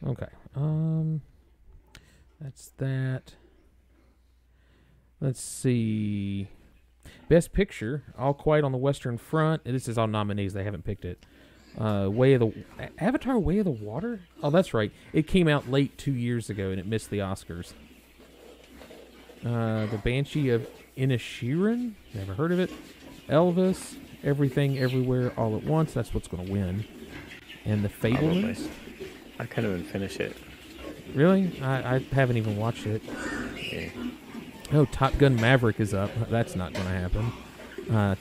Okay. That's that. Let's see. Best Picture, All Quiet on the Western Front. This is all nominees. They haven't picked it. Avatar: Way of the Water. Oh, that's right. It came out late 2 years ago and it missed the Oscars. The Banshee of Inisherin. Never heard of it. Elvis. Everything, Everywhere, All at Once. That's what's going to win. And The Fabelmans. I couldn't even finish it. Really? I haven't even watched it. Yeah. Oh, Top Gun Maverick is up. That's not going to happen.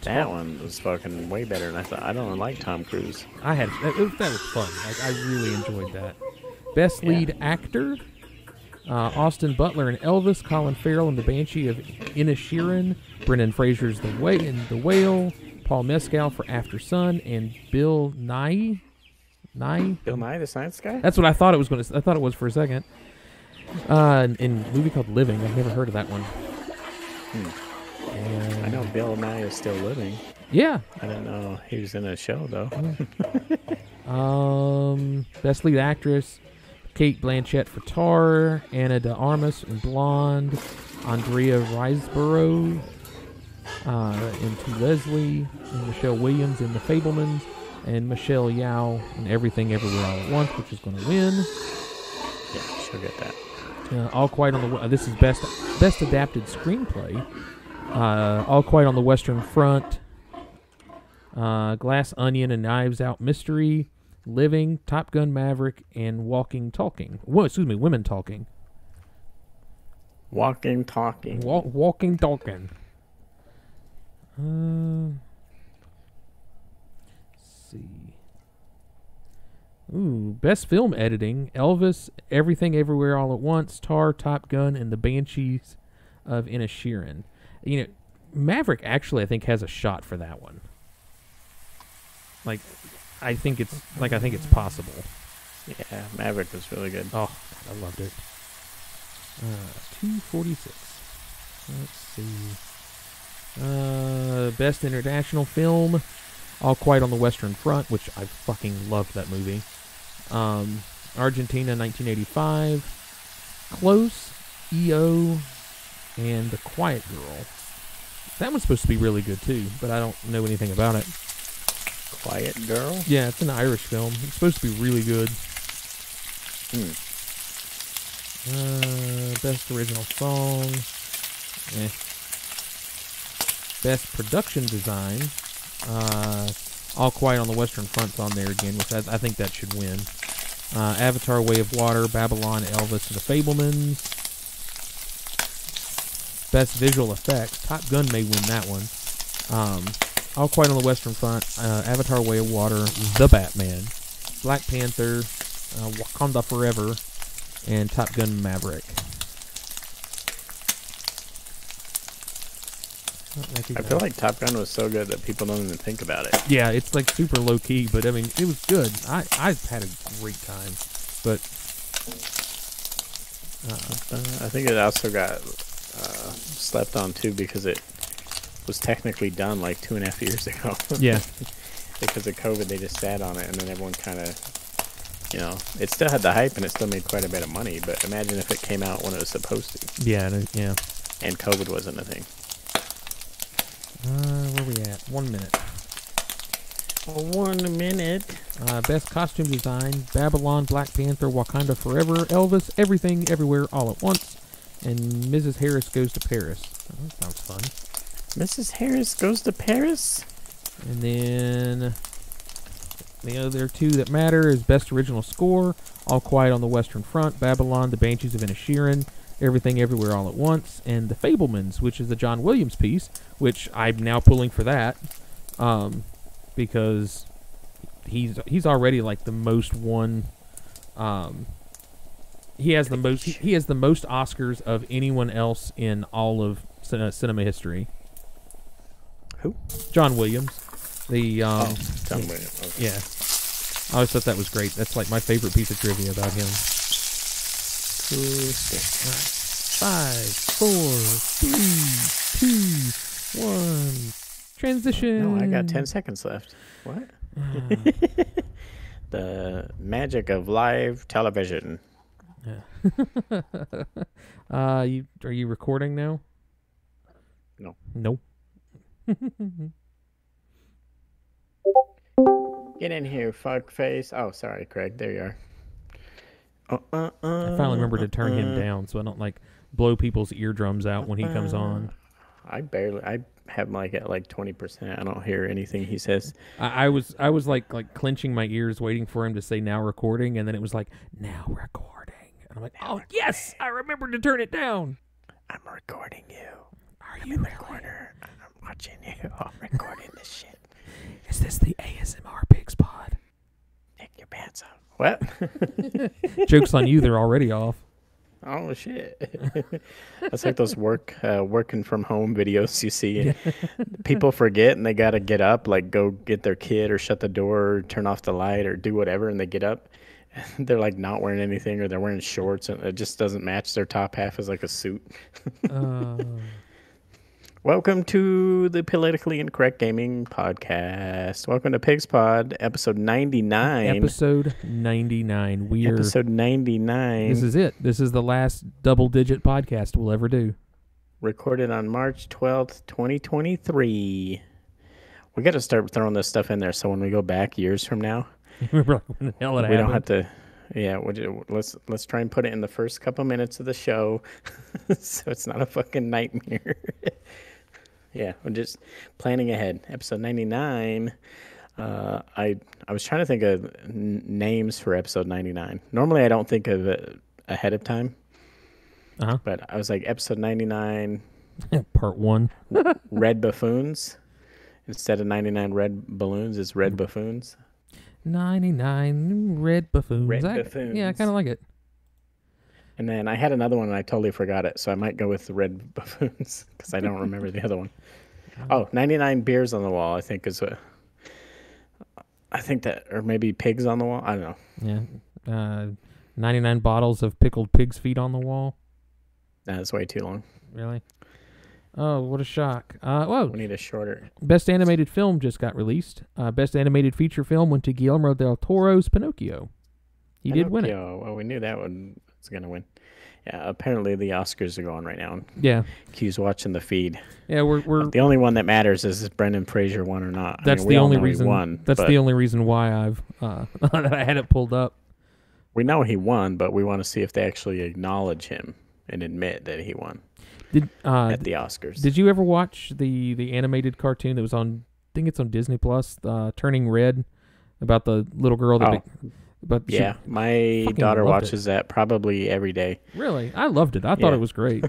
That one was fucking way better than I thought. I don't like Tom Cruise. That was fun. I really enjoyed that. Best lead actor: Austin Butler and Elvis, Colin Farrell and The Banshee of Inisherin, Brendan Fraser's The Whale, Paul Mescal for After Sun, and Bill Nighy. Bill Nye the Science Guy? That's what I thought it was going to. I thought it was for a second. In a movie called Living. I've never heard of that one. I know Bill Nye is still living. Yeah. I didn't know he was in a show though. Best lead actress: Kate Blanchett for Tar, Anna de Armas in Blonde, Andrea Riseborough into Leslie, and Michelle Williams in The Fabelmans, and Michelle Yeoh in Everything Everywhere All at Once, which is going to win. Yeah, she'll get that. All Quiet on the this is best adapted screenplay. All Quiet on the Western Front, Glass Onion and Knives Out Mystery, Living, Top Gun Maverick, and Women Talking. Walking, talking. Walking Talking. Let's see. Ooh, best film editing: Elvis, Everything Everywhere All at Once, Tar, Top Gun, and The Banshees of Inisherin. You know, Maverick actually, I think, has a shot for that one. I think it's possible. Yeah, Maverick was really good. Oh, I loved it. 246. Let's see. Best international film: All Quiet on the Western Front, which I fucking loved that movie. Argentina, 1985. Close, EO, and The Quiet Girl. That one's supposed to be really good too, but I don't know anything about it. Quiet Girl? Yeah, it's an Irish film. It's supposed to be really good. Best original song. Best production design. All Quiet on the Western Front's on there again, which I think that should win. Avatar: Way of Water, Babylon, Elvis, and The Fabelmans. Best visual effects: Top Gun may win that one. All Quiet on the Western Front, Avatar: Way of Water, The Batman, Black Panther, Wakanda Forever, and Top Gun Maverick. I feel like Top Gun was so good that people don't even think about it. Yeah, it's like super low key, but I mean, it was good. I had a great time, but I think it also got slept on too because it was technically done like 2.5 years ago. Yeah. Because of COVID, they just sat on it, and then everyone kind of, it still had the hype and it still made quite a bit of money. But imagine if it came out when it was supposed to. Yeah, yeah. And COVID wasn't a thing. Where we at? 1 minute. 1 minute. Best costume design: Babylon, Black Panther, Wakanda Forever, Elvis, Everything Everywhere All at Once, and Mrs. Harris Goes to Paris. Oh, that sounds fun. Mrs. Harris Goes to Paris? And then the other two that matter is Best Original Score: All Quiet on the Western Front, Babylon, The Banshees of Inisherin, Everything Everywhere All at Once, and The Fabelmans, which is the John Williams piece, which I'm now pulling for that, because he's already like the most won. He has the most Oscars of anyone else in all of cinema history. Who? John Williams. John Williams. Okay. Yeah. I always thought that was great. That's like my favorite piece of trivia about him. 5, 4, 3, 2, 1. Transition. No, I got 10 seconds left. What? The magic of live television. Yeah. Are you recording now? No. No. Get in here, fuckface. Oh, sorry, Craig. There you are. I finally remember to turn him down so I don't like blow people's eardrums out when he comes on. I have him like at like 20%. I don't hear anything he says. I was like clenching my ears waiting for him to say now recording, and then it was like now recording. And I'm like, oh yes, I remembered to turn it down. I'm recording you. Are you in the really? corner. I'm watching you. I'm recording this shit. Is this the ASMR Pigs Pod? Take your pants off. What? Joke's on you, they're already off. Oh shit! That's like those working from home videos you see. And people forget and they gotta get up, like go get their kid or shut the door, or turn off the light, or do whatever, and they get up. And they're like not wearing anything, or they're wearing shorts, and it just doesn't match. Their top half is like a suit. Welcome to the Politically Incorrect Gaming Podcast. Welcome to Pigs Pod, episode 99. Episode 99. Episode 99. This is it. This is the last double-digit podcast we'll ever do. Recorded on March 12th, 2023. We got to start throwing this stuff in there so when we go back years from now, Remember when the hell it we happened? don't have to. Yeah, let's try and put it in the first couple minutes of the show, so it's not a fucking nightmare. Yeah, we're just planning ahead. Episode 99. I was trying to think of names for episode 99. Normally, I don't think of it ahead of time. But I was like, episode 99. Part 1. Red buffoons. Instead of 99 red balloons, it's red buffoons. 99 red buffoons. Buffoons. Yeah, I kind of like it. And then I had another one and I totally forgot it, so I might go with the red buffoons because I don't remember the other one. Oh, 99 beers on the wall, I think is I think that, or maybe pigs on the wall. I don't know. Yeah. 99 bottles of pickled pig's feet on the wall. That's way too long. Really? Oh, what a shock. Whoa. We need a shorter. Best animated film just got released. Best animated feature film went to Guillermo del Toro's Pinocchio. He did win it. Well, we knew that one was going to win. Yeah, apparently the Oscars are going right now. Yeah. Q's watching the feed. Yeah, we're the only one that matters is if Brendan Fraser won or not. That's the only reason. The only reason why I've that I had it pulled up. We know he won, but we want to see if they actually acknowledge him and admit that he won. At the Oscars. Did you ever watch the animated cartoon that was on? I think it's on Disney Plus. Turning Red, about the little girl that. Yeah, my daughter watches that probably every day. Really? I loved it. I thought it was great.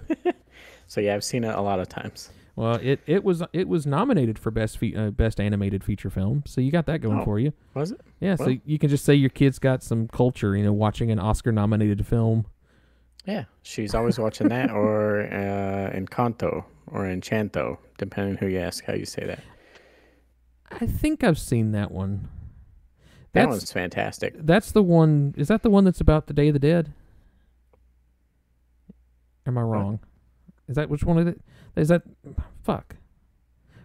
So yeah, I've seen it a lot of times. Well, it was nominated for best animated feature film, so you got that going for you. Was it? Yeah, well, so you can just say your kid's got some culture, watching an Oscar-nominated film. Yeah, she's always watching that, or Encanto, or Enchanto, depending who you ask how you say that. I think I've seen that one. That one's fantastic. That's the one. Is that the one that's about the Day of the Dead? Am I wrong? What? Is that which one is it? Is that fuck?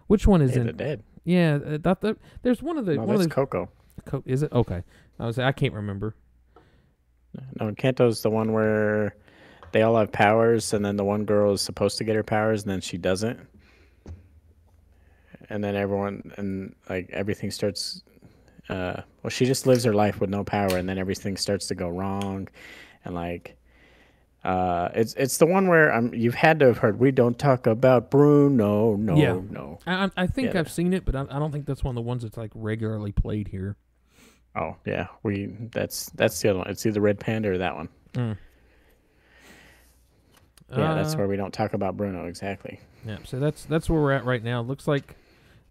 Which one is Day it? Of the Dead. Yeah, there's one of the. No, one that's of the, Coco. Is it okay? I can't remember. No, Encanto's the one where they all have powers, and then the one girl is supposed to get her powers, and then she doesn't, and then everything starts. Well, she just lives her life with no power, and then everything starts to go wrong, and it's the one where you've had to have heard. We don't talk about Bruno. No. I think I've seen it, but I don't think that's one of the ones that's like regularly played here. Oh yeah, that's the other one. It's either Red Panda or that one. Mm. Yeah, that's where we don't talk about Bruno exactly. Yeah, so that's where we're at right now. Looks like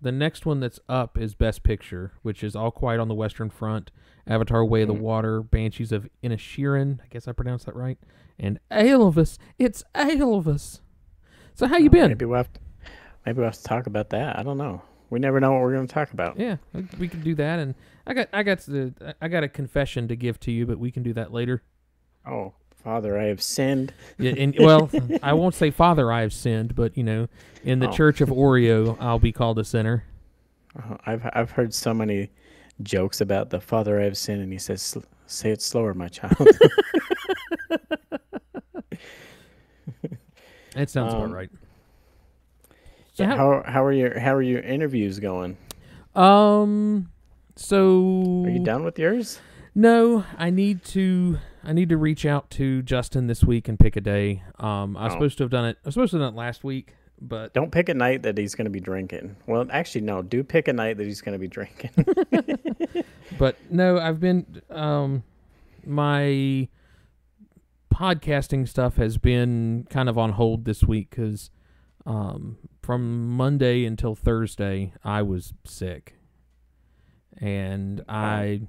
the next one that's up is Best Picture, which is All Quiet on the Western Front, Avatar: Way of the Water, Banshees of Inisherin, I guess I pronounced that right, and Elvis. It's Elvis. So how you been? Maybe we'll have to talk about that. I don't know. We never know what we're going to talk about. Yeah, we can do that, and I got a confession to give to you, but we can do that later. Oh, Father, I have sinned. Yeah, and well, I won't say Father, I have sinned, but in the Church of Oreo, I'll be called a sinner. I've heard so many jokes about the father I have sinned, and he says, "Say it slower, my child." That sounds about right. So Yeah, how are your interviews going? So Are you done with yours? no, I need to reach out to Justin this week and pick a day. I was supposed to have done it. I was supposed to have done it last week, but Don't pick a night that he's going to be drinking. Well, actually, no. Do pick a night that he's going to be drinking. but no, I've been my podcasting stuff has been kind of on hold this week because from Monday until Thursday I was sick, and I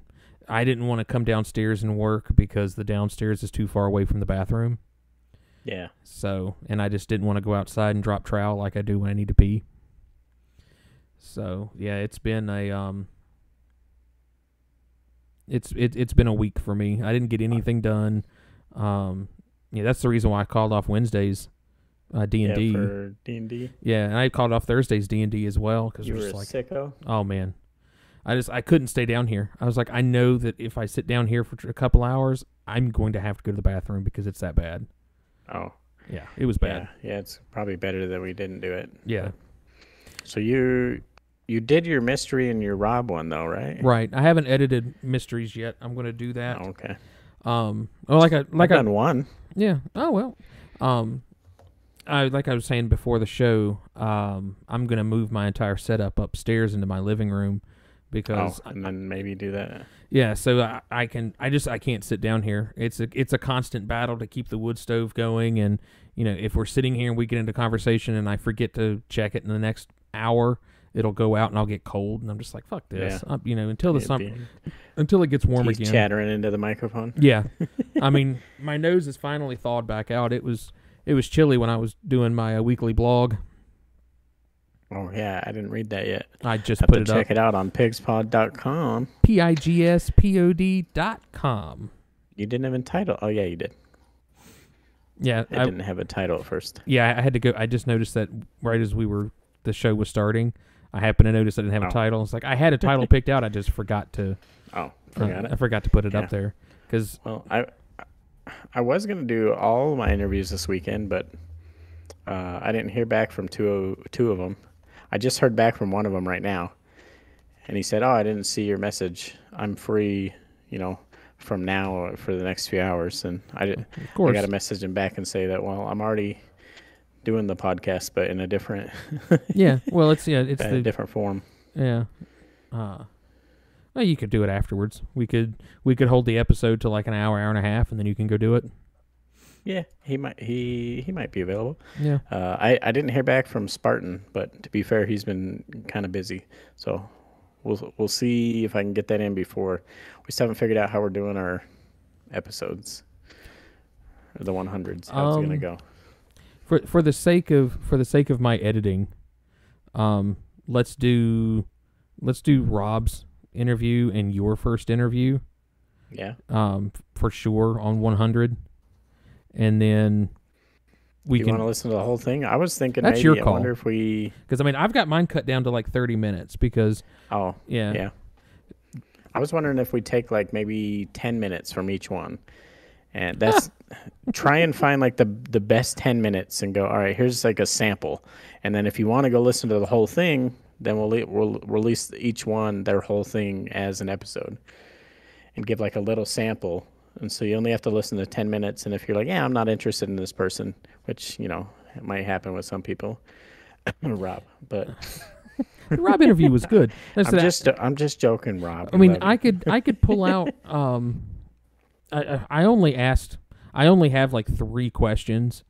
didn't want to come downstairs and work because the downstairs is too far away from the bathroom. Yeah. So, and I just didn't want to go outside and drop trowel like I do when I need to pee. So, yeah, it's been a it's been a week for me. I didn't get anything done. Yeah, that's the reason why I called off Wednesdays D&D. Yeah, for D&D. Yeah, and I called off Thursdays D&D as well because You we're were just a like, sicko? oh man, I couldn't stay down here. I was like, I know that if I sit down here for a couple hours, I'm going to have to go to the bathroom because it's that bad. Oh. Yeah, it was bad. Yeah, it's probably better that we didn't do it. Yeah. So you did your mystery and your Rob one though, right? Right. I haven't edited mysteries yet. I'm going to do that. Oh, okay. Well, I've done one. Yeah. Oh well. Like I was saying before the show, I'm gonna move my entire setup upstairs into my living room because and then maybe do that. Yeah, so I can't sit down here. It's a constant battle to keep the wood stove going, and if we're sitting here and we get into conversation and I forget to check it in the next hour, it'll go out and I'll get cold, and I'm just like, fuck this. Yeah. Until the summer, until it gets warm He's again. chattering into the microphone. Yeah, I mean, my nose is finally thawed back out. It was chilly when I was doing my weekly blog. Oh yeah, I didn't read that yet. I just Have put to it check up. it out on pigspod.com. pigspod.com. You didn't have a title. Oh yeah, you did. Yeah, I didn't have a title at first. Yeah, I had to go. I just noticed that right as the show was starting, I happened to notice I didn't have a title. It's like I had a title picked out. I just forgot to. Forgot it. I forgot to put it up there because. Well, I was gonna do all my interviews this weekend, but I didn't hear back from two of them. I just heard back from one of them right now, and he said, "Oh, I didn't see your message. I'm free, from now for the next few hours." And I got to message him back and say that, well, I'm already doing the podcast, but in a different. Yeah, well, it's a different form. Yeah. Well, you could do it afterwards. We could hold the episode to like an hour and a half, and then you can go do it. Yeah, he might be available. Yeah. I didn't hear back from Spartan, but to be fair, he's been kind of busy. So we'll see if I can get that in before. We still haven't figured out how we're doing our episodes, or the 100s. How's it gonna go? For the sake of my editing, let's do Rob's interview and your first interview. Yeah. For sure on 100. And then we can. You want to listen to the whole thing? I was thinking that's maybe. your call. I wonder if we. Because I've got mine cut down to like 30 minutes because. Oh. Yeah. I was wondering if we take like maybe 10 minutes from each one, and that's try and find like the best 10 minutes and go. All right, here's like a sample, and then if you want to go listen to the whole thing, then we'll release each one their whole thing as an episode, and give like a little sample. And so you only have to listen to 10 minutes. And if you're like, yeah, I'm not interested in this person, which, it might happen with some people, Rob, but the Rob interview was good. I'm just joking, Rob. I mean, I could pull out, I only have like 3 questions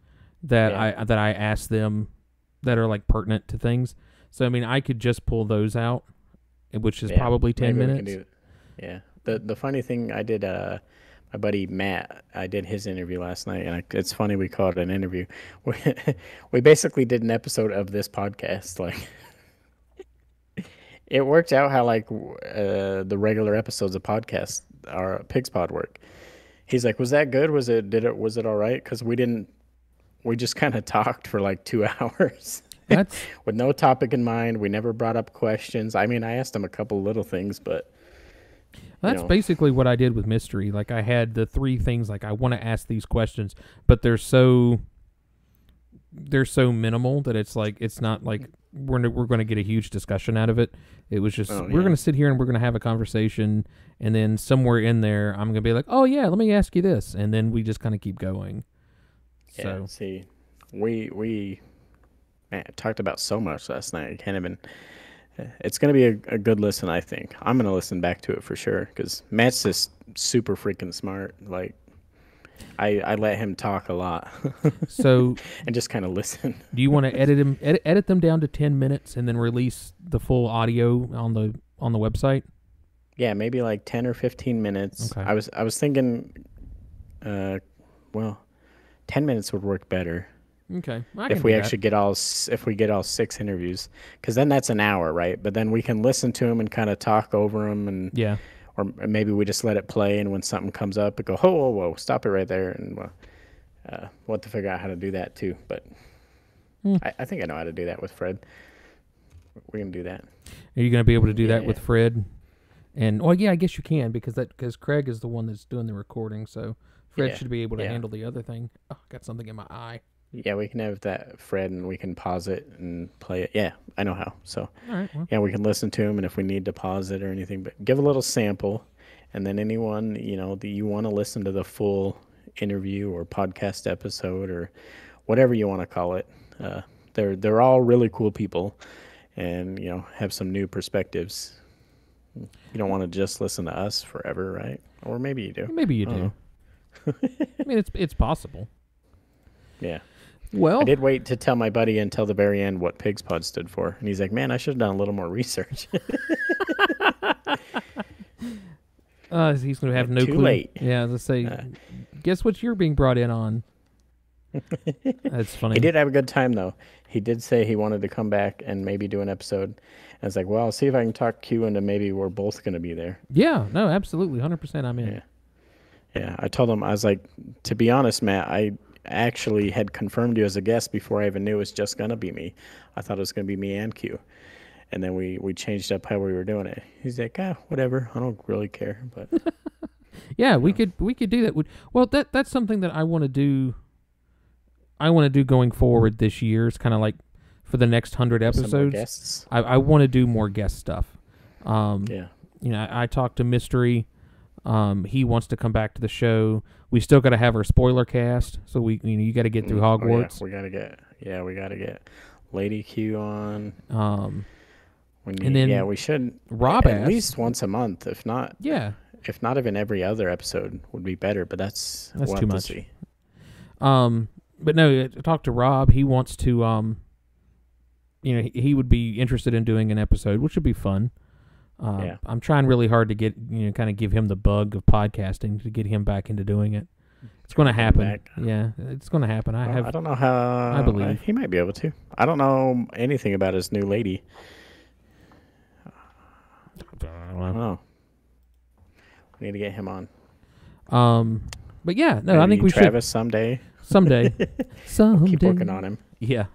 that I asked them that are like pertinent to things. So, I mean, I could just pull those out, which is probably 10 minutes. Yeah. The funny thing, I did, my buddy Matt, I did his interview last night, and it's funny we call it an interview. We basically did an episode of this podcast. Like, it worked out how like the regular episodes of podcasts our Pigs Pod work. He's like, "Was that good? Was it all right?" Because we just kind of talked for like 2 hours. That's with no topic in mind. We never brought up questions. I mean, I asked him a couple little things, but That's basically what I did with mystery. Like I had the 3 things like I want to ask these questions, but they're so minimal that it's like it's not like we're going to get a huge discussion out of it. It was just we're going to sit here and we're going to have a conversation, and then somewhere in there I'm going to be like, "Oh yeah, let me ask you this," and then we just kind of keep going. Yeah. So See, we talked about so much last night. I can't even. It's going to be a good listen, I think. I'm going to listen back to it for sure because Matt's just super freaking smart. Like, I let him talk a lot. So and just kind of listen. Do you want to edit them down to 10 minutes and then release the full audio on the website? Yeah, maybe like 10 or 15 minutes. Okay. I was thinking, 10 minutes would work better. Okay. If we actually get all 6 interviews, because then that's an hour, right? But then we can listen to them and kind of talk over them, and yeah, or maybe we just let it play, and when something comes up, we go, whoa, stop it right there, and we'll have to figure out how to do that too. But I think I know how to do that with Fred. We're gonna do that. Are you gonna be able to do that with Fred? And yeah, I guess you can because Craig is the one that's doing the recording, so Fred should be able to handle the other thing. Oh, got something in my eye. Yeah, we can have that Fred, and we can pause it and play it. Yeah, I know how. So, all right, well. Yeah, we can listen to him, and if we need to pause it or anything, but give a little sample, and then anyone that you want to listen to the full interview or podcast episode or whatever you want to call it, they're all really cool people, and have some new perspectives. You don't want to just listen to us forever, right? Or maybe you do. Maybe you do. I mean, it's possible. Yeah. Well, I did wait to tell my buddy until the very end what Pigs Pod stood for, and he's like, "Man, I should have done a little more research." He's going to have no Too clue. late. Yeah, let's say, guess what you're being brought in on? That's funny. He did have a good time though. He did say he wanted to come back and maybe do an episode. And I was like, "Well, I'll see if I can talk Q into maybe we're both going to be there." Yeah. No, absolutely, 100%. I'm in. Yeah. I told him, I was like, to be honest, Matt, I actually had confirmed you as a guest before I even knew it was just going to be me. I thought it was going to be me and Q. And then we changed up how we were doing it. He's like, whatever. I don't really care. But yeah, we could do that. Well, that's something that I want to do. I want to do going forward this year. It's kind of like for the next 100 episodes. Guests. I want to do more guest stuff. Yeah. I talked to Mystery. He wants to come back to the show. We still got to have our spoiler cast, so you got to get through Hogwarts. We got to get Lady Q on. We should Rob at least once a month, if not even every other episode would be better. But that's too much. To see. But no, I talked to Rob. He wants to. He would be interested in doing an episode, which would be fun. I'm trying really hard to get kind of give him the bug of podcasting to get him back into doing it. It's going to happen. Yeah, it's going to happen. I don't know how. I believe he might be able to. I don't know anything about his new lady. I don't know. We need to get him on. But yeah, no, maybe I think we Travis someday. Someday. Keep working on him. Yeah,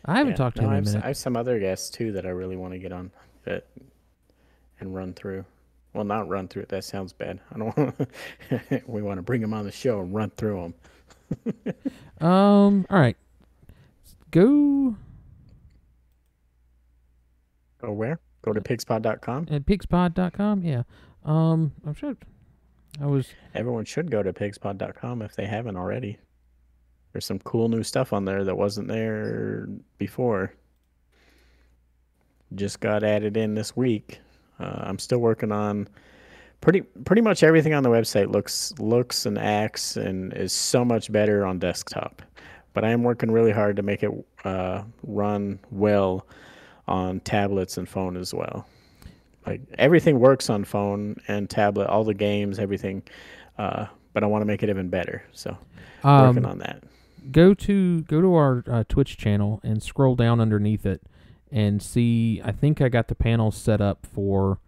I haven't talked to him in a minute. I have some other guests too that I really want to get on. And run through. Well, not run through it. That sounds bad. I don't want to. We want to bring them on the show and run through them. All right. Go. Go where? Go to pigspod.com. At pigspod.com. Yeah. I'm sure. Everyone should go to pigspod.com if they haven't already. There's some cool new stuff on there that wasn't there before. Just got added in this week. I'm still working on pretty much everything on the website looks and acts and is so much better on desktop. But I am working really hard to make it run well on tablets and phone as well. Like everything works on phone and tablet, all the games, everything. But I want to make it even better. So working on that. Go to our Twitch channel and scroll down underneath it. And see, I think I got the panel set up for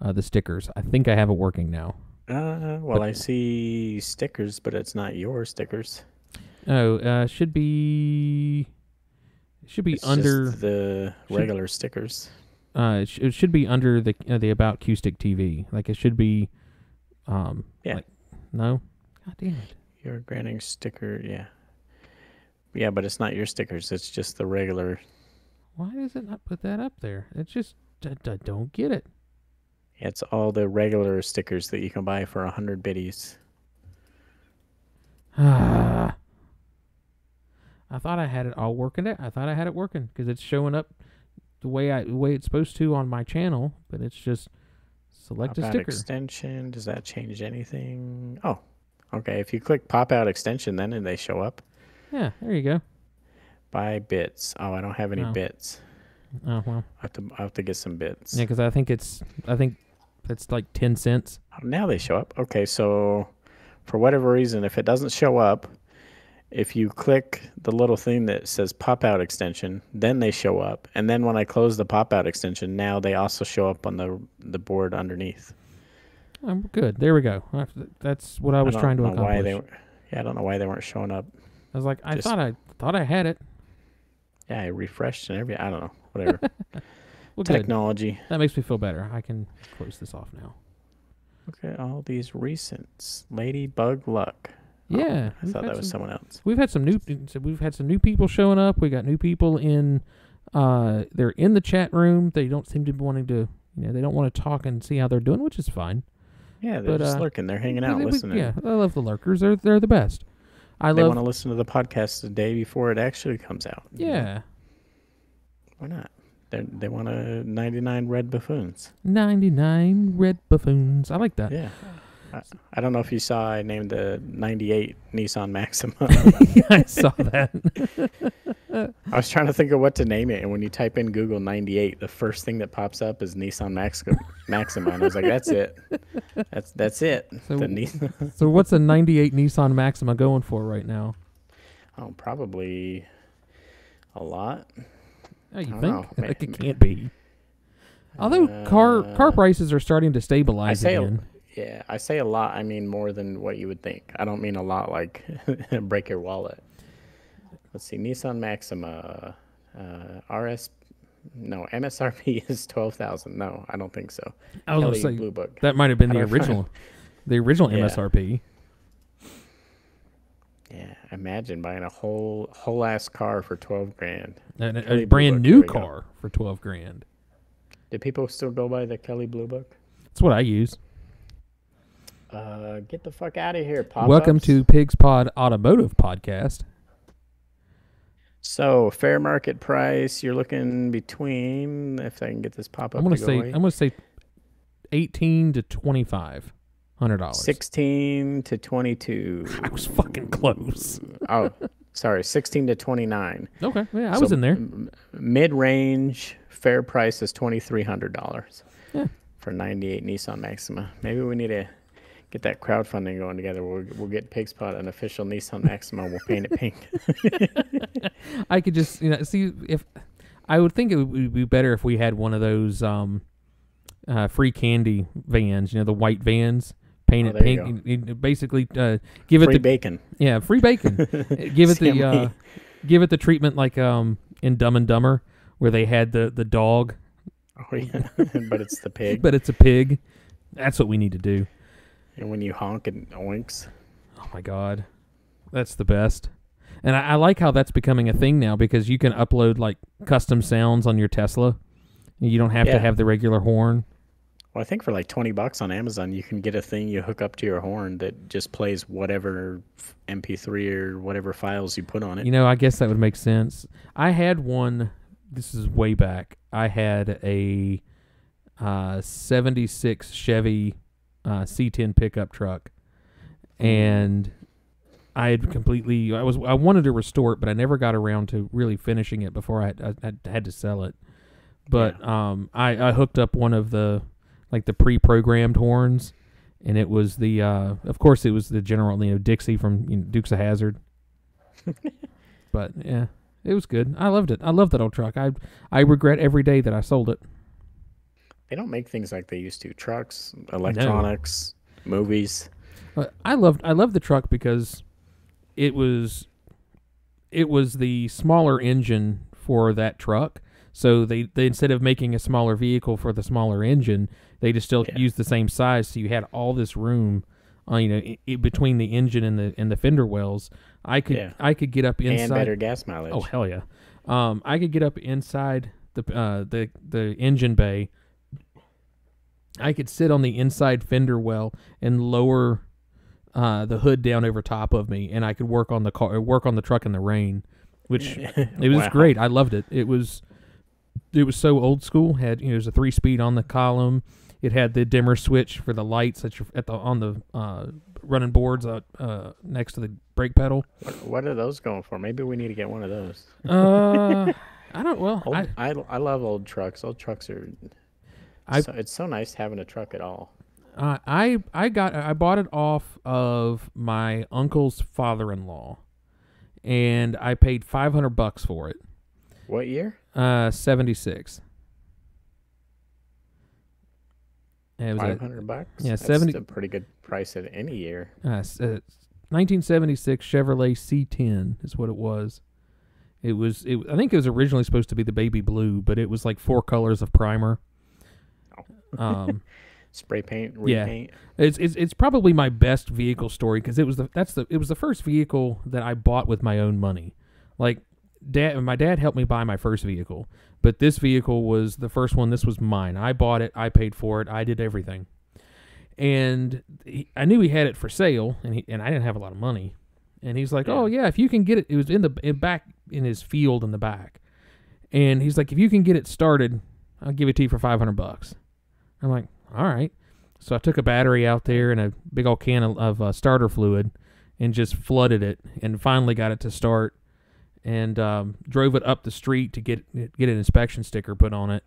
the stickers. I think I have it working now. I see stickers, but it's not your stickers. Oh, should be it's under just the regular stickers. it should be under the About Q Stick TV. Like it should be. Yeah. Like, no. God damn it. You're granting sticker. Yeah. Yeah, but it's not your stickers. It's just the regular. Why does it not put that up there? It's just I don't get it. Yeah, it's all the regular stickers that you can buy for 100 biddies. I thought I had it all working. I thought I had it working because it's showing up the way it's supposed to on my channel, but it's just select a Pop out sticker. extension. Does that change anything? Oh, okay. If you click pop out extension, then they show up. Yeah, there you go. Buy bits. Oh, I don't have any Oh. bits. Oh well. I have to get some bits. Yeah, because I think it's like 10 cents. Oh, now they show up. Okay, so for whatever reason, if it doesn't show up, if you click the little thing that says pop out extension, then they show up. And then when I close the pop out extension, now they also show up on the board underneath. Good. There we go. That's what I was trying to accomplish. I don't know why they weren't showing up. I was like, I thought I had it. Yeah, I refreshed and everything. I don't know. Whatever. Well, Technology. good. That makes me feel better. I can close this off now. Look at all these recents. Ladybug Luck. Yeah, I thought that was someone else. We've had some new people showing up. We got new people in. They're in the chat room. They don't seem to be wanting to. They don't want to talk and see how they're doing, which is fine. Yeah, they're just lurking. They're hanging out, listening. Yeah, I love the lurkers. They're the best. They want to listen to the podcast the day before it actually comes out. Yeah. Why not? They want 99 red buffoons. 99 red buffoons. I like that. Yeah. I don't know if you saw I named the 98 Nissan Maxima. I saw that. I was trying to think of what to name it, and when you type in Google 98, the first thing that pops up is Nissan Maxima, and I was like, that's it. That's it. So what's a 98 Nissan Maxima going for right now? Oh, probably a lot. Oh, you think? Like it can't be. Although car prices are starting to stabilize again. Yeah, I say a lot. I mean more than what you would think. I don't mean a lot like break your wallet. Let's see, Nissan Maxima, MSRP is 12,000. No, I don't think so. I was going to say Blue Book. That might have been the original MSRP. Yeah, imagine buying a whole ass car for 12 grand. And a brand new car for 12 grand. Do people still go by the Kelley Blue Book? That's what I use. Get the fuck out of here, pop-ups. Welcome to Pigs Pod Automotive Podcast. So, fair market price, you're looking between, if I can get this pop-up I'm going to say $1,800 to $2,500. 16 to 22. I was fucking close. Oh, sorry, 16 to 29. Okay, yeah, I was in there. Mid-range, fair price is $2,300. Yeah. For 98 Nissan Maxima. Maybe we need to get that crowdfunding going together. We'll get Pigspot an official Nissan Maxima. We'll paint it pink. I could just see if I would think it would be better if we had one of those free candy vans. The white vans. Paint it pink. You basically give it free bacon. Yeah, free bacon. Give it the treatment like in Dumb and Dumber where they had the dog. Oh yeah, but it's the pig. But it's a pig. That's what we need to do. And when you honk, it oinks. Oh my god, that's the best. And I like how that's becoming a thing now because you can upload like custom sounds on your Tesla. You don't have to have the regular horn. Well, I think for like $20 on Amazon, you can get a thing you hook up to your horn that just plays whatever MP3 or whatever files you put on it. I guess that would make sense. I had one. This is way back. I had a 76 Chevy C10 pickup truck, and I wanted to restore it, but I never got around to really finishing it before I had to sell it. But I hooked up one of the pre-programmed horns, and it was of course it was the general Dixie from Dukes of Hazzard. But yeah, it was good. I loved it. I love that old truck. I regret every day that I sold it. They don't make things like they used to. Trucks, electronics, movies. I loved the truck because it was the smaller engine for that truck, So they instead of making a smaller vehicle for the smaller engine, they just still used the same size. So you had all this room, between the engine and the fender wells. I could get up inside and better gas mileage. Oh hell yeah! I could get up inside the engine bay. I could sit on the inside fender well and lower the hood down over top of me, and I could work on the truck in the rain, which it was great. I loved it. It was so old school. It was a 3-speed on the column. It had the dimmer switch for the lights on the running boards next to the brake pedal. What are those going for? Maybe we need to get one of those. I don't. Well, I love old trucks. Old trucks are. It's so nice having a truck at all. I bought it off of my uncle's father-in-law, and I paid $500 for it. What year? 76. It was $500. Yeah, that's 70. A pretty good price at any year. 1976 Chevrolet C10 is what it was. I think it was originally supposed to be the baby blue, but it was like 4 colors of primer. Spray paint, repaint. Yeah, it's probably my best vehicle story because it was the first vehicle that I bought with my own money. Like my dad helped me buy my first vehicle, but this vehicle was the first one. This was mine. I bought it. I paid for it. I did everything, and I knew he had it for sale, and I didn't have a lot of money, and he's like, "Oh yeah, if you can get it," it was back in his field in the back, and he's like, "If you can get it started, I'll give it to you for $500." I'm like, all right. So I took a battery out there and a big old can of starter fluid and just flooded it and finally got it to start and drove it up the street to get an inspection sticker put on it.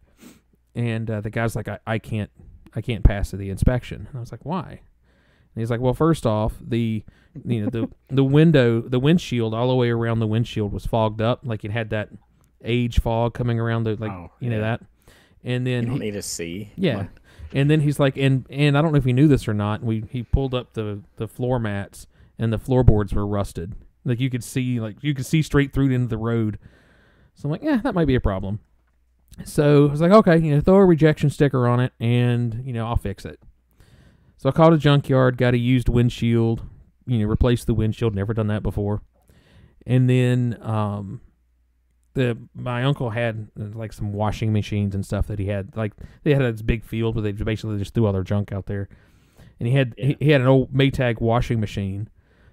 And the guy's like, I can't pass the inspection. And I was like, why? And he's like, well, first off, the windshield all the way around the windshield was fogged up, like it had that age fog coming around that. And then you don't need to see. Yeah. And then he's like, and I don't know if he knew this or not. He pulled up the floor mats and the floorboards were rusted. Like you could see straight through into the road. So I'm like, yeah, that might be a problem. So I was like, okay, throw a rejection sticker on it and, I'll fix it. So I called a junkyard, got a used windshield, replaced the windshield, never done that before. And then, my uncle had like some washing machines and stuff that he had. Like they had this big field where they basically just threw all their junk out there, and he had an old Maytag washing machine.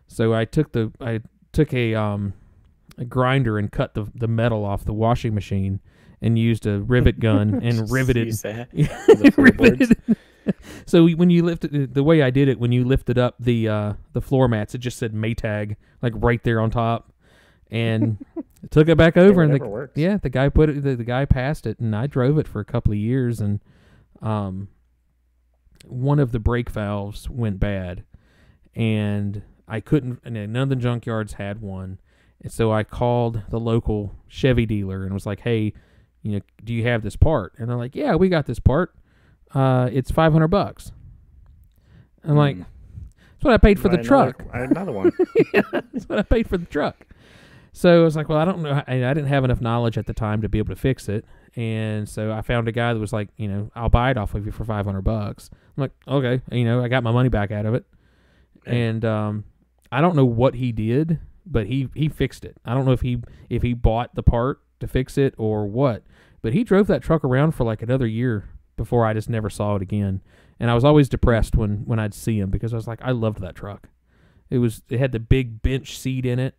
So I took a grinder and cut the metal off the washing machine and used a rivet gun and riveted. So when you lifted the way I did it, when you lifted up the floor mats, it just said Maytag like right there on top. And took it back over, and the guy put it. The guy passed it, and I drove it for a couple of years. And one of the brake valves went bad, and I couldn't. And none of the junkyards had one, and so I called the local Chevy dealer and was like, "Hey, do you have this part?" And they're like, "Yeah, we got this part. It's $500." I'm like, "That's what I paid for the truck." Another one. Yeah, that's what I paid for the truck. So I was like, well, I don't know. I didn't have enough knowledge at the time to be able to fix it. And so I found a guy that was like, I'll buy it off of you for $500. I'm like, okay. I got my money back out of it. And I don't know what he did, but he fixed it. I don't know if he bought the part to fix it or what, but he drove that truck around for like another year before I just never saw it again. And I was always depressed when I'd see him because I was like, I loved that truck. It had the big bench seat in it.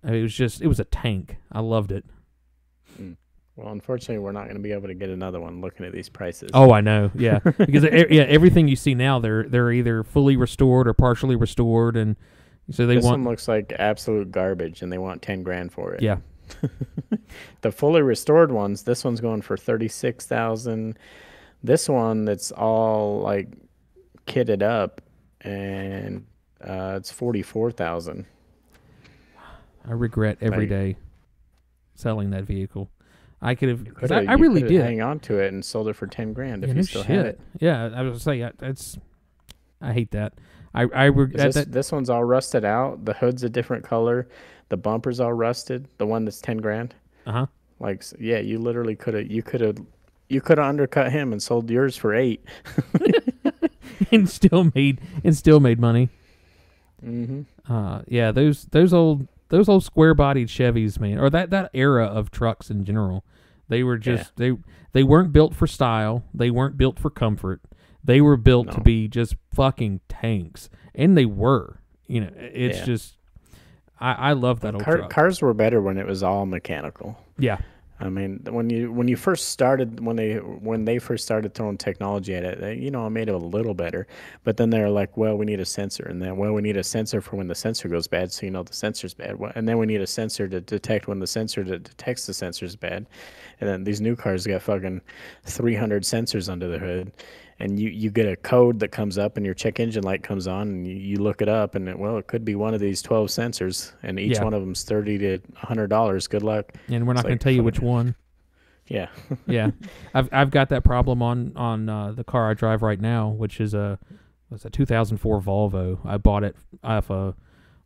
It was a tank. I loved it. Well, unfortunately, we're not going to be able to get another one looking at these prices. Oh, I know. Yeah, because everything you see now, they're either fully restored or partially restored, and so this one looks like absolute garbage, and they want $10,000 for it. Yeah. The fully restored ones, this one's going for $36,000. This one that's all like kitted up, and it's $44,000. I regret every day selling that vehicle. I could have, because I really did hang on to it and sold it for $10,000 if you still had it. Yeah, I was saying I hate that. I regret that. This one's all rusted out. The hood's a different color. The bumper's all rusted. The one that's $10,000. Like, yeah, you literally you could have undercut him and sold yours for 8. and still made money. Mm-hmm. Yeah, those old square bodied Chevys, man, or that era of trucks in general. They were just they weren't built for style. They weren't built for comfort. They were built to be just fucking tanks, and they were. You know, it's just I love that old truck. Cars were better when it was all mechanical. Yeah. I mean, when you first started, when they first started throwing technology at it, it made it a little better. But then they're like, well, we need a sensor, and then we need a sensor for when the sensor goes bad, so the sensor's bad. And then we need a sensor to detect when the sensor detects the sensor's bad. And then these new cars got fucking 300 sensors under the hood, and you get a code that comes up, and your check engine light comes on, and you look it up, and it could be one of these 12 sensors, and each one of them's $30 to $100. Good luck. And we're not going to tell you which one. Yeah. Yeah. I've got that problem on the car I drive right now, which is a 2004 Volvo. I bought it off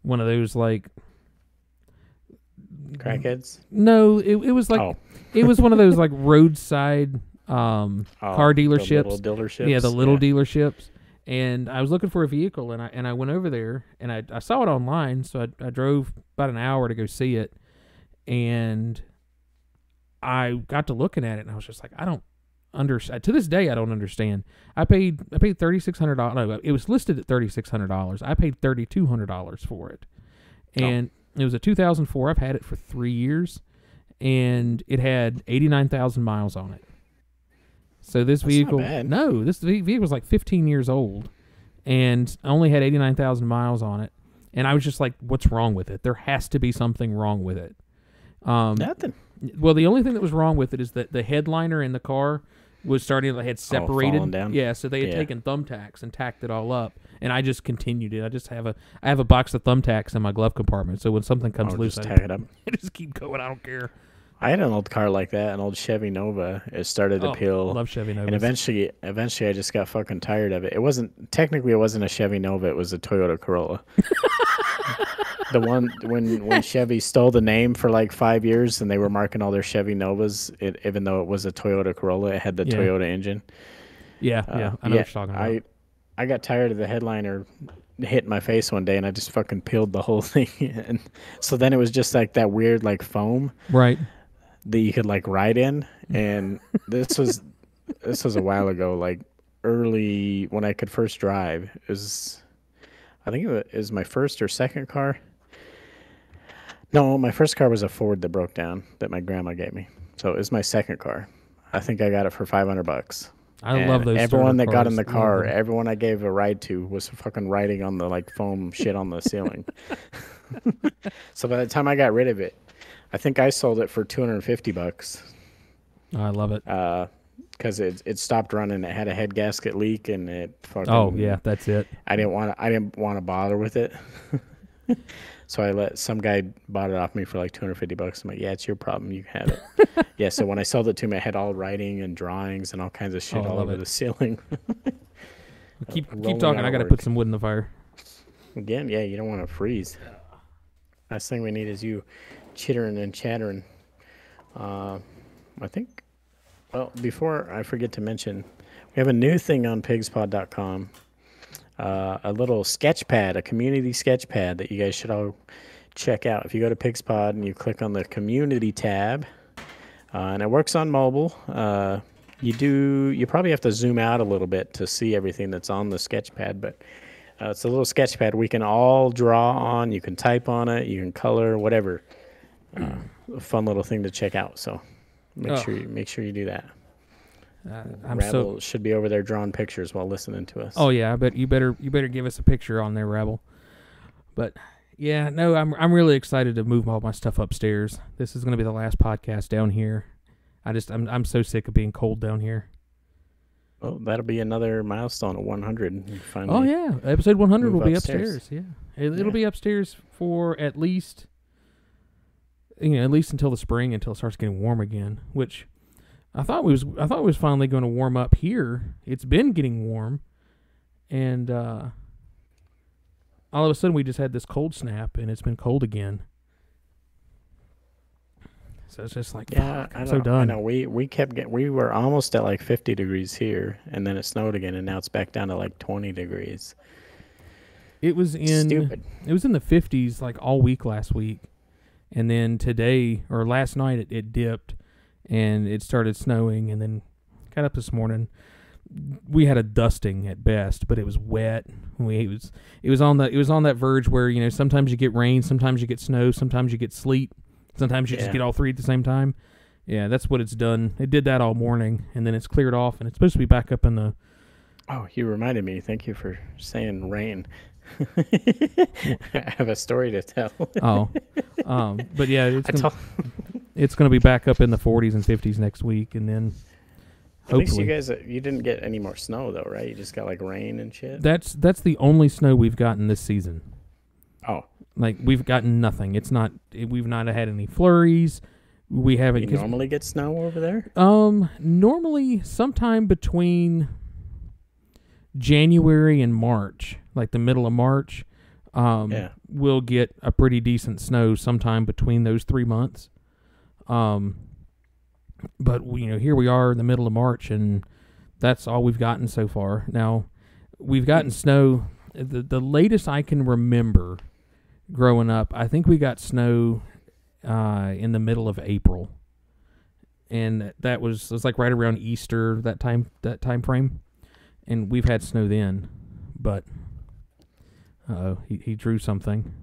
one of those like crackheads. No, it was like it was one of those like roadside car dealerships. The little dealerships. Yeah, the little dealerships. And I was looking for a vehicle, and I went over there, and I saw it online, so I drove about an hour to go see it, and I got to looking at it, and I was just like, I don't understand. To this day, I don't understand. I paid $3,600. No, it was listed at $3,600. I paid $3,200 for it, and it was a 2004. I've had it for 3 years, and it had 89,000 miles on it. So this vehicle, this vehicle was like 15 years old, and only had 89,000 miles on it. And I was just like, "What's wrong with it? There has to be something wrong with it." Nothing. Well, the only thing that was wrong with it is that the headliner in the car was starting to had separated. Falling down. Yeah, so they had taken thumbtacks and tacked it all up, and I just continued it. I have a box of thumbtacks in my glove compartment, so when something comes loose, just tack it up. I just keep going. I don't care. I had an old car like that, an old Chevy Nova. It started to peel. Love Chevy Novas. And eventually I just got fucking tired of it. It wasn't a Chevy Nova, it was a Toyota Corolla. The one when Chevy stole the name for like 5 years, and they were marking all their Chevy Novas, even though it was a Toyota Corolla, it had the Toyota engine. Yeah, I know what you're talking about. I got tired of the headliner hit my face one day, and I just fucking peeled the whole thing. And so then it was just like that weird like foam. Right. That you could like ride in, and this was a while ago, like early when I could first drive. I think it was my first or second car. No, my first car was a Ford that broke down that my grandma gave me. So it was my second car. I think I got it for $500. I love those. Everyone that got in the car, everyone I gave a ride to was fucking riding on the like foam shit on the ceiling. So by the time I got rid of it, I think I sold it for $250. I love it. Because it stopped running. It had a head gasket leak, and it fucking. Oh yeah, that's it. I didn't want to bother with it. So I let some guy bought it off me for like $250. I'm like, yeah, it's your problem. You can have it. Yeah. So when I sold it to him, it had all writing and drawings and all kinds of shit all over the ceiling. Keep talking. I got to put some wood in the fire. Again, yeah, you don't want to freeze. Last thing we need is you chittering and chattering. I think, well, before I forget to mention, we have a new thing on pigspod.com. A little sketch pad, a community sketch pad that you guys should all check out. If you go to Pigspod and you click on the community tab, and it works on mobile, you probably have to zoom out a little bit to see everything that's on the sketch pad, but it's a little sketch pad we can all draw on. You can type on it, you can color, whatever. A fun little thing to check out. So make sure you do that. Rabble should be over there drawing pictures while listening to us. Oh yeah, but you better give us a picture on there, Rabble. But yeah, no, I'm really excited to move all my stuff upstairs. This is going to be the last podcast down here. I'm so sick of being cold down here. Well, that'll be another milestone of 100. Oh yeah, episode 100 will be upstairs. Yeah, it'll be upstairs for at least until the spring, until it starts getting warm again, which I thought we was finally going to warm up here. It's been getting warm, and all of a sudden we just had this cold snap, and it's been cold again. So it's just like, Yeah, fuck, I'm so done. I know. We were almost at like 50 degrees here, and then it snowed again, and now it's back down to like 20 degrees. It was in Stupid. it was in the 50s like all week last week, and then today or last night it dipped, and it started snowing, and then got up this morning. We had a dusting at best, but it was wet. It was on that verge where, you know, sometimes you get rain, sometimes you get snow, sometimes you get sleet, sometimes you just get all three at the same time. Yeah, that's what it's done. It did that all morning, and then it's cleared off, and it's supposed to be back up in the. Oh, you reminded me. Thank you for saying rain. I have a story to tell. But yeah, it's gonna be back up in the 40s and 50s next week, and then. At least you guys, you didn't get any more snow though, right? You just got like rain and shit. That's the only snow we've gotten this season. Oh, like we've gotten nothing. We've not had any flurries. We haven't. You normally get snow over there? Normally sometime between January and March, like the middle of March, we'll get a pretty decent snow sometime between those 3 months. But here we are in the middle of March, and that's all we've gotten so far. Now, we've gotten snow. The latest I can remember growing up, I think we got snow in the middle of April, and it was like right around Easter that time frame, and we've had snow then. But he drew something.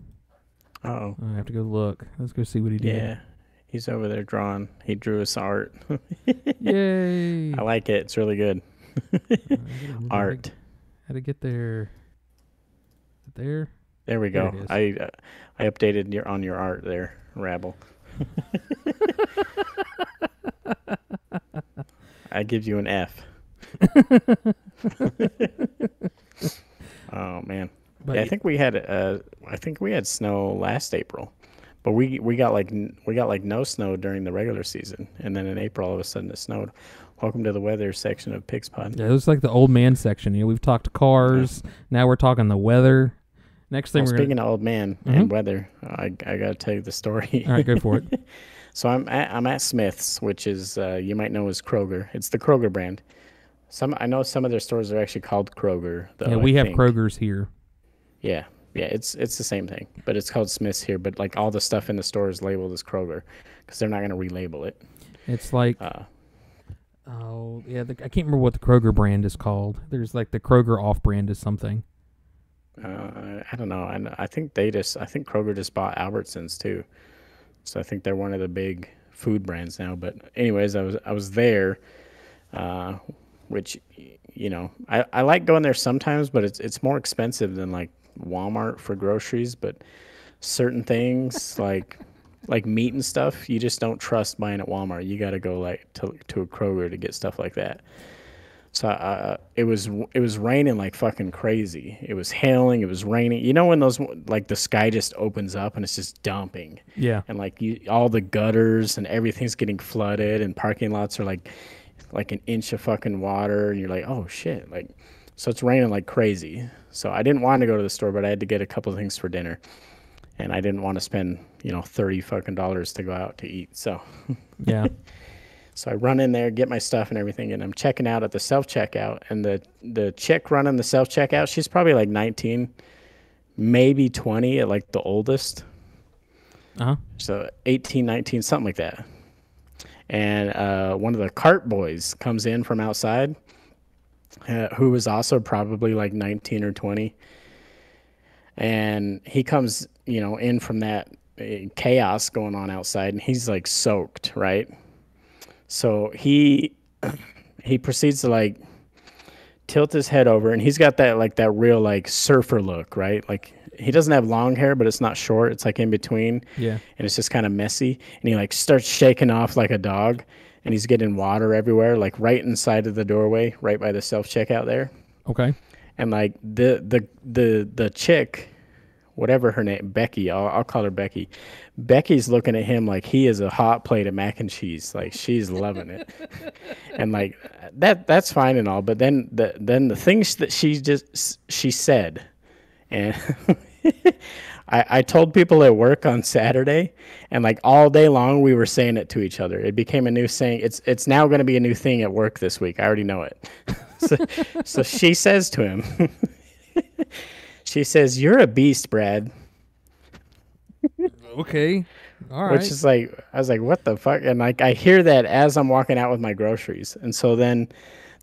I have to go look. Let's go see what he did. Yeah. He's over there drawing. He drew us art. Yay! I like it. It's really good. Art. How to get there? There. There we go. I updated your art there, Rabble. I give you an F. Oh man. But yeah, I think we had snow last April. But we got like no snow during the regular season, and then in April all of a sudden it snowed. Welcome to the weather section of Pig's Pod. Yeah, it was like the old man section. We've talked cars. Yeah. Now we're talking the weather. Next thing speaking of old man and weather, I gotta tell you the story. All right, go for it. So I'm at Smith's, which is you might know as Kroger. It's the Kroger brand. I know some of their stores are actually called Kroger. Though, we have Kroger's here. Yeah. Yeah, it's the same thing, but it's called Smith's here. But like all the stuff in the store is labeled as Kroger because they're not going to relabel it. It's like, I can't remember what the Kroger brand is called. There's like the Kroger off brand is something. I don't know. I think Kroger just bought Albertsons too, so I think they're one of the big food brands now. But anyways, I was there, which I like going there sometimes, but it's more expensive than like Walmart for groceries. But certain things like meat and stuff, you just don't trust buying at Walmart. You got to go like to a Kroger to get stuff like that. So it was raining like fucking crazy. It was hailing. It was raining. You know when those like the sky just opens up and it's just dumping. Yeah. And like all the gutters and everything's getting flooded and parking lots are like an inch of fucking water, and you're like, oh shit, like. So it's raining like crazy. So I didn't want to go to the store, but I had to get a couple of things for dinner. And I didn't want to spend, $30 fucking to go out to eat. So yeah. So I run in there, get my stuff and everything, and I'm checking out at the self-checkout. And the chick running the self-checkout, she's probably like 19, maybe 20 at like the oldest. Uh-huh. So 18, 19, something like that. And one of the cart boys comes in from outside, who was also probably like 19 or 20. And he comes, in from that chaos going on outside, and he's like soaked, right? So he proceeds to like tilt his head over, and he's got that real like surfer look, right? Like he doesn't have long hair, but it's not short. It's like in between. Yeah. And it's just kind of messy. And he like starts shaking off like a dog. And he's getting water everywhere, like right inside of the doorway, right by the self-checkout there. Okay. And like the chick, whatever her name, Becky, I'll call her Becky. Becky's looking at him like he is a hot plate of mac and cheese. Like she's loving it. And like that's fine and all, but then the things that she said, and I told people at work on Saturday, and like all day long we were saying it to each other. It became a new saying. It's now going to be a new thing at work this week. I already know it. So she says to him, she says, "You're a beast, Brad." Okay. All right. Which is like, I was like, what the fuck? And like, I hear that as I'm walking out with my groceries. And so then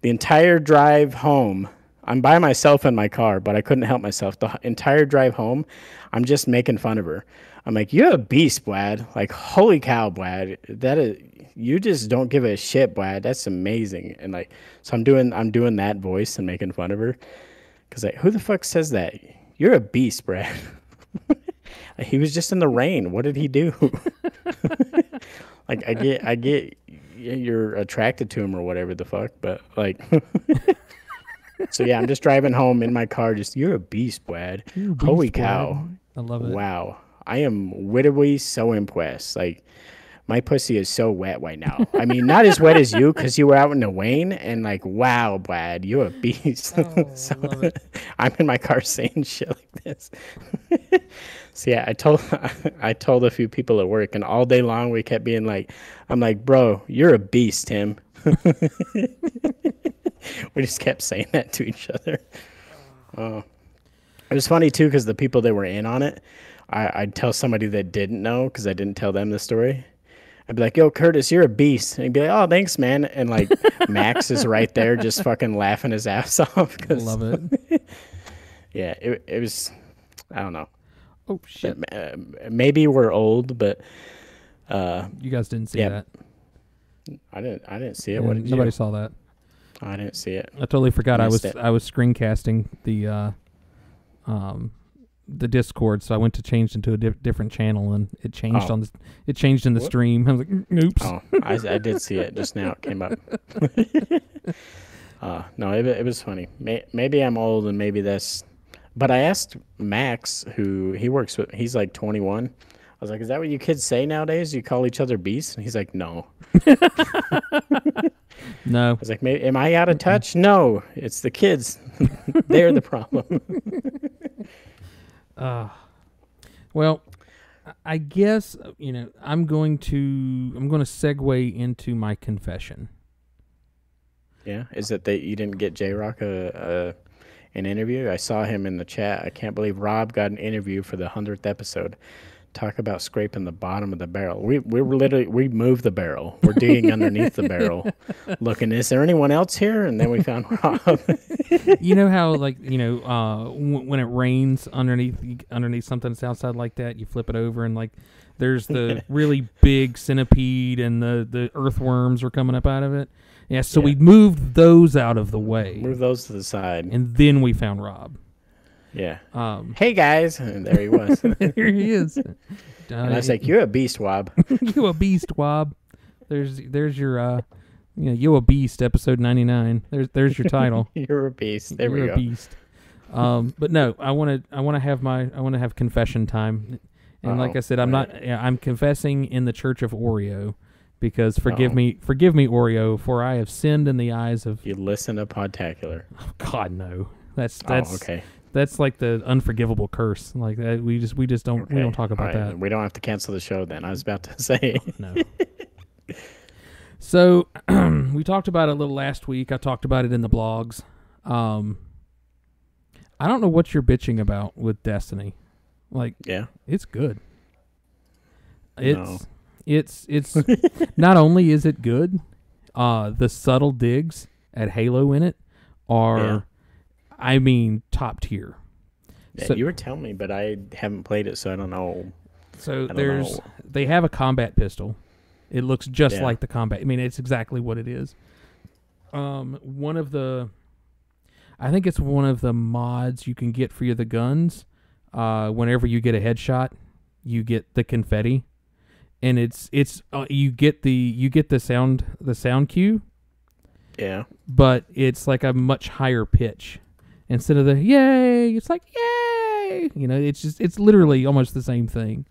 the entire drive home, I'm by myself in my car, but I couldn't help myself. The entire drive home, I'm just making fun of her. I'm like, "You're a beast, Brad. Like, holy cow, Brad. That is, you just don't give a shit, Brad. That's amazing." And like, so I'm doing that voice and making fun of her. Cause like, who the fuck says that? You're a beast, Brad. He was just in the rain. What did he do? Like, I get you're attracted to him or whatever the fuck, but like, so yeah, I'm just driving home in my car. Just, "You're a beast, Brad. Holy cow. I love it. Wow. I am literally so impressed. Like, my pussy is so wet right now. I mean, not as wet as you because you were out in the rain, and like, wow, Brad, you're a beast." So I love it. I'm in my car saying shit like this. So yeah, I told a few people at work, and all day long we kept being like, I'm like, "Bro, you're a beast, Tim." We just kept saying that to each other. It was funny too because the people that were in on it, I'd tell somebody that didn't know because I didn't tell them the story. I'd be like, "Yo, Curtis, you're a beast." And he'd be like, "Oh, thanks, man." And like, Max is right there just fucking laughing his ass off. Love it. Yeah, it was, I don't know. Oh, shit. Maybe we're old, but You guys didn't see yeah. that. I didn't see it. Yeah, What did nobody you? saw that. I didn't see it. I totally forgot Missed it. I was screencasting the Discord, so I went to change into a different channel, and it changed Oh. it changed in the What? stream. I was like, "Oops." Oh, I did see it just now. It came up. No, it was funny. Maybe I'm old, and maybe that's. But I asked Max, who he works with. He's like 21. I was like, "Is that what you kids say nowadays? You call each other beasts?" And he's like, "No." No. I was like, "Am I out of touch?" No, it's the kids. They're the problem. Well, I guess I'm going to segue into my confession. Yeah, is it that you didn't get J-Rock an interview? I saw him in the chat. I can't believe Rob got an interview for the 100th episode. Talk about scraping the bottom of the barrel. We moved the barrel. We're digging underneath the barrel, looking. Is there anyone else here? And then we found Rob. You know how when it rains underneath something that's outside like that, you flip it over and like there's the really big centipede and the earthworms are coming up out of it. Yeah, so we moved those out of the way. Move those to the side. And then we found Rob. Yeah. Hey guys, and there he was. There he is. And I was like, "You're a beast, Wob." You a beast, Wob. There's your you a beast, episode 99. There's your title. You're a beast. There You're we go. a beast. But no, I want to have confession time. And like I said, I'm confessing in the Church of Oreo, because forgive me, Oreo, for I have sinned in the eyes of. You listen to Podtacular. Oh, God, no. That's okay. That's like the unforgivable curse. Like that, we just don't Okay. we don't talk about that. We don't have to cancel the show then. I was about to say. No. So we talked about it a little last week. I talked about it in the blogs. I don't know what you're bitching about with Destiny. Like, Yeah. it's good. It's not only is it good, the subtle digs at Halo in it are, I mean, top tier. Yeah, So- you were telling me, but I haven't played it, so I don't know. So don't know. they have a combat pistol. It looks just Yeah. like the combat. I mean, it's exactly what it is. I think it's one of the mods you can get for the guns. Whenever you get a headshot, you get the confetti, and it's you get the sound cue, Yeah. but it's like a much higher pitch. Instead of the yay, it's like yay. It's literally almost the same thing.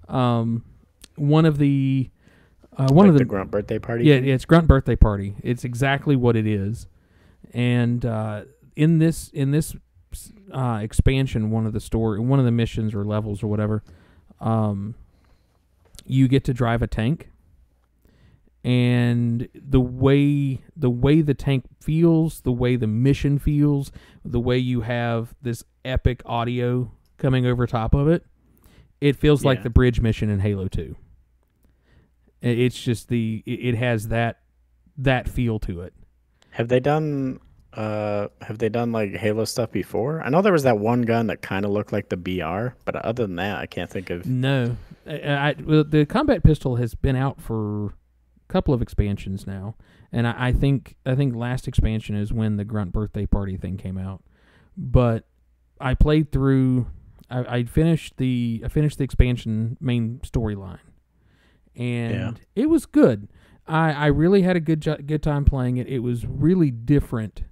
One of the The Grunt birthday party? Yeah, it's Grunt birthday party. It's exactly what it is. And in this expansion, one of the missions or levels or whatever, you get to drive a tank, and the way the tank feels, the way the mission feels, the way you have this epic audio coming over top of it, it feels like the bridge mission in Halo 2. It's just it has that feel to it. Have they done like Halo stuff before? I know there was that one gun that kind of looked like the BR, but other than that, I can't think of. No, well, the combat pistol has been out for a couple of expansions now, and I think last expansion is when the Grunt birthday party thing came out. But I played through. I finished the expansion main storyline, and it was good. I really had a good time playing it. It was really different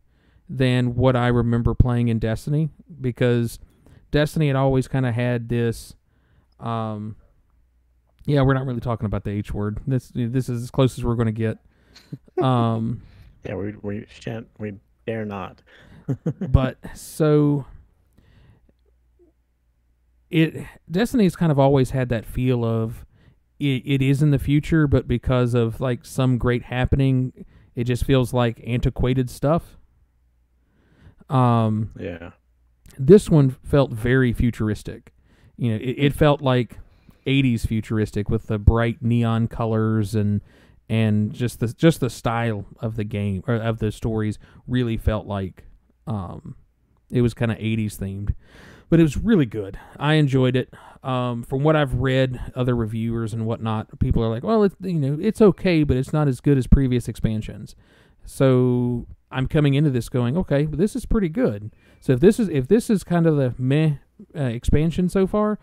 than what I remember playing in Destiny, because Destiny had always kind of had this. We're not really talking about the H word. This is as close as we're going to get. We dare not. But so Destiny's kind of always had that feel of it is in the future, but because of like some great happening, it just feels like antiquated stuff. This one felt very futuristic. It felt like 80s futuristic with the bright neon colors and just the style of the game or of the stories really felt like it was kind of 80s themed. But it was really good. I enjoyed it. From what I've read, other reviewers and whatnot, people are like, well, it's okay, but it's not as good as previous expansions. So I'm coming into this going, okay, but this is pretty good. So if this is kind of the meh expansion so far,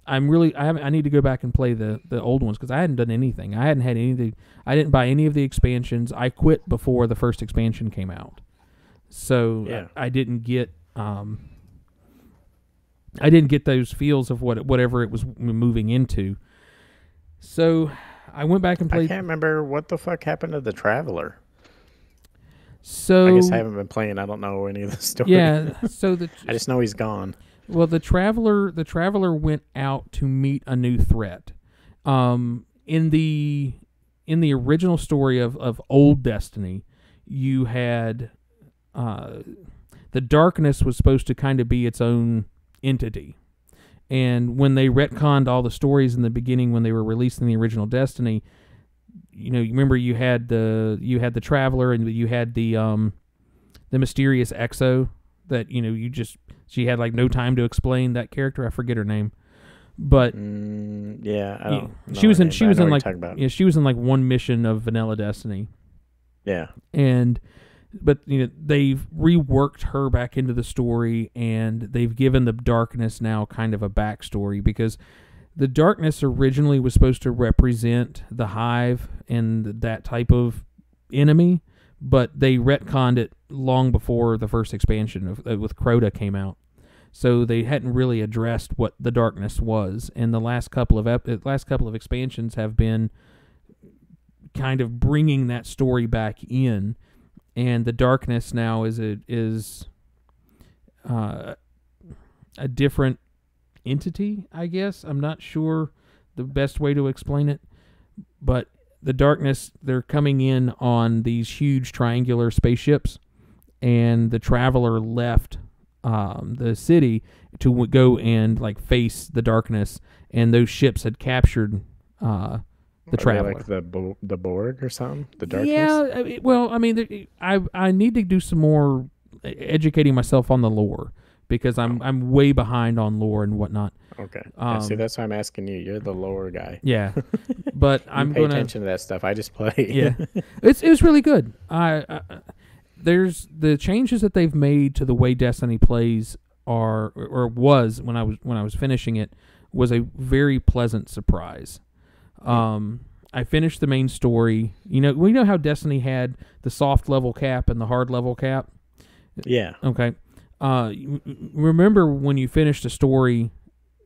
I need to go back and play the old ones, because I hadn't done anything. I didn't buy any of the expansions. I quit before the first expansion came out. So I didn't get those feels of whatever it was moving into. So I went back and played. I can't remember what the fuck happened to the Traveler. So I guess I haven't been playing. I don't know any of the stories. Yeah. So I just know he's gone. Well, the Traveler went out to meet a new threat. In the original story of old Destiny, you had the Darkness was supposed to kind of be its own entity. And when they retconned all the stories in the beginning, when they were releasing the original Destiny, you remember you had the Traveler, and you had the mysterious Exo that she had like no time to explain that character. I forget her name, but she was in like one mission of Vanilla Destiny. Yeah, but they've reworked her back into the story, and they've given the Darkness now kind of a backstory, because the Darkness originally was supposed to represent the Hive and that type of enemy, but they retconned it long before the first expansion with Crota came out. So they hadn't really addressed what the Darkness was, and the last couple of expansions have been kind of bringing that story back in. And the Darkness now is a different entity, I guess. I'm not sure the best way to explain it, but the Darkness, they're coming in on these huge triangular spaceships, and the Traveler left the city to go and like face the Darkness, and those ships had captured the Traveler, like the Borg or something. The Darkness. Yeah, I need to do some more educating myself on the lore, because I'm way behind on lore and whatnot. Okay. See, that's why I'm asking you. You're the lore guy. Yeah, but I'm pay attention to that stuff. I just play. Yeah, it was really good. There's the changes that they've made to the way Destiny plays was when I was finishing it, was a very pleasant surprise. I finished the main story. We know how Destiny had the soft level cap and the hard level cap. Yeah. Okay. Remember when you finished a story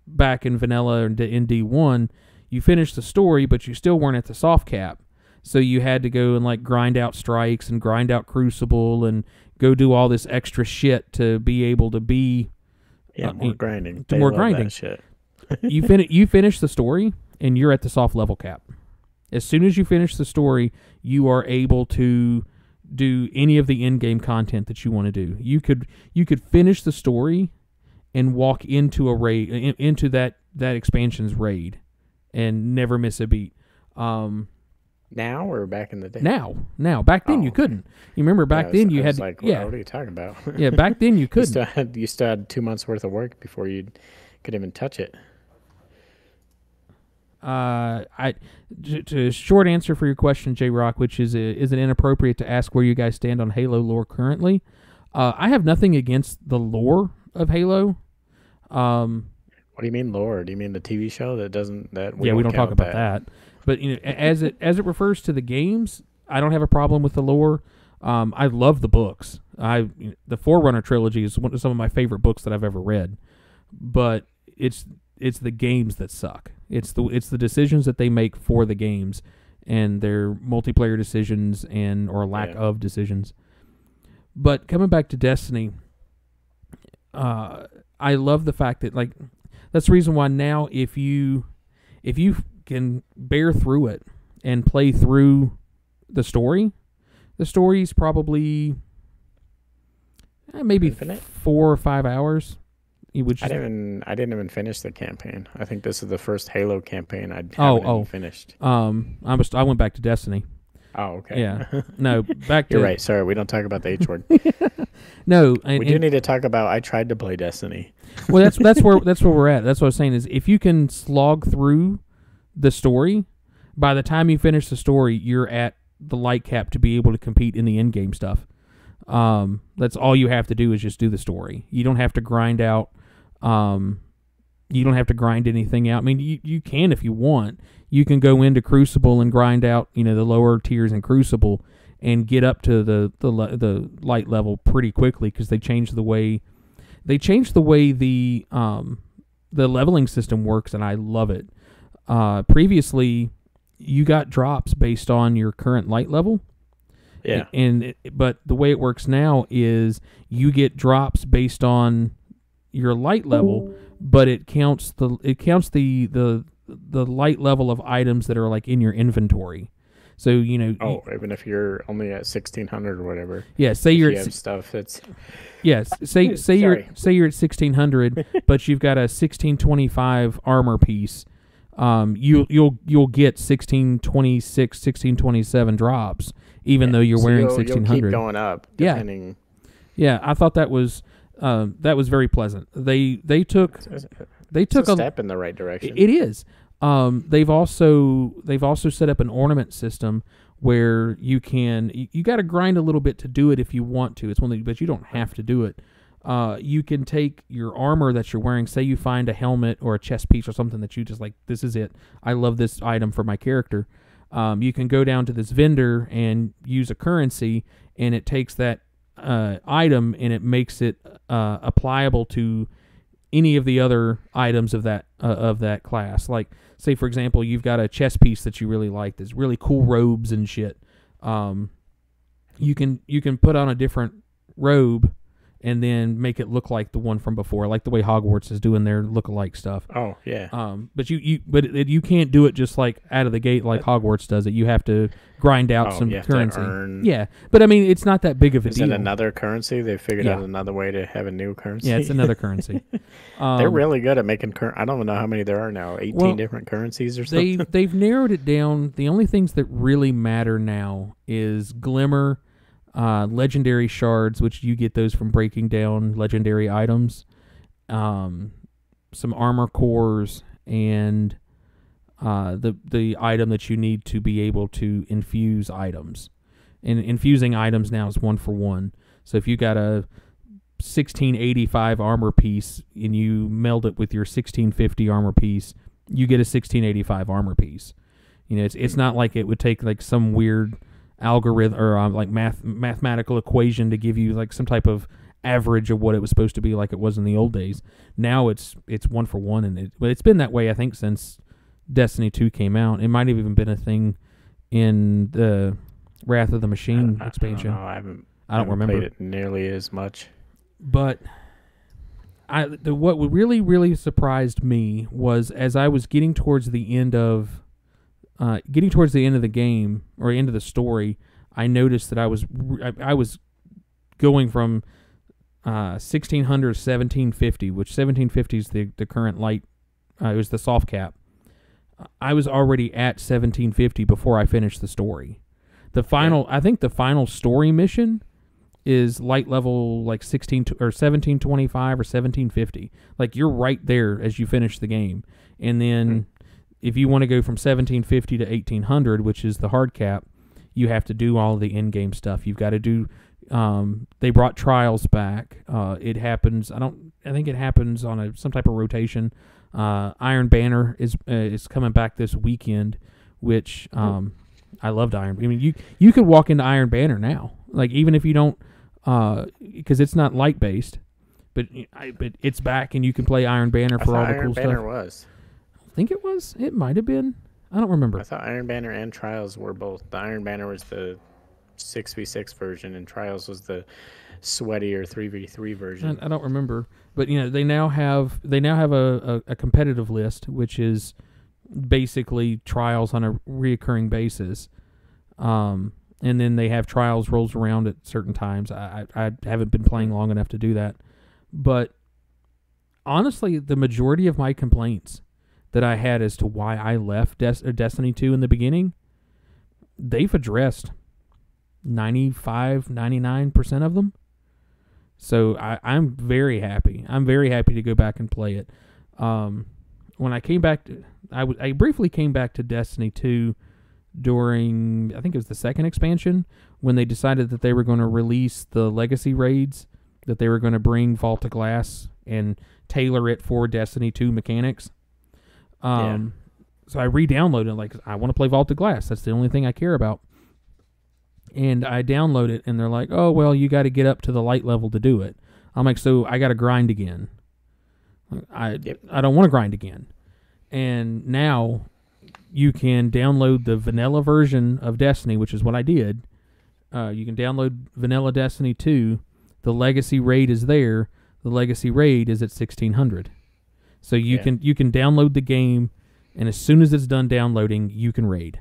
back in Vanilla and in D1, you finished the story, but you still weren't at the soft cap. So you had to go and like grind out strikes and grind out Crucible and go do all this extra shit to be able to be more grinding. More grinding. That shit. You finish the story and you're at the soft level cap. As soon as you finish the story, you are able to do any of the in-game content that you want to do. You could finish the story and walk into a raid, into that expansion's raid, and never miss a beat. Now or back in the day? Now. Back then you couldn't. You remember back then you had like, what are you talking about? Yeah, back then you couldn't. You still had 2 months worth of work before you could even touch it. To short answer for your question, J Rock, which is it inappropriate to ask where you guys stand on Halo lore currently? I have nothing against the lore of Halo. What do you mean lore? Do you mean the TV show that doesn't we don't talk about that. But as it refers to the games, I don't have a problem with the lore. I love the books. The Forerunner trilogy is some of my favorite books that I've ever read. But it's the games that suck. It's the decisions that they make for the games and their multiplayer decisions or lack of decisions. But coming back to Destiny, I love the fact that that's the reason why now if you can bear through it and play through the story's probably maybe Infinite? 4 or 5 hours. I didn't even finish the campaign. I think this is the first Halo campaign I haven't finished. I went back to Destiny. Oh, okay. Yeah. No, back to... You're right. Sorry, we don't talk about the H word. No. We do need to talk about I tried to play Destiny. Well, that's where we're at. That's what I was saying is if you can slog through the story, by the time you finish the story, you're at the light cap to be able to compete in the in-game stuff. That's all you have to do is just do the story. You don't have to grind out... you don't have to grind anything out. I mean, you can if you want. You can go into Crucible and grind out, the lower tiers in Crucible and get up to the light level pretty quickly because they changed the way the leveling system works, and I love it. Previously, you got drops based on your current light level. Yeah. But the way it works now is you get drops based on your light level, but it counts the light level of items that are in your inventory. So even if you're only at 1600 or whatever. Yeah, say you're at stuff that's. Yes, say you're at 1600, but you've got a 1625 armor piece. You'll get 1626, 1627 drops, even though you're wearing 1600. You'll keep going up. Depending. Yeah. I thought that was very pleasant. They took a step in the right direction. It is. They've also set up an ornament system where you got to grind a little bit to do it if you want to. But you don't have to do it. You can take your armor that you're wearing. Say you find a helmet or a chest piece or something that you just this is it. I love this item for my character. You can go down to this vendor and use a currency, and it takes that item and it makes it applicable to any of the other items of that class. Like, say for example, you've got a chest piece that you really like. There's really cool robes and shit. You can put on a different robe and then make it look like the one from before, like the way Hogwarts is doing their look-alike stuff. Oh yeah. But you can't do it just out of the gate like Hogwarts does it. You have to grind out some currency. Yeah, but I mean, it's not that big of a deal. Is it another currency? They figured out another way to have a new currency. Yeah, it's another currency. They're really good at making I don't know how many there are now. 18 different currencies or something. They've narrowed it down. The only things that really matter now is Glimmer. Legendary shards, which you get those from breaking down legendary items, some armor cores, and the item that you need to be able to infuse items. And infusing items now is 1 for 1. So if you got a 1685 armor piece and you meld it with your 1650 armor piece, you get a 1685 armor piece. It's not like it would take some weird algorithm or mathematical equation to give you some type of average of what it was supposed to be like it was in the old days. Now it's 1 for 1, and it's been that way I think since Destiny 2 came out. It might have even been a thing in the Wrath of the Machine expansion. I don't know. I don't remember. Played it nearly as much. But what really, really surprised me was as I was getting towards the end of the game or end of the story, I noticed that I was going from 1600 to 1750, which 1750 is the current light. It was the soft cap. I was already at 1750 before I finished the story. I think the final story mission is light level like 1725 or 1750. Like you're right there as you finish the game. And then if you want to go from 1750 to 1800, which is the hard cap, you have to do all of the in-game stuff. You've got to do they brought trials back. It happens. I think it happens on some type of rotation. Iron Banner is coming back this weekend, which I loved Iron. I mean, you could walk into Iron Banner now, like even if you don't, because it's not light based, but it's back and you can play Iron Banner for all the cool stuff. Iron Banner was. I think it was. It might have been. I don't remember. I thought Iron Banner and Trials were both. The Iron Banner was the 6v6 version, and Trials was the sweatier 3v3 version. I don't remember, but they now have a competitive list, which is basically Trials on a reoccurring basis, and then they have Trials rolls around at certain times. I haven't been playing long enough to do that, but honestly, the majority of my complaints that I had as to why I left Destiny 2 in the beginning, they've addressed 95, 99% of them. So I'm very happy. I'm very happy to go back and play it. When I came back, I briefly came back to Destiny 2 during, I think it was the second expansion, when they decided that they were going to release the Legacy raids, that they were going to bring Vault of Glass and tailor it for Destiny 2 mechanics. So I re-downloaded it, like, I want to play Vault of Glass. That's the only thing I care about. And I download it, and they're like, oh, well, you got to get up to the light level to do it. I'm like, so I got to grind again. I don't want to grind again. And now you can download the vanilla version of Destiny, which is what I did. You can download vanilla Destiny 2. The Legacy raid is there. The Legacy raid is at 1600. So you can download the game, and as soon as it's done downloading, you can raid.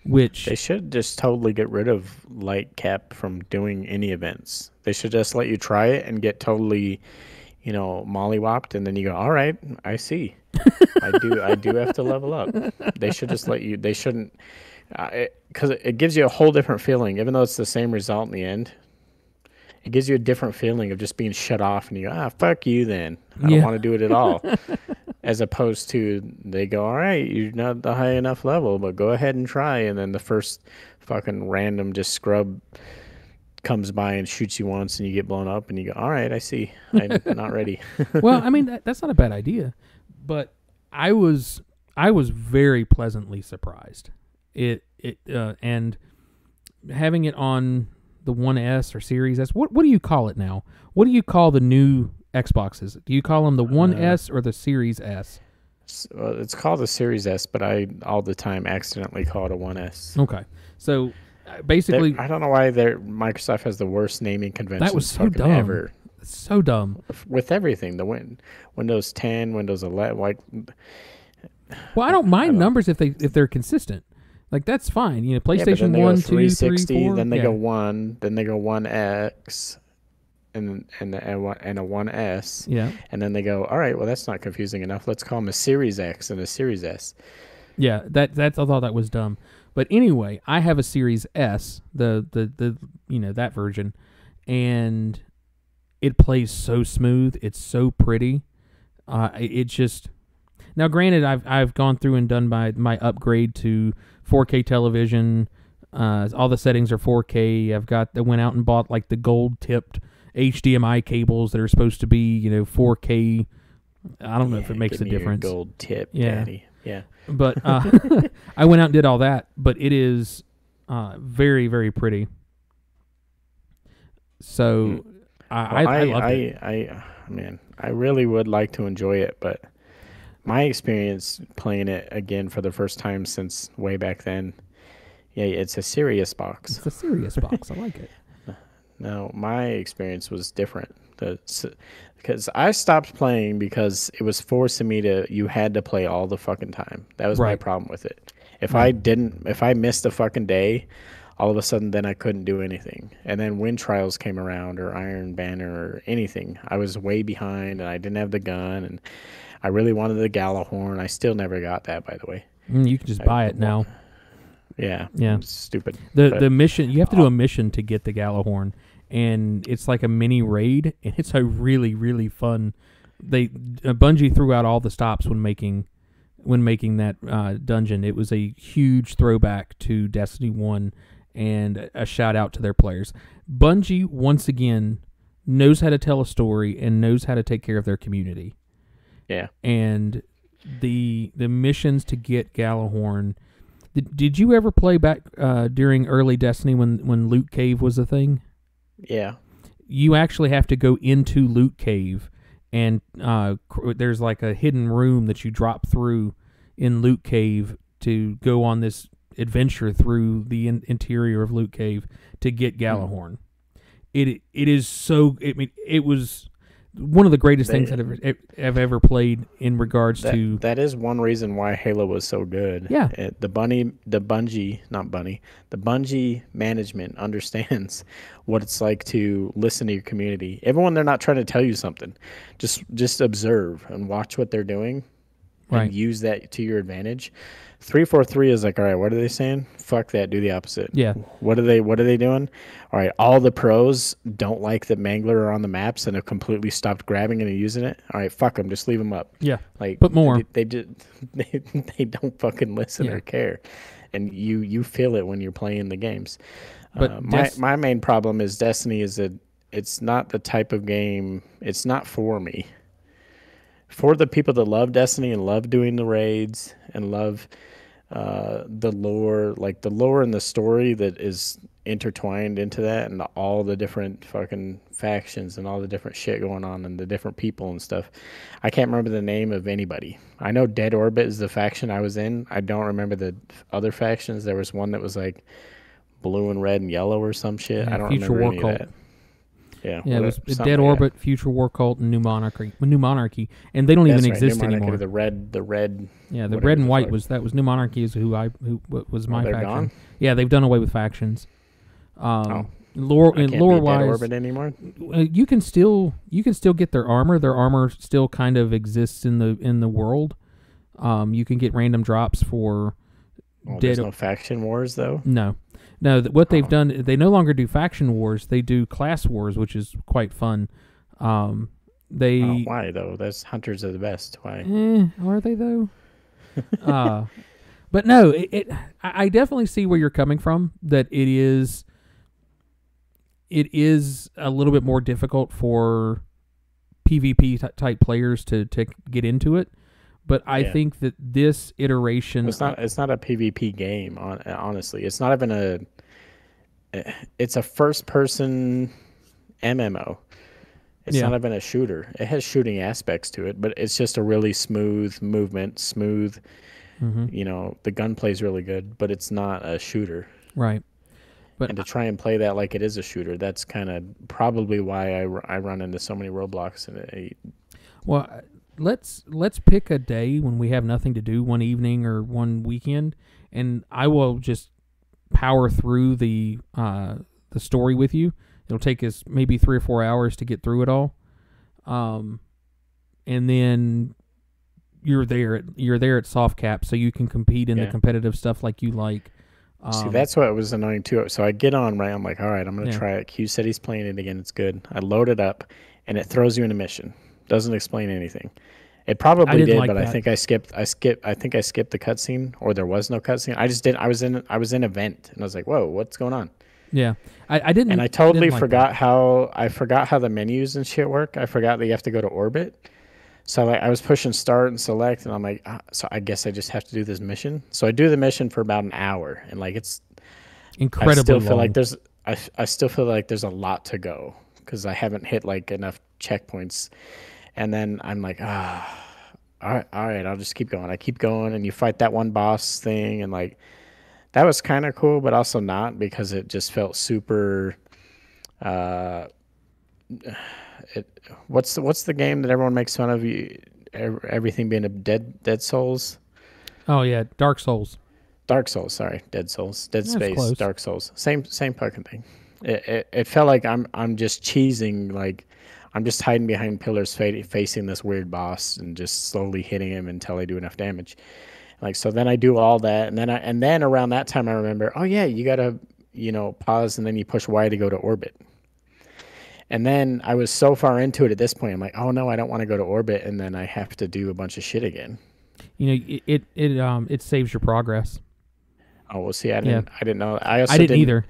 Which they should just totally get rid of light cap from doing any events. They should just let you try it and get totally, mollywopped, and then you go, all right, I see. I do have to level up. They should just let you. They shouldn't, because it gives you a whole different feeling, even though it's the same result in the end. It gives you a different feeling of just being shut off, and you go, fuck you then. I don't want to do it at all. As opposed to they go, all right, you're not the high enough level, but go ahead and try. And then the first fucking random just scrub comes by and shoots you once, and you get blown up, and you go, all right, I see. I'm not ready. Well, I mean, that's not a bad idea, but I was very pleasantly surprised. And having it on the 1S or Series S. What do you call it now? What do you call the new Xboxes? Do you call them the 1S or the Series S? It's called the Series S, but I all the time accidentally call it a 1S. Okay. So basically, I don't know why Microsoft has the worst naming convention. That was so dumb. Ever. So dumb. With everything, the Windows 10, Windows 11, well, I don't mind numbers if they're consistent. Like, that's fine. PlayStation 1, 2, 3, 4. Then they go 1, then they go 1X, and a 1S. Yeah. And then they go, all right, well, that's not confusing enough. Let's call them a Series X and a Series S. Yeah, I thought that was dumb. But anyway, I have a Series S, the that version, and it plays so smooth. It's so pretty. It just... Now, granted, I've gone through and done my upgrade to 4K television. All the settings are 4K. I went out and bought like the gold-tipped HDMI cables that are supposed to be 4K. I don't know if it makes a difference. Gold tip, Daddy. Yeah. But I went out and did all that. But it is very, very pretty. So I love it. I really would like to enjoy it, but my experience playing it again for the first time since way back then, it's a serious box. It's a serious box. I like it. No, my experience was different. Because I stopped playing because it was forcing me to. You had to play all the fucking time. That was my Right. problem with it. Right. If I missed a fucking day, all of a sudden then I couldn't do anything. And then when Trials came around or Iron Banner or anything, I was way behind and I didn't have the gun and I really wanted the Galahorn. I still never got that, by the way. You can just I, buy it now. yeah, Yeah. it's stupid. The mission, you have to do a mission to get the Galahorn, and it's like a mini raid, and it's a really really fun. Bungie threw out all the stops when making that dungeon. It was a huge throwback to Destiny 1 and a shout out to their players. Bungie once again knows how to tell a story and knows how to take care of their community. Yeah. And the missions to get Galahorn. Did you ever play back during early Destiny when Loot Cave was a thing? Yeah. You actually have to go into Loot Cave, and there's like a hidden room that you drop through in Loot Cave to go on this adventure through the interior of Loot Cave to get Galahorn. It is so. I mean, it was one of the greatest things that I've ever played in regards to. That is one reason why Halo was so good. Yeah. The Bungie management understands what it's like to listen to your community. Everyone, they're not trying to tell you something. Just observe and watch what they're doing and use that to your advantage. 343 is like, all right, what are they saying? Fuck that, do the opposite. Yeah. What are they doing? All right, all the pros don't like that Mangler are on the maps and have completely stopped grabbing it and using it. All right, fuck them, just leave them up. Yeah. Like, put more. They don't fucking listen or care. And you feel it when you're playing the games. But my main problem is Destiny is that it's not the type of game, it's not for me. For the people that love Destiny and love doing the raids and love the lore and the story that is intertwined into that, and all the different fucking factions and all the different shit going on and the different people and stuff. I can't remember the name of anybody. I know Dead Orbit is the faction I was in. I don't remember the other factions. There was one that was like blue and red and yellow or some shit. I don't Future remember War any Cult. of that. Yeah, it was Dead Orbit, Future War Cult, and New Monarchy, and they don't even exist anymore. The red. Yeah, the red and white was New Monarchy is who was my faction. Gone? Yeah, they've done away with factions. Lore wise, Dead Orbit anymore. You can still get their armor. Their armor still kind of exists in the world. You can get random drops for. There's no faction wars though. No. What they've done, they no longer do faction wars. They do class wars, which is quite fun. Why though? That's Hunters are the best. Why? Are they though? But no, I definitely see where you're coming from. That it is a little bit more difficult for PvP type players to get into it. But I think that this iteration... It's not a PvP game, honestly. It's not even it's a first-person MMO. It's not even a shooter. It has shooting aspects to it, but it's just a really smooth movement, the gunplay is really good, but it's not a shooter. Right. And to try and play that like it is a shooter, that's kind of probably why I run into so many roadblocks. Well... Let's pick a day when we have nothing to do, one evening or one weekend, and I will just power through the story with you. It'll take us maybe 3 or 4 hours to get through it all, and then you're there at soft cap, so you can compete in the competitive stuff like you like. See, that's what was annoying too. So I get on, right? I'm like, all right, I'm gonna try it. Q said he's playing it again. It's good. I load it up, and it throws you in a mission. Doesn't explain anything. It probably did, but I think I skipped the cutscene, or there was no cutscene. I just did. I was in event, and I was like, "Whoa, what's going on?" Yeah, I didn't. And I totally forgot how the menus and shit work. I forgot that you have to go to orbit. So I was pushing start and select, and I'm like, so I guess I just have to do this mission. So I do the mission for about an hour, and like it's incredibly I still long. feel like I still feel like there's a lot to go because I haven't hit like enough checkpoints. And then I'm like, all right, I'll just keep going. I keep going, and you fight that one boss thing, and like that was kind of cool, but also not, because it just felt super Uh, what's the game that everyone makes fun of? Everything being a Dead Souls. Oh yeah, Dark Souls. Dark Souls, sorry, Dead Souls, Dead That's Space, close. Dark Souls, same fucking thing. It felt like I'm just cheesing, like I'm just hiding behind pillars, facing this weird boss, and just slowly hitting him until I do enough damage. Like so, then I do all that, and then around that time I remember, oh yeah, you gotta pause and then you push Y to go to orbit. And then I was so far into it at this point, I'm like, oh no, I don't want to go to orbit, and then I have to do a bunch of shit again. You know, it saves your progress. Oh, well, see, I didn't know. I didn't either.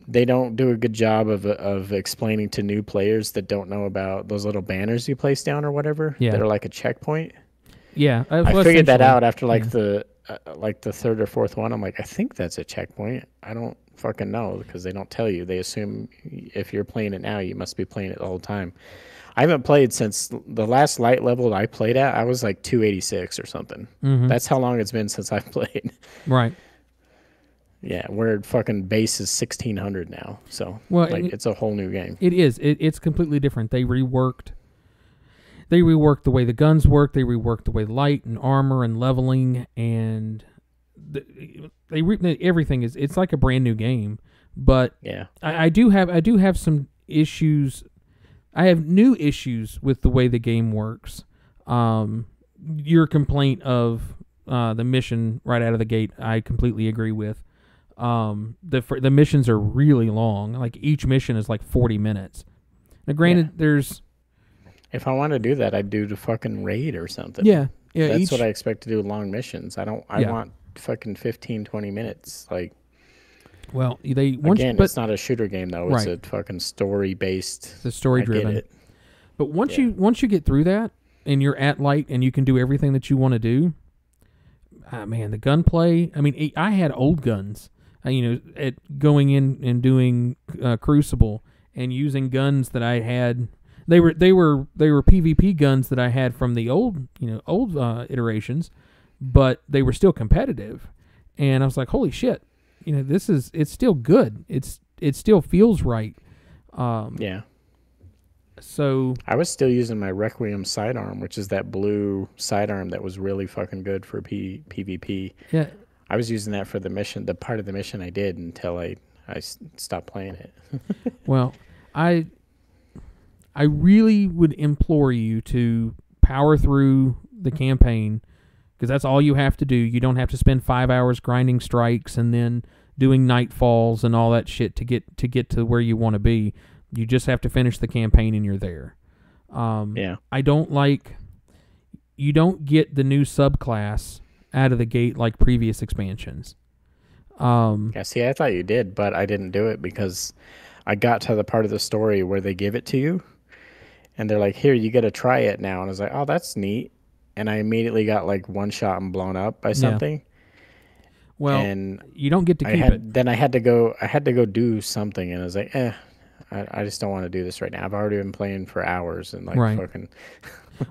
They don't do a good job of explaining to new players that don't know about those little banners you place down or whatever. Yeah. That are like a checkpoint. Yeah, I figured that out after the third or fourth one. I'm like, I think that's a checkpoint. I don't fucking know because they don't tell you. They assume if you're playing it now, you must be playing it the whole time. I haven't played since the last light level that I played at. I was like 286 or something. Mm-hmm. That's how long it's been since I've played. Right. Yeah, where fucking base is 1600 now. So it's a whole new game. It is. It's completely different. They reworked the way the guns work. They reworked the way light and armor and leveling and everything is. It's like a brand new game. But yeah, I do have some issues. I have new issues with the way the game works. Your complaint of the mission right out of the gate, I completely agree with. The missions are really long. Like each mission is like 40 minutes. Now, granted, there's. If I want to do that, I'd do the fucking raid or something. Yeah. That's what I expect to do with long missions. I want fucking 15, 20 minutes. Like. Well, it's not a shooter game though. It's a fucking story based. It's story driven. But once you get through that and you're at light and you can do everything that you want to do, man, the gunplay. I mean, I had old guns. At going in and doing Crucible and using guns that I had. They were PvP guns that I had from the old iterations, but they were still competitive. And I was like, holy shit. It's still good. It still feels right. Yeah. So I was still using my Requiem sidearm, which is that blue sidearm that was really fucking good for PvP. Yeah. I was using that for the mission, the part of the mission I did until I stopped playing it. Well, I really would implore you to power through the campaign. Because that's all you have to do. You don't have to spend 5 hours grinding strikes and then doing nightfalls and all that shit to get to where you want to be. You just have to finish the campaign and you're there. Yeah. You don't get the new subclass out of the gate like previous expansions. Yeah, see, I thought you did, but I didn't do it because I got to the part of the story where they give it to you. And they're like, here, you got to try it now. And I was like, oh, that's neat. And I immediately got like one shot and blown up by something. Yeah. Well, and you don't get to keep it. Then I had to go do something, and I was like, I just don't want to do this right now. I've already been playing for hours and fucking.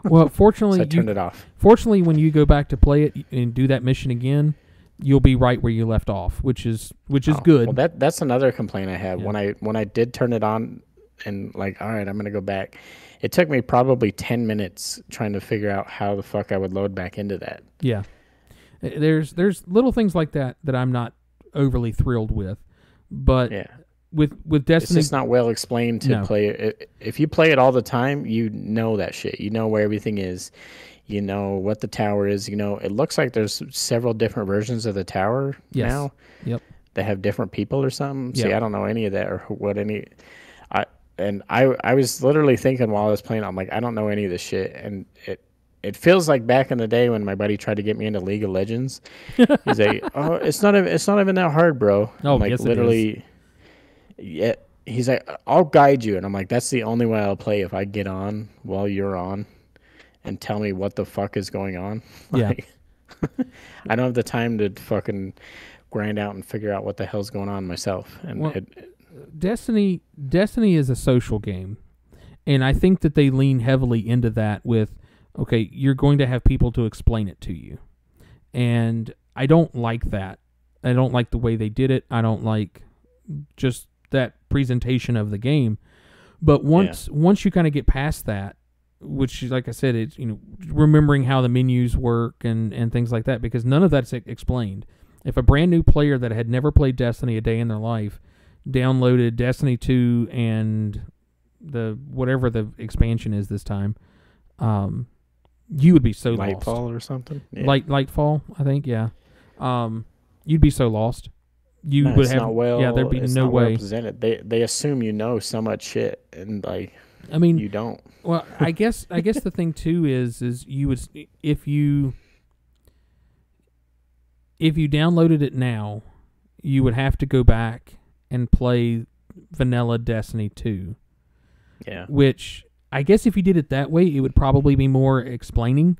Well, fortunately, so I turned it off. Fortunately, when you go back to play it and do that mission again, you'll be right where you left off, which is good. Well, that's another complaint I had when I did turn it on, and like, all right, I'm gonna go back. It took me probably 10 minutes trying to figure out how the fuck I would load back into that. Yeah. There's little things like that I'm not overly thrilled with. But with Destiny... It's just not well explained to play it. If you play it all the time, you know that shit. You know where everything is. You know what the tower is. It looks like there's several different versions of the tower now. Yep. That have different people or something. Yep. See, I don't know any of that or what any... And I was literally thinking while I was playing, I'm like, I don't know any of this shit. And it feels like back in the day when my buddy tried to get me into League of Legends. He's like, oh, it's not even that hard, bro. Oh, I'm like, yes, literally, it is. Yeah. He's like, I'll guide you. And I'm like, that's the only way I'll play if I get on while you're on and tell me what the fuck is going on. Yeah. I don't have the time to fucking grind out and figure out what the hell's going on myself. And Destiny is a social game, and I think that they lean heavily into that with, okay, you're going to have people to explain it to you, and I don't like that. I don't like the way they did it. I don't like just that presentation of the game. But once you kind of get past that, which, like I said, it's, remembering how the menus work and things like that, because none of that's explained. If a brand new player that had never played Destiny a day in their life downloaded Destiny 2 and whatever the expansion is this time, you would be so lost. Lightfall or something? Yeah. Lightfall, I think, yeah. You'd be so lost. There'd be it's no way. Well presented. They assume you know so much shit, and you don't. Well, I guess the thing too is you would, if you downloaded it now, you would have to go back and play vanilla Destiny 2. Yeah. Which I guess if you did it that way, it would probably be more explaining.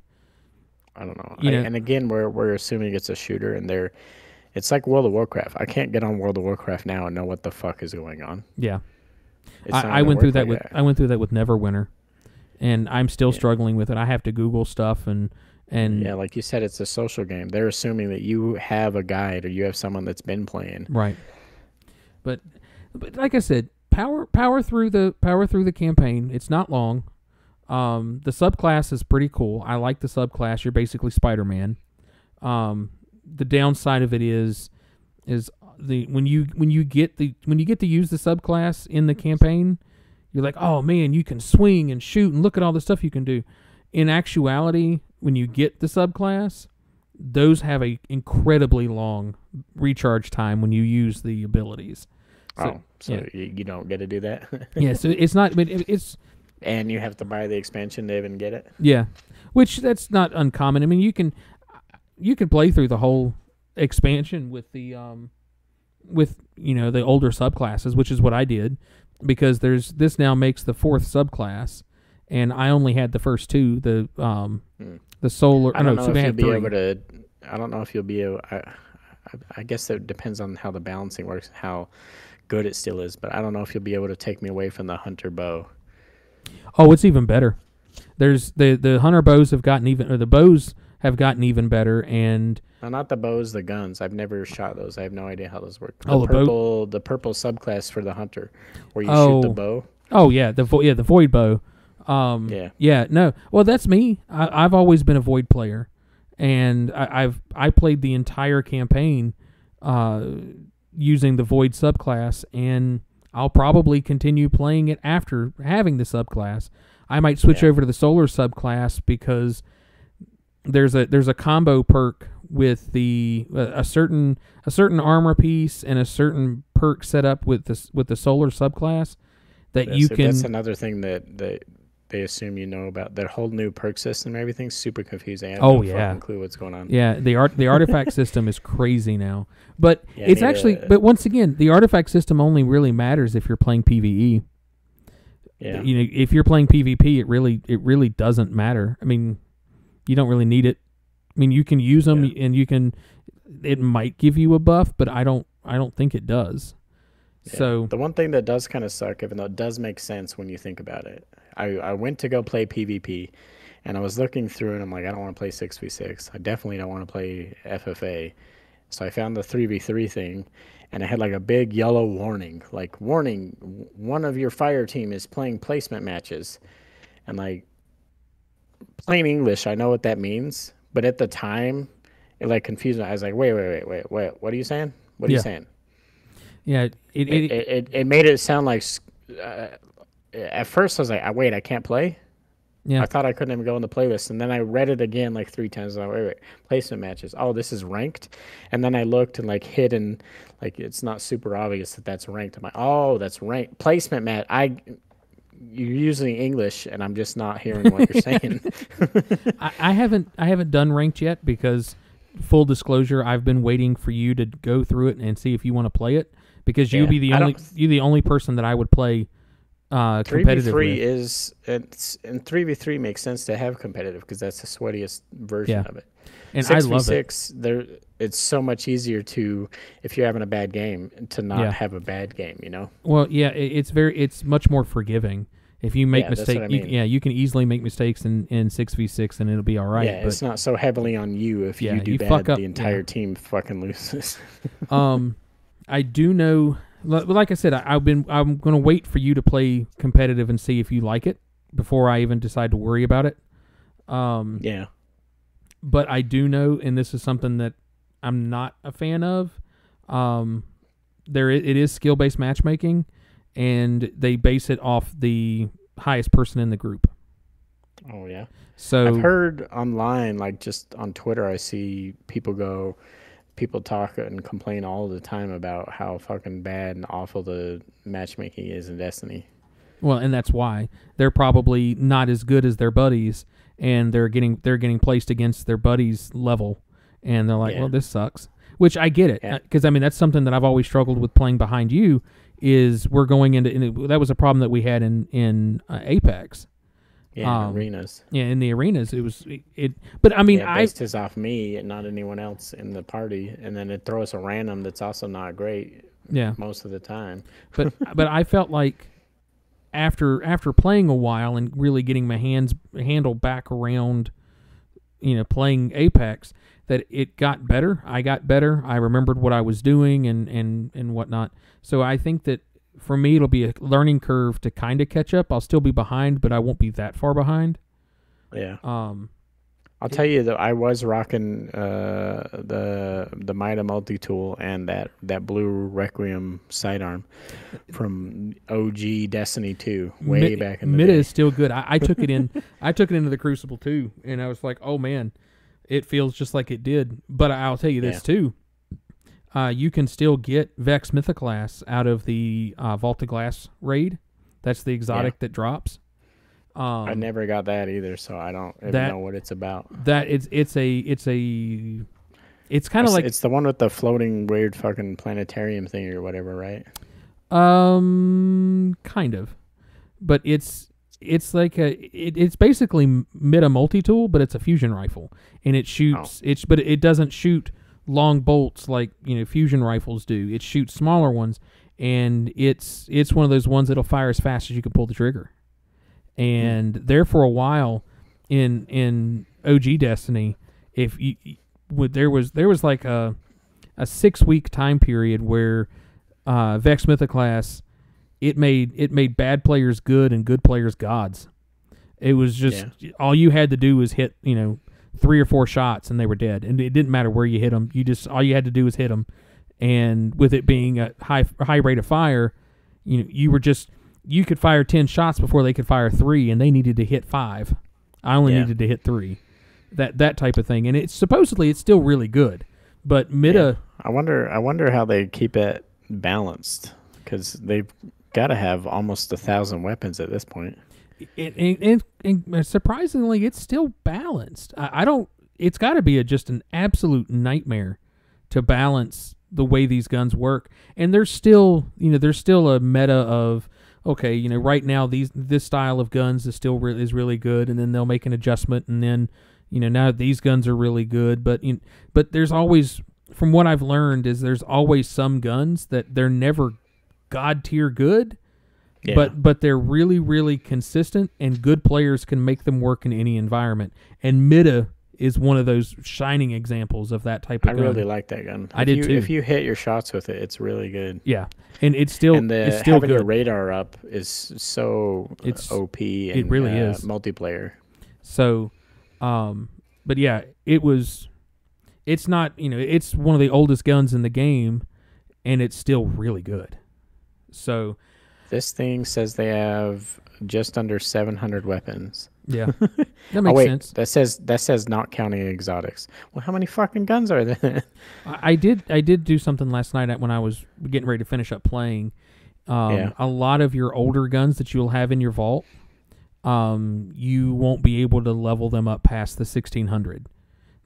I don't know. And again, we're assuming it's a shooter, and it's like World of Warcraft. I can't get on World of Warcraft now and know what the fuck is going on. Yeah. I went through that with Neverwinter, and I'm still struggling with it. I have to Google stuff and yeah, like you said, it's a social game. They're assuming that you have a guide or you have someone that's been playing. Right. But like I said, power through the campaign. It's not long. The subclass is pretty cool. I like the subclass. You're basically Spider-Man. The downside of it is when you get to use the subclass in the campaign, you're like, oh man, you can swing and shoot and look at all the stuff you can do. In actuality, when you get the subclass, those have a incredibly long recharge time when you use the abilities. So you don't get to do that? Yeah, so it's not. But it's and you have to buy the expansion to even get it. Yeah, which that's not uncommon. I mean, you can play through the whole expansion with the the older subclasses, which is what I did, because this now makes the 4th subclass, and I only had the first 2. The solar. I don't know if you'll be able to. I don't know if you'll be able. I guess it depends on how the balancing works, how good it still is, but I don't know if you'll be able to take me away from the hunter bow. Oh, it's even better. There's the hunter bows have gotten even better, and not the bows, the guns. I've never shot those. I have no idea how those work. The purple subclass for the hunter, where you shoot the bow. Oh yeah, the void bow. No. Well, that's me. I've always been a void player, and I played the entire campaign using the void subclass, and I'll probably continue playing it after having the subclass. I might switch over to the solar subclass because there's a combo perk with a certain armor piece and a certain perk set up with the solar subclass that you can. That's another thing that they assume you know about. Their whole new perk system, everything's super confusing. I have no fucking clue what's going on. Yeah, the artifact system is crazy now. But it's actually, but once again, the artifact system only really matters if you're playing PvE. Yeah. If you're playing PvP, it really doesn't matter. I mean, you don't really need it. I mean, you can use them and it might give you a buff, but I don't think it does. Yeah. So the one thing that does kind of suck, even though it does make sense when you think about it, I went to go play PvP, and I was looking through, and I'm like, I don't want to play 6v6. I definitely don't want to play FFA. So I found the 3v3 thing, and it had like a big yellow warning, like, warning, one of your fire team is playing placement matches. And like, plain English, I know what that means, but at the time, it like confused me. I was like, wait, what are you saying? What are you saying? Yeah, it made it sound like. At first, I was like, wait, I can't play? Yeah. I thought I couldn't even go in the playlist. And then I read it again like 3 times. I was like, wait, placement matches. Oh, this is ranked? And then I looked and like hidden, like it's not super obvious that that's ranked. I'm like, oh, that's ranked. Placement match. You're using English, and I'm just not hearing what you're saying. I haven't done ranked yet because, full disclosure, I've been waiting for you to go through it and see if you want to play it, because you're the only person that I would play competitive 3v3 is, and 3v3 makes sense to have competitive because that's the sweatiest version of it. And 6v6, I love it. It's so much easier to, if you're having a bad game, to not have a bad game, Well, yeah, it's much more forgiving. If you make mistakes, you can easily make mistakes in 6v6 and it'll be all right. Yeah, it's not so heavily on you. If you do bad, the entire team fucking loses. I do know Like I said, I'm going to wait for you to play competitive and see if you like it before I even decide to worry about it. Yeah. But I do know, and this is something that I'm not a fan of. It is skill-based matchmaking, and they base it off the highest person in the group. Oh yeah. So I've heard online, like just on Twitter, I see people talk and complain all the time about how fucking bad and awful the matchmaking is in Destiny. Well, and that's why they're probably not as good as their buddies, and they're getting placed against their buddies' level, and they're like, Yeah. well, this sucks. Which I get it, Yeah. because I mean that's something that I've always struggled with playing behind you. Is we're going into, and that was a problem that we had in Apex. Yeah, arenas. Yeah, in the arenas, it was it. But I mean, Yeah, it based off me and not anyone else in the party, and then it throws a random that's also not great. Yeah, most of the time. but I felt like after playing a while and really getting my handle back around, playing Apex, that it got better. I got better. I remembered what I was doing and whatnot. So I think that for me, it'll be a learning curve to kind of catch up. I'll still be behind, but I won't be that far behind. Yeah. I'll tell you that I was rocking the Mida multi-tool and that blue Requiem sidearm from OG Destiny 2 way back in the Mida day. is still good. I took it in. I took it into the Crucible too, and I was like, oh man, it feels just like it did. But I'll tell you this too. You can still get Vex Mythoclast out of the Vault of Glass raid. That's the exotic that drops. I never got that either, so I don't even know what it's about. It's kind of like it's the one with the floating weird fucking planetarium thing or whatever, right? Kind of, but it's like it's basically Mida multi-tool, but it's a fusion rifle, and it shoots but it doesn't shoot long bolts like fusion rifles do. It shoots smaller ones, and it's one of those ones that'll fire as fast as you can pull the trigger. And there for a while in OG Destiny, there was like a 6-week time period where Vex Mythoclast it made bad players good and good players gods. It was just all you had to do was hit 3 or 4 shots and they were dead, and it didn't matter where you hit them. All you had to do was hit them, and with it being a high rate of fire, you could fire 10 shots before they could fire 3, and they needed to hit 5. I only needed to hit 3. That type of thing, and it's still really good. But Mida, I wonder how they keep it balanced, because they've got to have almost 1,000 weapons at this point. And surprisingly, it's still balanced. I don't. It's got to be just an absolute nightmare to balance the way these guns work. And there's still a meta of, okay, right now this style of guns is still is really good, and then they'll make an adjustment, and then now these guns are really good. But there's always, from what I've learned, is there's always some guns that they're never god tier good. Yeah. But they're really, really consistent, and good players can make them work in any environment. And Mida is one of those shining examples of that type of gun. I really like that gun. I did too. If you hit your shots with it, it's really good. Yeah, and it's still having good. Your radar up is so OP. And, it really is multiplayer. So, but yeah, it's not it's one of the oldest guns in the game, and it's still really good. So. This thing says they have just under 700 weapons. Yeah, that makes sense. That says not counting exotics. Well, how many fucking guns are there? I did do something last night when I was getting ready to finish up playing. A lot of your older guns that you'll have in your vault, you won't be able to level them up past the 1600.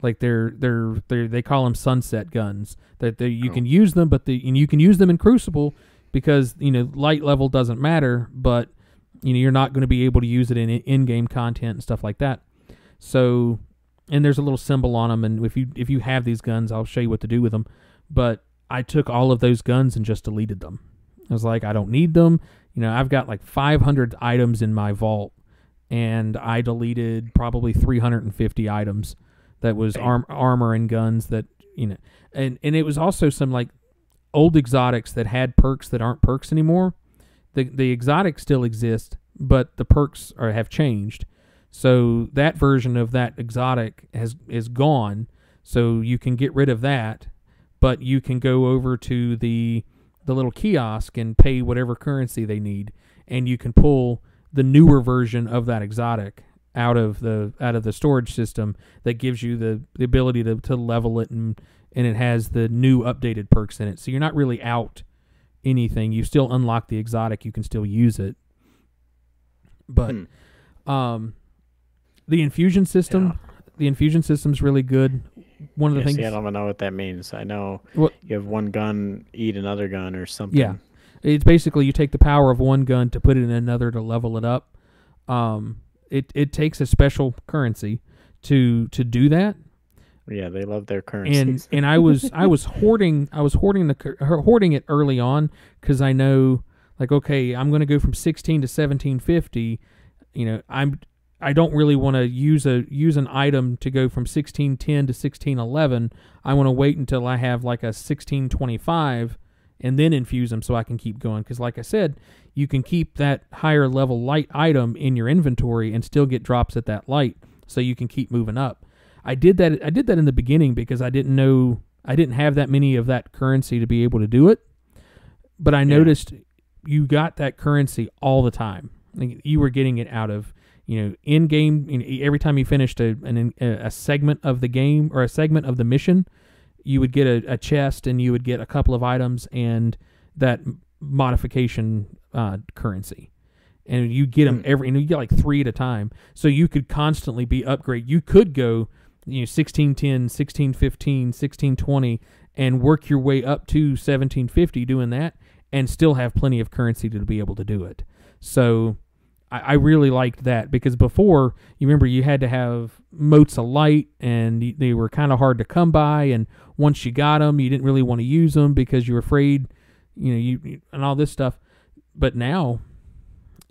Like they call them sunset guns. That you can use them, and you can use them in Crucible. Because light level doesn't matter, but you're not going to be able to use it in game content and stuff like that. So, and there's a little symbol on them, and if you have these guns, I'll show you what to do with them. But I took all of those guns and just deleted them. I was like, I don't need them. I've got like 500 items in my vault, and I deleted probably 350 items. That was armor and guns that and it was also some like. old exotics that had perks that aren't perks anymore. The exotics still exist, but the perks have changed. So that version of that exotic is gone. So you can get rid of that, but you can go over to the little kiosk and pay whatever currency they need, and you can pull the newer version of that exotic out of the storage system that gives you the ability to level it, and it has the new updated perks in it. So you're not really out anything. You still unlock the exotic. You can still use it. But the infusion system, the infusion system's really good. One of the things. I don't know what that means. I know you have one gun eat another gun or something. Yeah, it's basically you take the power of one gun to put it in another to level it up. It takes a special currency to do that. Yeah, they love their currencies. And I was hoarding it early on because I know, like, okay, I'm going to go from 16 to 1750. You know, I don't really want to use an item to go from 1610 to 1611. I want to wait until I have like a 1625 and then infuse them so I can keep going. Because like I said, you can keep that higher level light item in your inventory and still get drops at that light, so you can keep moving up. I did that in the beginning because I didn't have that many of that currency to be able to do it. But I noticed you got that currency all the time. Like, you were getting it out of, in game. Every time you finished a segment of the game or a segment of the mission, you would get a chest and you would get a couple of items and that modification currency. And you get them and you get like 3 at a time. So you could constantly be upgrade. You could go 1610, 1615, 1620 and work your way up to 1750 doing that and still have plenty of currency to be able to do it. So I really liked that, because before, you remember, you had to have motes of light and they were kind of hard to come by, and once you got them, you didn't really want to use them because you were afraid, you and all this stuff. But now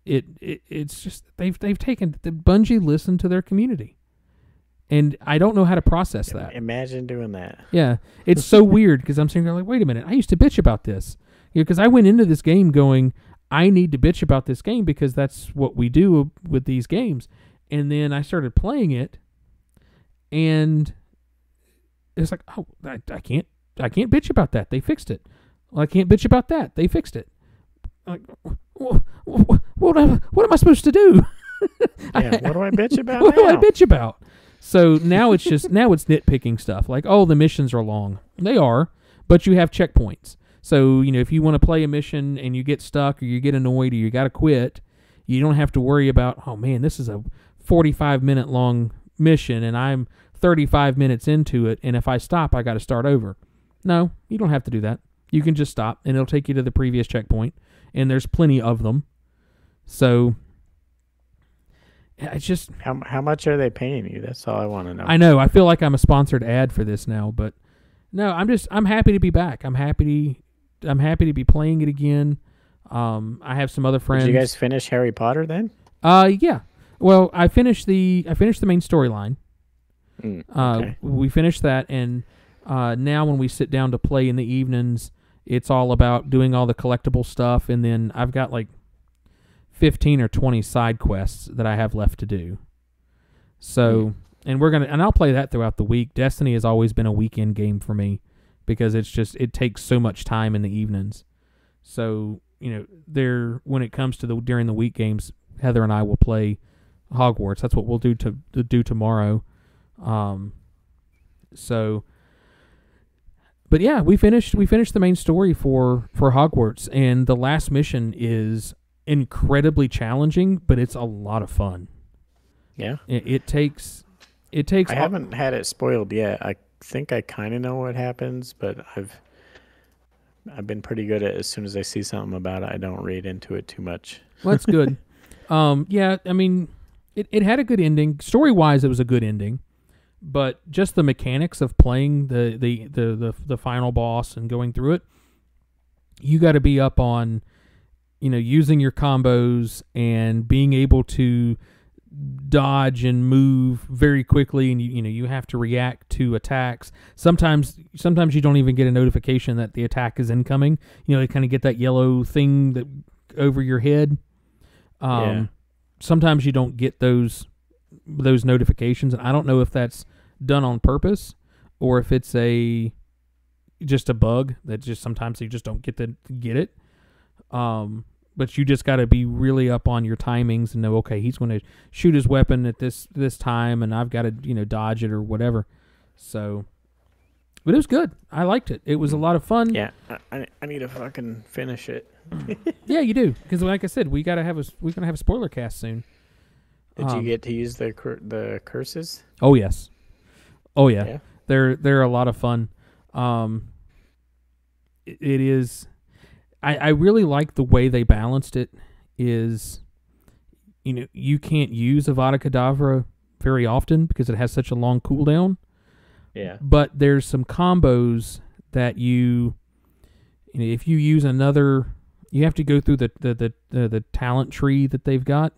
it's just they've taken the Bungie listened to their community. And I don't know how to process that. Imagine doing that. Yeah, it's so weird, because I'm sitting there like, wait a minute, I used to bitch about this. Because I went into this game going, I need to bitch about this game because that's what we do with these games. And then I started playing it, and it's like, oh, I can't bitch about that. They fixed it. Well, I can't bitch about that. They fixed it. Like, what am I supposed to do? Yeah, what do I bitch about? What do I bitch about? So now it's nitpicking stuff. Like, oh, the missions are long. They are, but you have checkpoints. So, if you want to play a mission and you get stuck or you get annoyed or you got to quit, you don't have to worry about, oh man, this is a 45-minute long mission and I'm 35 minutes into it, and if I stop, I got to start over. No, you don't have to do that. You can just stop and it'll take you to the previous checkpoint, and there's plenty of them. So it's just, how much are they paying you? That's all I want to know. I know. I feel like I'm a sponsored ad for this now, but no, I'm happy to be back. I'm happy to be playing it again. I have some other friends. Did you guys finish Harry Potter then? Yeah. Well, I finished the main storyline. Okay. We finished that, and now when we sit down to play in the evenings, it's all about doing all the collectible stuff, and then I've got like 15 or 20 side quests that I have left to do. So, and I'll play that throughout the week. Destiny has always been a weekend game for me, because it takes so much time in the evenings. So, when it comes to during the week games, Heather and I will play Hogwarts. That's what we'll do tomorrow. But yeah, we finished the main story for Hogwarts, and the last mission is incredibly challenging, but it's a lot of fun. Yeah. It takes. I haven't had it spoiled yet. I think I kind of know what happens, but I've been pretty good at, as soon as I see something about it, I don't read into it too much. Well, that's good. Yeah, I mean, it had a good ending. Story-wise, it was a good ending, but just the mechanics of playing the final boss and going through it, you got to be up on, using your combos and being able to dodge and move very quickly, and you have to react to attacks. Sometimes you don't even get a notification that the attack is incoming. You kind of get that yellow thing that over your head. Sometimes you don't get those notifications, and I don't know if that's done on purpose or if it's just a bug that just sometimes you just don't get it. But you just got to be really up on your timings and know, okay, he's going to shoot his weapon at this time, and I've got to dodge it or whatever. So, but it was good. I liked it. It was a lot of fun. Yeah, I need to fucking finish it. Yeah, you do, because like I said, we're gonna have a spoiler cast soon. Did you get to use the curses? Oh yes. Oh yeah. They're a lot of fun. It is. I really like the way they balanced it. Is, you can't use Avada Kedavra very often because it has such a long cooldown. Yeah. But there's some combos that if you use another, you have to go through the talent tree that they've got,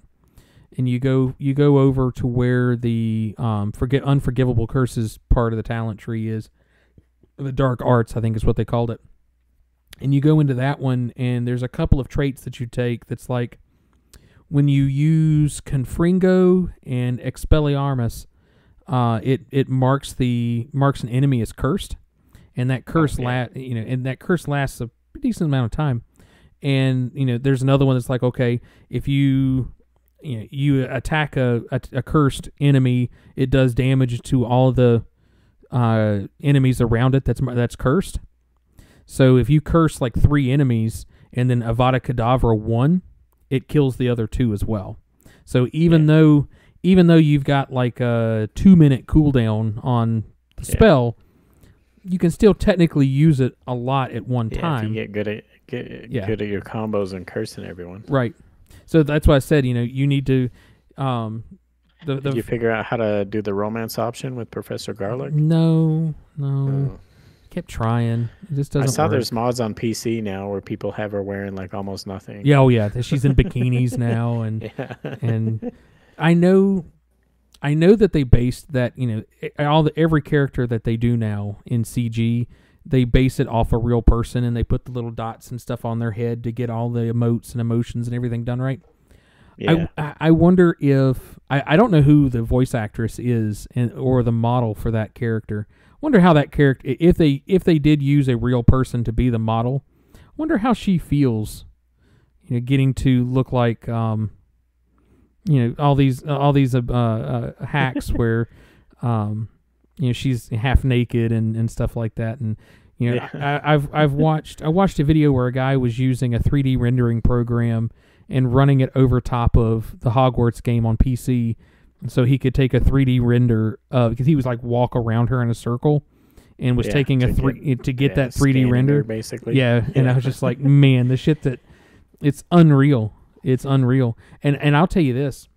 and you go over to where the unforgivable curses part of the talent tree is. The dark arts, I think, is what they called it. And you go into that one, and there's a couple of traits that you take that's like when you use Confringo and Expelliarmus, it marks an enemy as cursed, and that curse lasts a decent amount of time. And there's another one that's like, okay, if you attack a cursed enemy, it does damage to all of the enemies around it that's cursed. So if you curse like 3 enemies and then Avada Kedavra 1, it kills the other 2 as well. So even though you've got like a 2-minute cooldown on the spell, you can still technically use it a lot at one time. If you get good at your combos and cursing everyone. Right. So that's why I said, you need to. Did you figure out how to do the romance option with Professor Garlic? No. Kept trying. It just doesn't. I saw work. There's mods on PC now where people have her wearing like almost nothing. Yeah, she's in bikinis now, and and I know that they based that every character that they do now in CG, they base it off a real person, and they put the little dots and stuff on their head to get all the emotes and emotions and everything done right. Yeah. I wonder if I don't know who the voice actress is or the model for that character. Wonder how that character, if they did use a real person to be the model, wonder how she feels, getting to look like all these hacks where she's half naked and stuff like that. And I watched a video where a guy was using a 3D rendering program and running it over top of the Hogwarts game on PC. So he could take a 3D render because he was like walk around her in a circle, and was taking to get that 3D render basically. Yeah, and I was just like, man, the shit it's unreal. It's unreal. And I'll tell you this,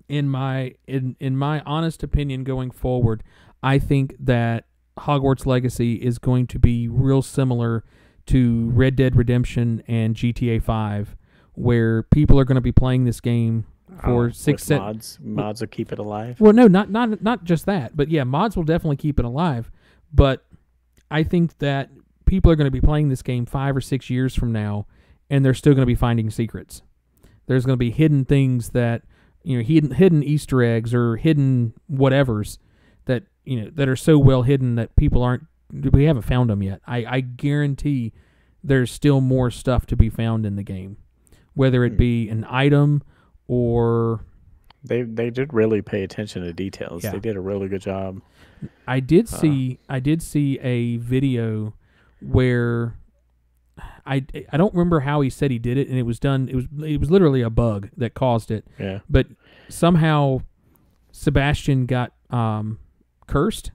in my honest opinion, going forward, I think that Hogwarts Legacy is going to be real similar to Red Dead Redemption and GTA 5, where people are going to be playing this game for mods will keep it alive. Well, no, not just that, but yeah, mods will definitely keep it alive. But I think that people are going to be playing this game 5 or 6 years from now, and they're still going to be finding secrets. There's going to be hidden things that hidden Easter eggs or hidden whatevers that that are so well hidden that we haven't found them yet. I guarantee there's still more stuff to be found in the game, whether it be an item or they did really pay attention to details. Yeah. They did a really good job. I did see a video where I don't remember how he said he did it, and it was literally a bug that caused it. Yeah. But somehow Sebastian got cursed,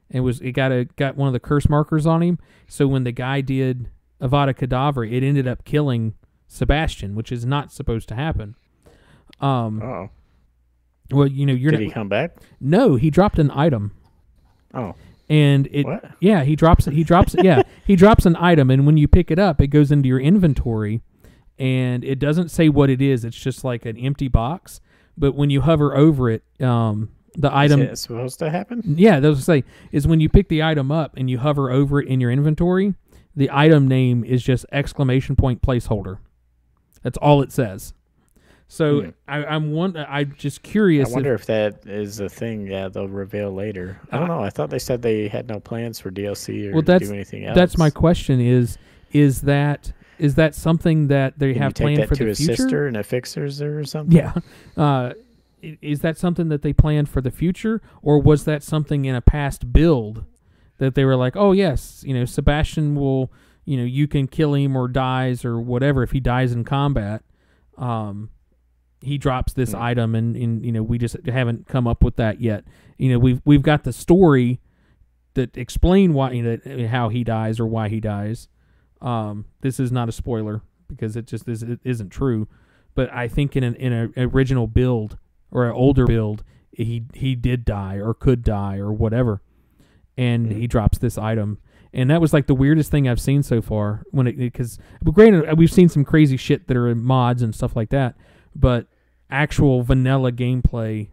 and it got one of the curse markers on him. So when the guy did Avada Kedavra, it ended up killing Sebastian, which is not supposed to happen. Oh. Well, did he come back? No, he dropped an item. Oh. And what? Yeah, he drops an item, and when you pick it up, it goes into your inventory, and it doesn't say what it is. It's just like an empty box, but when you hover over it, the item. Is it supposed to happen? Yeah, that was to say is when you pick the item up and you hover over it in your inventory, the item name is just exclamation point placeholder. That's all it says. So I'm just curious. I wonder if that is a thing. Yeah, they'll reveal later. I don't know. I thought they said they had no plans for DLC or do anything else. That's my question. Is that something that they have planned for the future? Take that to his sister and a fixers or something. Yeah. Is that something that they planned for the future, or was that something in a past build that they were like, oh yes, Sebastian will, you can kill him or dies or whatever if he dies in combat. He drops this item, and we just haven't come up with that yet. We've got the story that explain why how he dies or why he dies. This is not a spoiler because it isn't true. But I think in an original build or an older build, he did die or could die or whatever, and he drops this item. And that was like the weirdest thing I've seen so far. Because granted, we've seen some crazy shit that are in mods and stuff like that, but actual vanilla gameplay,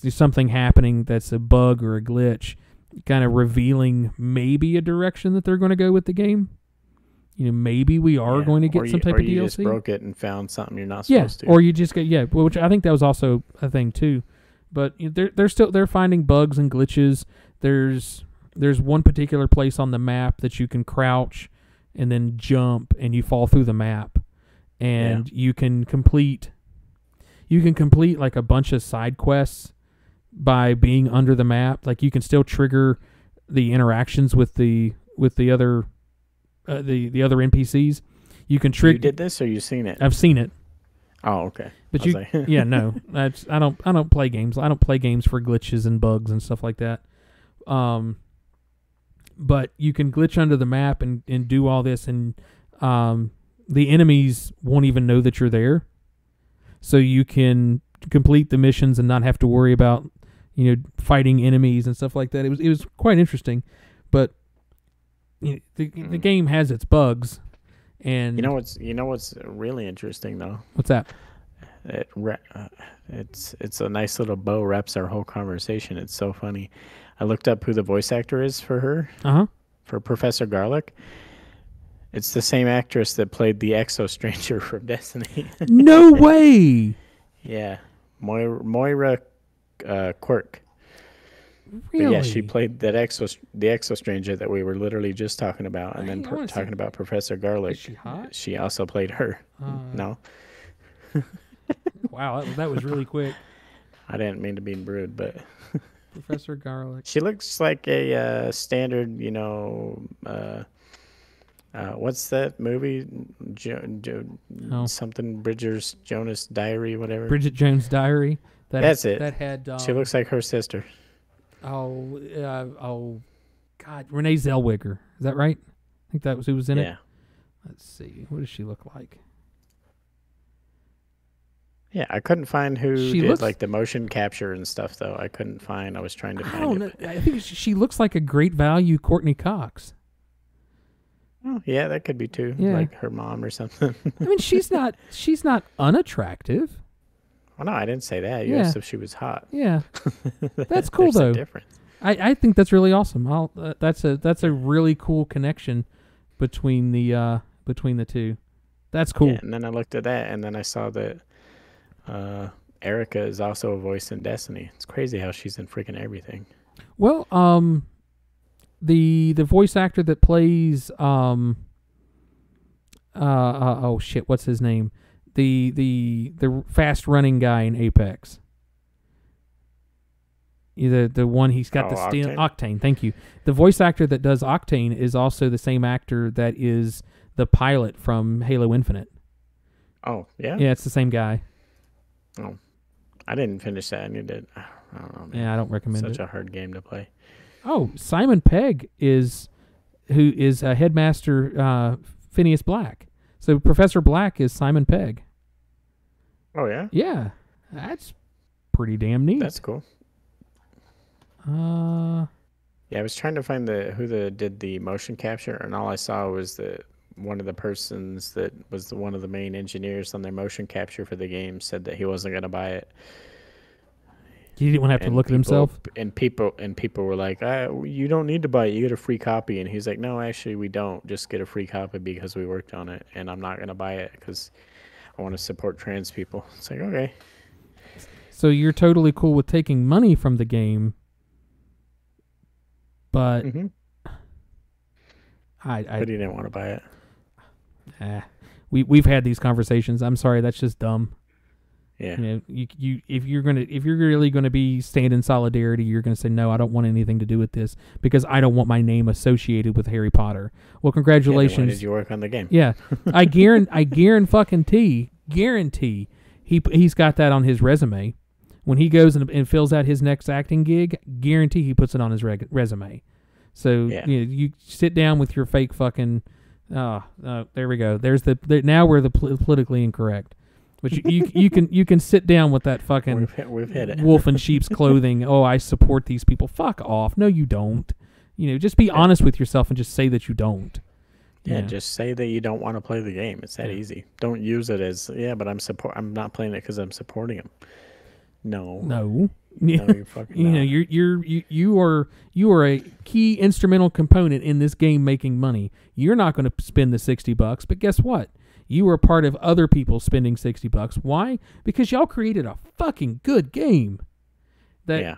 there's something happening that's a bug or a glitch, kind of revealing maybe a direction that they're going to go with the game. Maybe we are going to get some type of DLC. Or you just broke it and found something you're not supposed to. Or you just get which I think that was also a thing too. But they're finding bugs and glitches. There's one particular place on the map that you can crouch and then jump and you fall through the map, and you can complete like a bunch of side quests by being under the map. Like you can still trigger the interactions with the other the other NPCs. You can trigger. You did this, or you seen it? I've seen it. Oh, okay. But no, I don't play games. I don't play games for glitches and bugs and stuff like that. But you can glitch under the map and do all this, and the enemies won't even know that you're there. So you can complete the missions and not have to worry about fighting enemies and stuff like that. It was quite interesting, but the game has its bugs. And you know what's really interesting though? What's that? It's a nice little bow wraps our whole conversation. It's so funny. I looked up who the voice actor is for her. For Professor Garlic. It's the same actress that played the Exo Stranger from Destiny. No way. Yeah, Moira Quirk. Really? But yeah, she played the Exo Stranger that we were literally just talking about, and then talking about Professor Garlic. Is she hot? She also played her. No. Wow, that was really quick. I didn't mean to be rude, but Professor Garlic. She looks like a standard, what's that movie? Something Bridget Jonas Diary, whatever. Bridget Jones' Diary. That's it. That had. She looks like her sister. God, Renee Zellweger. Is that right? I think that was who was in it. Yeah. Let's see. What does she look like? Yeah, I couldn't find who did like the motion capture and stuff, though. I couldn't find. I was trying to find it. I think she looks like a great value Courtney Cox. Oh, yeah, that could be too. Yeah. Like her mom or something. I mean, she's not unattractive. Well, no, I didn't say that. You asked if she was hot. Yeah, that's cool though. A difference. I think that's really awesome. That's a really cool connection between the two. That's cool. Yeah, and then I looked at that, and then I saw that Erica is also a voice in Destiny. It's crazy how she's in freaking everything. Well, the voice actor that plays oh shit, what's his name? The fast running guy in Apex. The one he's got Octane. Thank you. The voice actor that does Octane is also the same actor that is the pilot from Halo Infinite. Oh, yeah? Yeah, it's the same guy. Oh. I didn't finish that. I need to. I don't know, man. Yeah, I don't recommend it. Such a hard game to play. Oh, Simon Pegg is Headmaster Phineas Black. So Professor Black is Simon Pegg. Oh, yeah? Yeah. That's pretty damn neat. That's cool. Yeah, I was trying to find who did the motion capture, and all I saw was one of the persons that was one of the main engineers on their motion capture for the game said that he wasn't going to buy it. He didn't want to have to look at himself. And people were like, "You don't need to buy it. You get a free copy." And he's like, "No, actually, we don't. Just get a free copy because we worked on it, and I'm not going to buy it because I want to support trans people." It's like, okay. So you're totally cool with taking money from the game, but But he didn't want to buy it. We've had these conversations. I'm sorry, that's just dumb. Yeah. You if you're really gonna be stand in solidarity, you're gonna say no. I don't want anything to do with this because I don't want my name associated with Harry Potter. Well, congratulations. Why did you work on the game? Yeah, I guarantee he's got that on his resume. When he goes and fills out his next acting gig, guarantee he puts it on his resume. So you sit down with your fake fucking. There we go. Now we're the politically incorrect. But you can sit down with that fucking we've hit it. Wolf in sheep's clothing. Oh, I support these people. Fuck off. No, you don't. Just be honest with yourself and just say that you don't. Yeah, just say that you don't want to play the game. It's that easy. Don't use it as but I'm not playing it because I'm supporting him. No. No, you're fucking not. You are a key instrumental component in this game making money. You're not going to spend the $60, but guess what? You were part of other people spending $60. Why? Because y'all created a fucking good game. That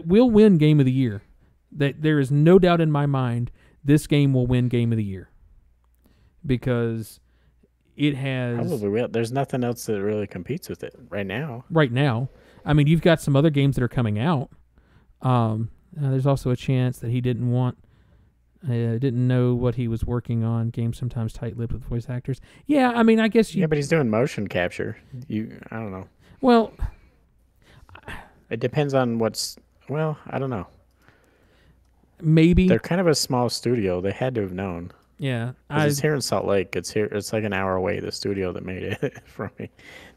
will win Game of the Year. That there is no doubt in my mind this game will win Game of the Year. Because it has probably will. There's nothing else that really competes with it right now. Right now. I mean, you've got some other games that are coming out. There's also a chance that he didn't know what he was working on. Games sometimes tight-lipped with voice actors. Yeah, I mean, I guess but he's doing motion capture. I don't know. Well, it depends on I don't know. Maybe. They're kind of a small studio. They had to have known. Yeah. It's here in Salt Lake. It's like an hour away, the studio that made it from me.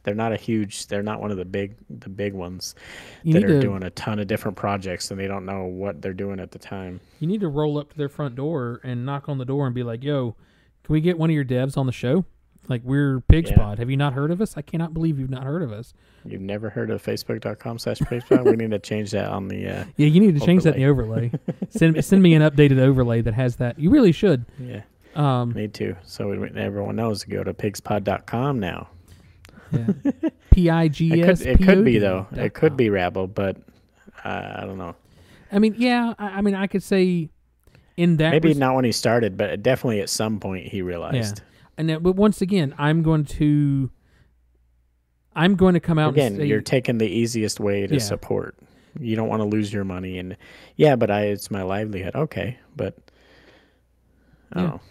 They're not one of the big ones that are doing a ton of different projects and they don't know what they're doing at the time. You need to roll up to their front door and knock on the door and be like, "Yo, can we get one of your devs on the show? Like, we're Pigspod. Have you not heard of us? I cannot believe you've not heard of us." You've never heard of Facebook.com/Pigspod? We need to change that on the yeah, you need to change that in the overlay. Send me an updated overlay that has that. You really should. Yeah. Need to. So everyone knows to go to pigspod.com now. Yeah. PIGS. It could be though. It could be Rabble, but I don't know. I mean, yeah. I mean, I could say in that maybe not when he started, but definitely at some point he realized. Yeah. But once again, I'm going to come out again. And say, you're taking the easiest way to support. You don't want to lose your money, and but it's my livelihood. Okay, but I don't know.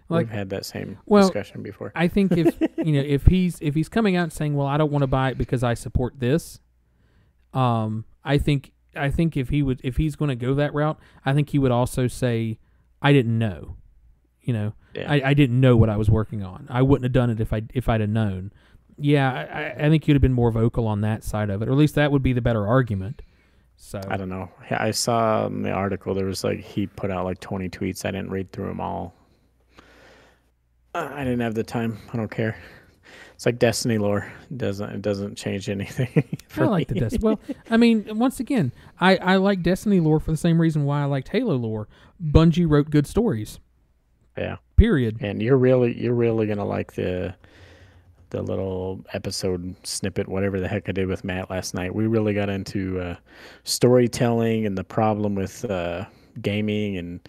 We've had that same discussion before. I think if he's coming out and saying, "Well, I don't want to buy it because I support this," I think if he's going to go that route, I think he would also say, "I didn't know," I didn't know what I was working on. I wouldn't have done it if I'd have known. Yeah, I think you'd have been more vocal on that side of it, or at least that would be the better argument. So I don't know. I saw in the article there was he put out 20 tweets. I didn't read through them all. I didn't have the time. I don't care. It's like Destiny lore. It doesn't change anything. I like the Destiny. Well, I mean, once again, I like Destiny lore for the same reason why I liked Halo lore. Bungie wrote good stories. Yeah. Period. And you're really gonna like the little episode snippet, whatever the heck I did with Matt last night. We really got into storytelling and the problem with gaming and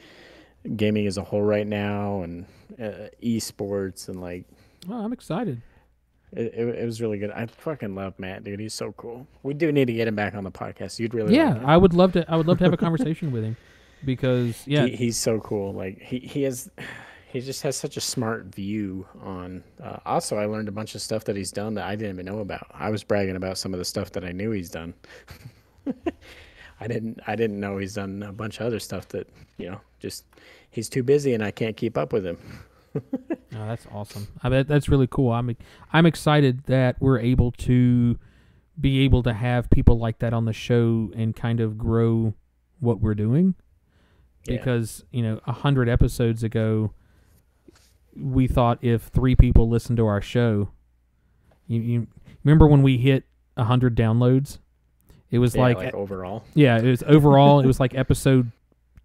gaming as a whole right now, and esports and Oh, I'm excited. It was really good. I fucking love Matt, dude. He's so cool. We do need to get him back on the podcast. You'd really like him. I would love to have a conversation with him because he's so cool. He just has such a smart view on. Also, I learned a bunch of stuff that he's done that I didn't even know about. I was bragging about some of the stuff that I knew he's done. I didn't know he's done a bunch of other stuff that just he's too busy and I can't keep up with him. Oh, that's awesome. I bet that's really cool. I'm excited that we're able to have people like that on the show and kind of grow what we're doing. Because 100 episodes ago, we thought if 3 people listened to our show, you remember when we hit 100 downloads? It was like overall. Yeah, it was overall. It was like episode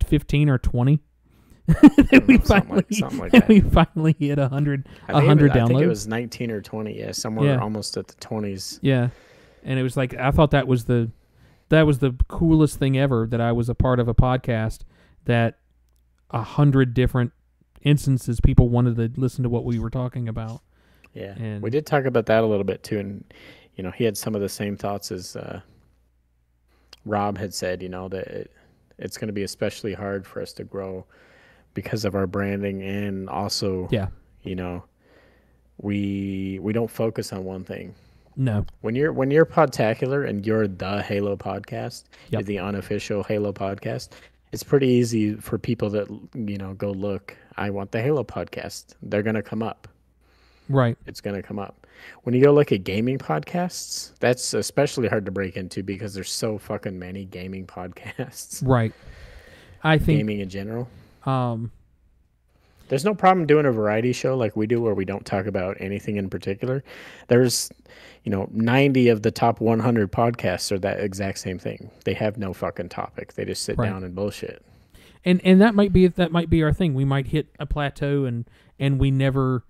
15 or 20. Something like that. We finally hit 100 downloads. I think it was 19 or 20. Yeah, somewhere almost at the 20s. Yeah, and it was like I thought that was the coolest thing ever, that I was a part of a podcast that 100 different instances people wanted to listen to what we were talking about. Yeah, and we did talk about that a little bit too, and he had some of the same thoughts as Rob had said. That it's going to be especially hard for us to grow because of our branding, and also, we don't focus on one thing. No. When you're Podtacular and you're the Halo podcast, you're the unofficial Halo podcast, it's pretty easy for people that, go look, I want the Halo podcast. They're going to come up. Right. It's going to come up. When you go look at gaming podcasts, that's especially hard to break into because there's so fucking many gaming podcasts. Right. I think gaming in general. There's no problem doing a variety show like we do where we don't talk about anything in particular. There's, 90 of the top 100 podcasts are that exact same thing. They have no fucking topic. They just sit down and bullshit. And that might be our thing. We might hit a plateau and we never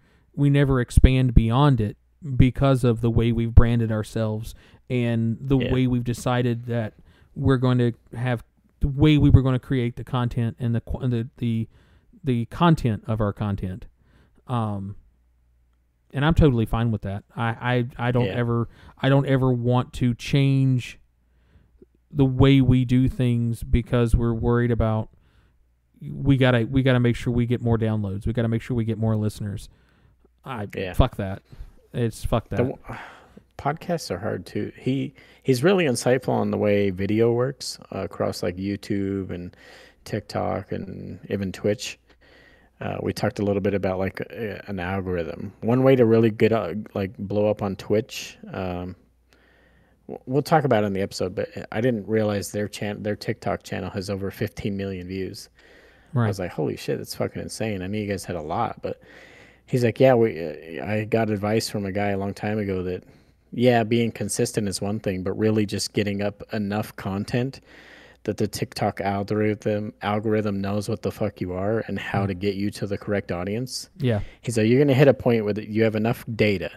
expand beyond it because of the way we've branded ourselves and the way we've decided that we're going to have the way we were going to create the content and the content of our content. And I'm totally fine with that. I don't ever want to change the way we do things because we're worried about we gotta make sure we get more downloads. We gotta make sure we get more listeners. Fuck that. Fuck that. Podcasts are hard too. He's really insightful on the way video works across like YouTube and TikTok and even Twitch. We talked a little bit about like an algorithm. One way to really get blow up on Twitch. We'll talk about it in the episode, but I didn't realize their TikTok channel has over 15 million views. Right. I was like, holy shit, that's fucking insane. I knew you guys had a lot, but he's like, yeah, I got advice from a guy a long time ago that, being consistent is one thing, but really just getting up enough content that the TikTok algorithm knows what the fuck you are and how to get you to the correct audience. Yeah. He's like, you're going to hit a point where you have enough data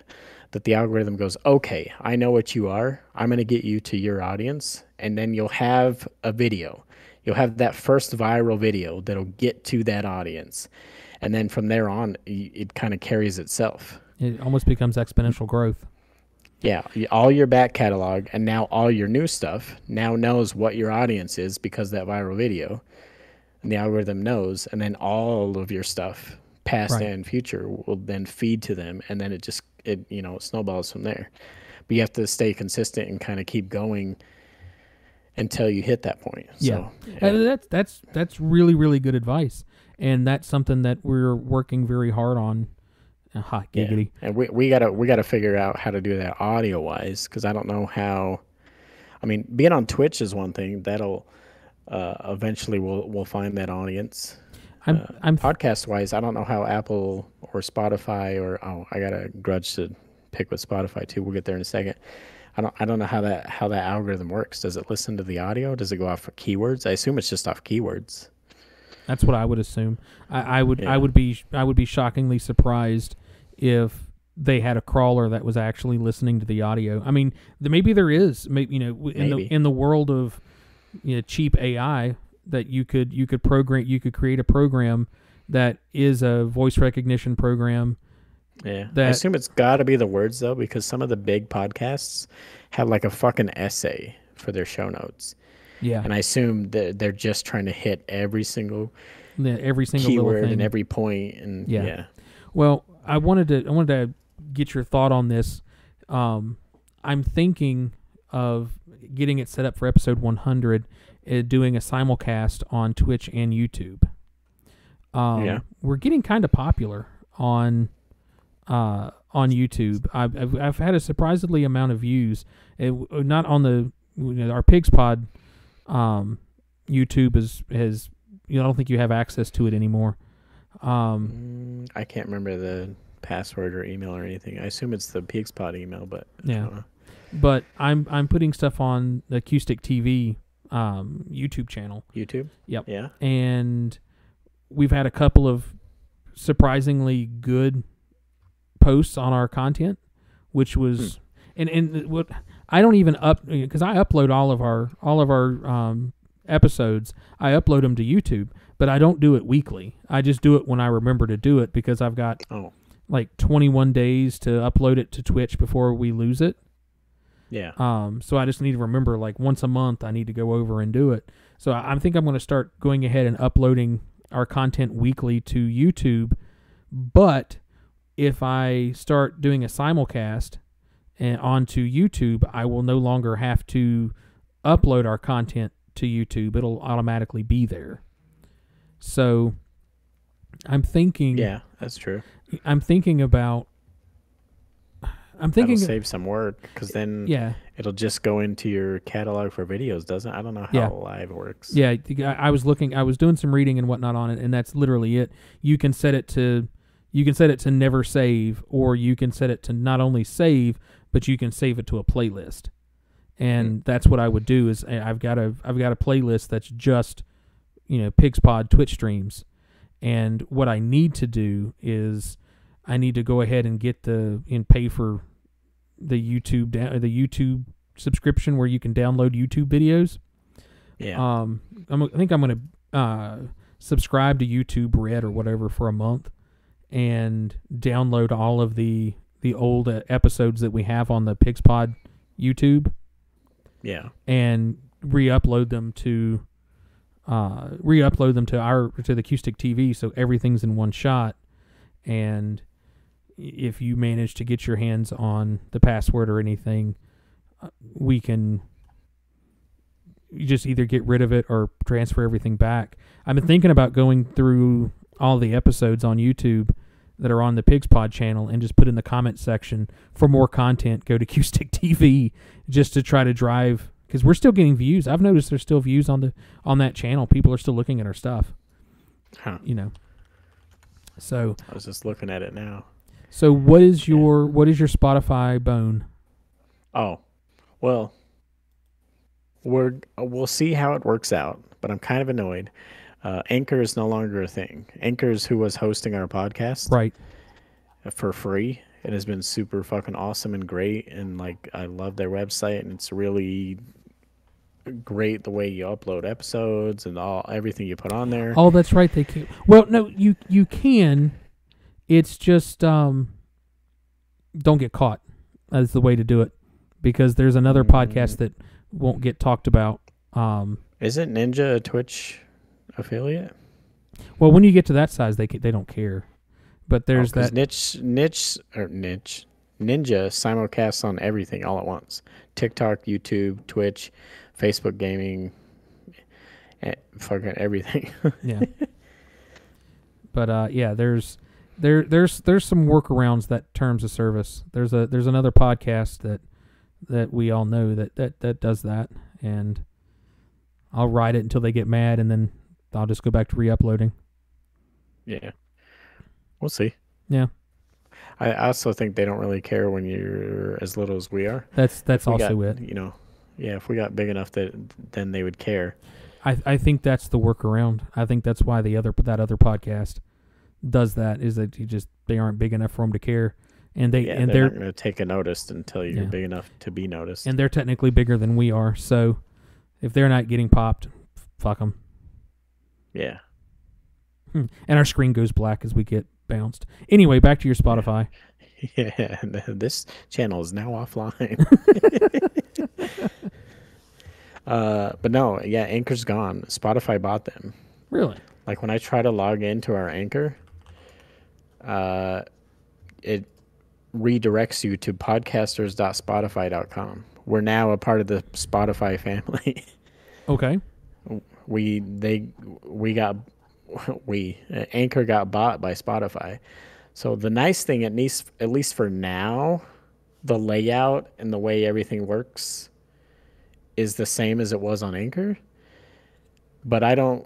that the algorithm goes, okay, I know what you are. I'm going to get you to your audience. And then you'll have a video. You'll have that first viral video that'll get to that audience. And then from there on, it kind of carries itself. It almost becomes exponential growth. Yeah, all your back catalog and now all your new stuff now knows what your audience is because of that viral video. And the algorithm knows, and then all of your stuff, past and future, will then feed to them, and then it snowballs from there. But you have to stay consistent and kind of keep going until you hit that point. Yeah. So, that's really, really good advice. And that's something that we're working very hard on. Giggity. Yeah. And we gotta figure out how to do that audio wise, because I don't know how. I mean, being on Twitch is one thing that'll eventually we'll find that audience. I'm podcast wise, I don't know how Apple or Spotify I got a grudge to pick with Spotify too. We'll get there in a second. I don't know how that algorithm works. Does it listen to the audio? Does it go off of keywords? I assume it's just off keywords. That's what I would assume. I would be shockingly surprised if they had a crawler that was actually listening to the audio. I mean, maybe there is. Maybe in the world of cheap AI that you could create a program that is a voice recognition program. Yeah, I assume it's got to be the words though, because some of the big podcasts have like a fucking essay for their show notes. Yeah, and I assume that they're just trying to hit every single keyword little thing and every point. And yeah. Well, I wanted to get your thought on this. I'm thinking of getting it set up for episode 100, doing a simulcast on Twitch and YouTube. We're getting kind of popular on YouTube. I've had a surprisingly amount of views. Not on our Pigs Pod. YouTube has I don't think you have access to it anymore. I can't remember the password or email or anything. I assume it's the Pigspot email, but I Yeah. don't know. But I'm putting stuff on the Acoustic TV YouTube channel. YouTube? Yep. Yeah. And we've had a couple of surprisingly good posts on our content, which was and what I don't even because I upload all of our episodes. I upload them to YouTube, but I don't do it weekly. I just do it when I remember to do it because I've got like 21 days to upload it to Twitch before we lose it. Yeah. So I just need to remember, like, once a month I need to go over and do it. So I think I'm going to start going ahead and uploading our content weekly to YouTube. But if I start doing a simulcast and onto YouTube, I will no longer have to upload our content to YouTube. It'll automatically be there. So I'm thinking. Yeah, that's true. I'm thinking That'll save some work because then yeah, it'll just go into your catalog for videos, doesn't it? I don't know how live works. Yeah, I was doing some reading and whatnot on it, and that's literally it. You can set it to never save, or you can set it to not only save, but you can save it to a playlist. And that's what I would do. Is I've got a playlist that's just Pigspod Twitch streams, and what I need to do is I need to go ahead and get pay for the YouTube subscription where you can download YouTube videos. Yeah. I think I'm gonna subscribe to YouTube Red or whatever for a month, and download all of the old episodes that we have on the Pigspod YouTube. Yeah. And re-upload them to the Acoustic TV, so everything's in one shot. And if you manage to get your hands on the password or anything, we can just either get rid of it or transfer everything back. I've been thinking about going through all the episodes on YouTube that are on the Pigspod channel and just put in the comment section for more content. Go to Acoustic TV just to try to drive, because we're still getting views. I've noticed there's still views on that channel. People are still looking at our stuff. Huh. So I was just looking at it now. So what is your Spotify bone? Oh, well, we'll see how it works out, but I'm kind of annoyed. Anchor is no longer a thing. Anchor is who was hosting our podcast, right, for free. It has been super fucking awesome and great, and like I love their website, and it's really great the way you upload episodes and everything you put on there. Oh, that's right. They can. Well, no, you can. It's just don't get caught. That's the way to do it, because there's another podcast that won't get talked about. Isn't Ninja a Twitch affiliate? Well, when you get to that size, they don't care. But there's that Ninja simulcasts on everything all at once: TikTok, YouTube, Twitch, Facebook gaming, fucking everything. Yeah. But yeah, there's some workarounds that terms of service. There's another podcast that we all know that does that, and I'll ride it until they get mad, and then I'll just go back to re-uploading. Yeah. We'll see. Yeah. I also think they don't really care when you're as little as we are. That's also it. Yeah, if we got big enough then they would care. I think that's the workaround. I think that's why that other podcast does that, is that they aren't big enough for them to care, and they're not going to take a notice until you're big enough to be noticed. And they're technically bigger than we are, so if they're not getting popped, fuck them. Yeah. And our screen goes black as we get bounced. Anyway, back to your Spotify. Yeah, this channel is now offline. But no, yeah, Anchor's gone. Spotify bought them. Really? Like when I try to log into our Anchor, it redirects you to podcasters.spotify.com. We're now a part of the Spotify family. Okay. Anchor got bought by Spotify. So the nice thing, at least for now, the layout and the way everything works is the same as it was on Anchor. But I don't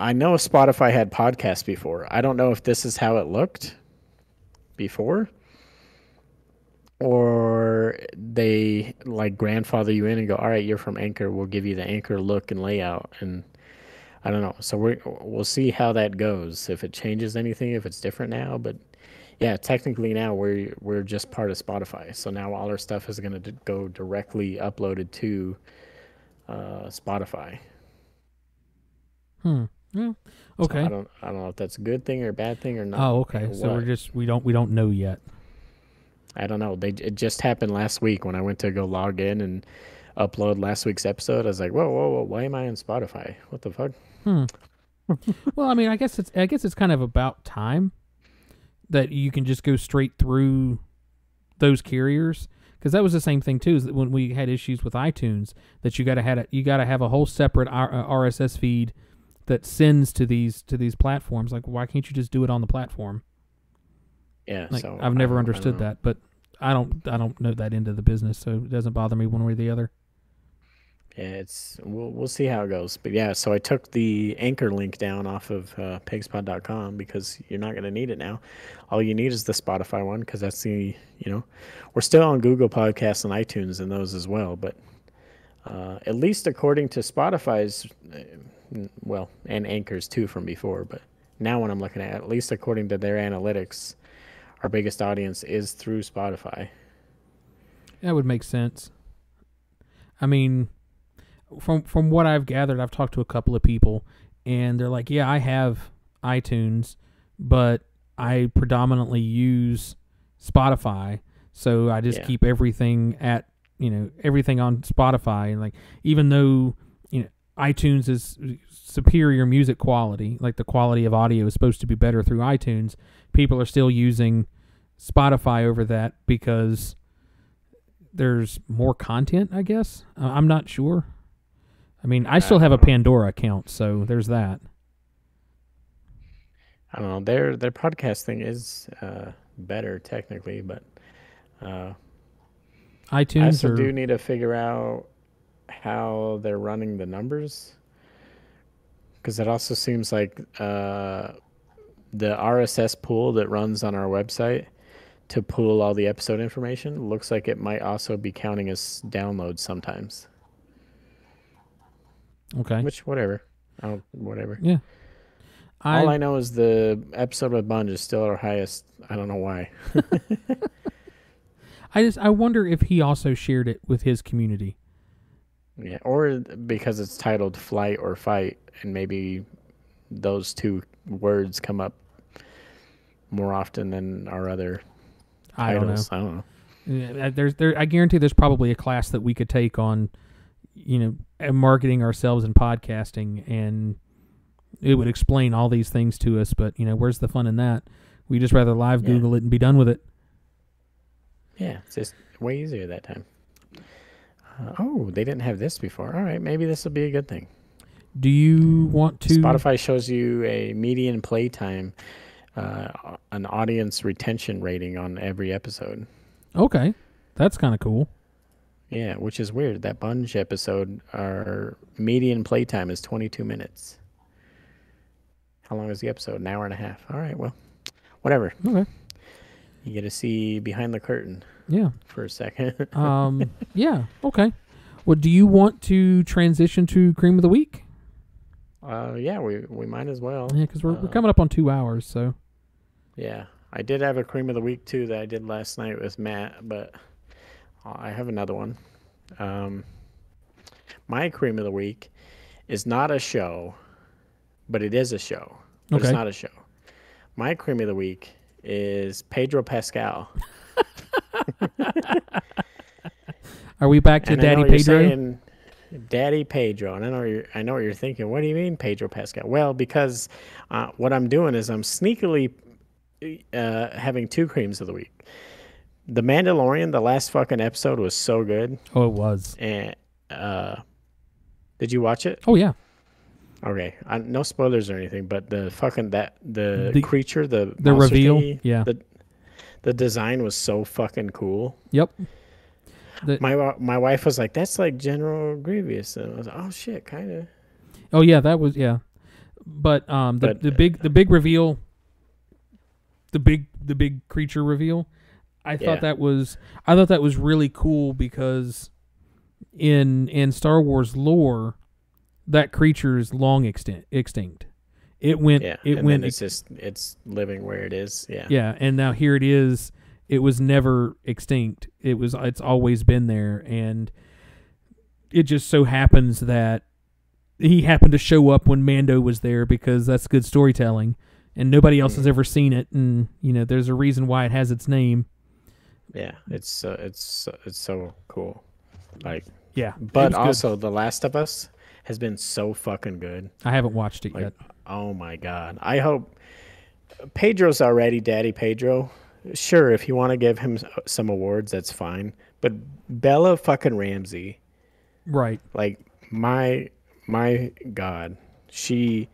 I know Spotify had podcasts before. I don't know if this is how it looked before, or they like grandfather you in and go, all right, you're from Anchor. We'll give you the Anchor look and layout. And I don't know. So we'll see how that goes. If it changes anything, if it's different now. But yeah, technically now we're just part of Spotify. So now all our stuff is going to go directly uploaded to Spotify. Yeah. Okay. So I don't know if that's a good thing or a bad thing or not. Oh, okay. So we don't know yet. I don't know. It just happened last week when I went to go log in and upload last week's episode. I was like, whoa, why am I on Spotify? What the fuck? Well, I mean, I guess it's kind of about time that you can just go straight through those carriers, because that was the same thing too. Is that when we had issues with iTunes, that you got to have a whole separate RSS feed that sends to these platforms. Like, why can't you just do it on the platform? Yeah, like, so I've never understood that, but I don't know that end of the business, so it doesn't bother me one way or the other. Yeah, we'll see how it goes. But yeah, so I took the Anchor link down off of pigspot.com because you're not going to need it now. All you need is the Spotify one, because that's we're still on Google Podcasts and iTunes and those as well. But at least according to Spotify's, and Anchor's too from before. But now when I'm looking at least according to their analytics, our biggest audience is through Spotify. That would make sense. I mean, from what I've gathered, I've talked to a couple of people, and they're like, yeah, I have iTunes, but I predominantly use Spotify, so I just keep everything everything on Spotify. And like, even though iTunes is superior music quality, like the quality of audio is supposed to be better through iTunes, people are still using Spotify over that because there's more content, I guess. I'm not sure. I mean, I still have a Pandora account, so there's that. I don't know. Their podcast thing is better technically, but iTunes. I also do need to figure out how they're running the numbers, because it also seems like the RSS pool that runs on our website to pool all the episode information looks like it might also be counting as downloads sometimes. Okay. Which, whatever. Whatever. Yeah. All I know is the episode with Bunge is still our highest. I don't know why. I wonder if he also shared it with his community. Yeah, or because it's titled Flight or Fight, and maybe those two words come up more often than our other titles. I don't know. Yeah, I guarantee there's probably a class that we could take on, marketing ourselves and podcasting, and it would explain all these things to us. But where's the fun in that? We just rather live Google it and be done with it. Yeah, it's just way easier that time. They didn't have this before. All right, maybe this will be a good thing. Do you want to? Spotify shows you a median playtime, an audience retention rating on every episode. Okay, that's kind of cool. Yeah, which is weird. That Bunge episode, our median playtime is 22 minutes. How long is the episode? An hour and a half. All right, well, whatever. Okay. You get to see behind the curtain. Yeah. For a second. Yeah. Okay. Well, do you want to transition to Cream of the Week? Yeah, we might as well. Yeah, because we're coming up on 2 hours, so. Yeah, I did have a Cream of the Week too that I did last night with Matt, but I have another one. My Cream of the Week is not a show, but it is a show. But It's not a show. My Cream of the Week is Pedro Pascal. Are we back to Daddy Pedro? Saying, Daddy Pedro, and I know what you're thinking. What do you mean, Pedro Pascal? Well, because what I'm doing is I'm sneakily having 2 creams of the week. The Mandalorian, the last fucking episode was so good. Oh, it was. And did you watch it? Oh yeah. Okay, no spoilers or anything, but the fucking the creature, the reveal, thingy, yeah. The design was so fucking cool. Yep. My wife was like, "That's like General Grievous," and I was like, "Oh shit, kind of." Oh yeah, that was But the big reveal, the big creature reveal, I thought that was really cool because in Star Wars lore, that creature is long extinct. It went. It's living where it is. Yeah. Yeah, and now here it is. It was never extinct. It's always been there, and it just so happens that he happened to show up when Mando was there because that's good storytelling, and nobody else has ever seen it, and there's a reason why it has its name. Yeah, it's so cool. Like, yeah, but also The Last of Us has been so fucking good. I haven't watched it yet. Oh my god! I hope Pedro's already Daddy Pedro. Sure, if you want to give him some awards, that's fine. But Bella fucking Ramsey, right? Like my god, she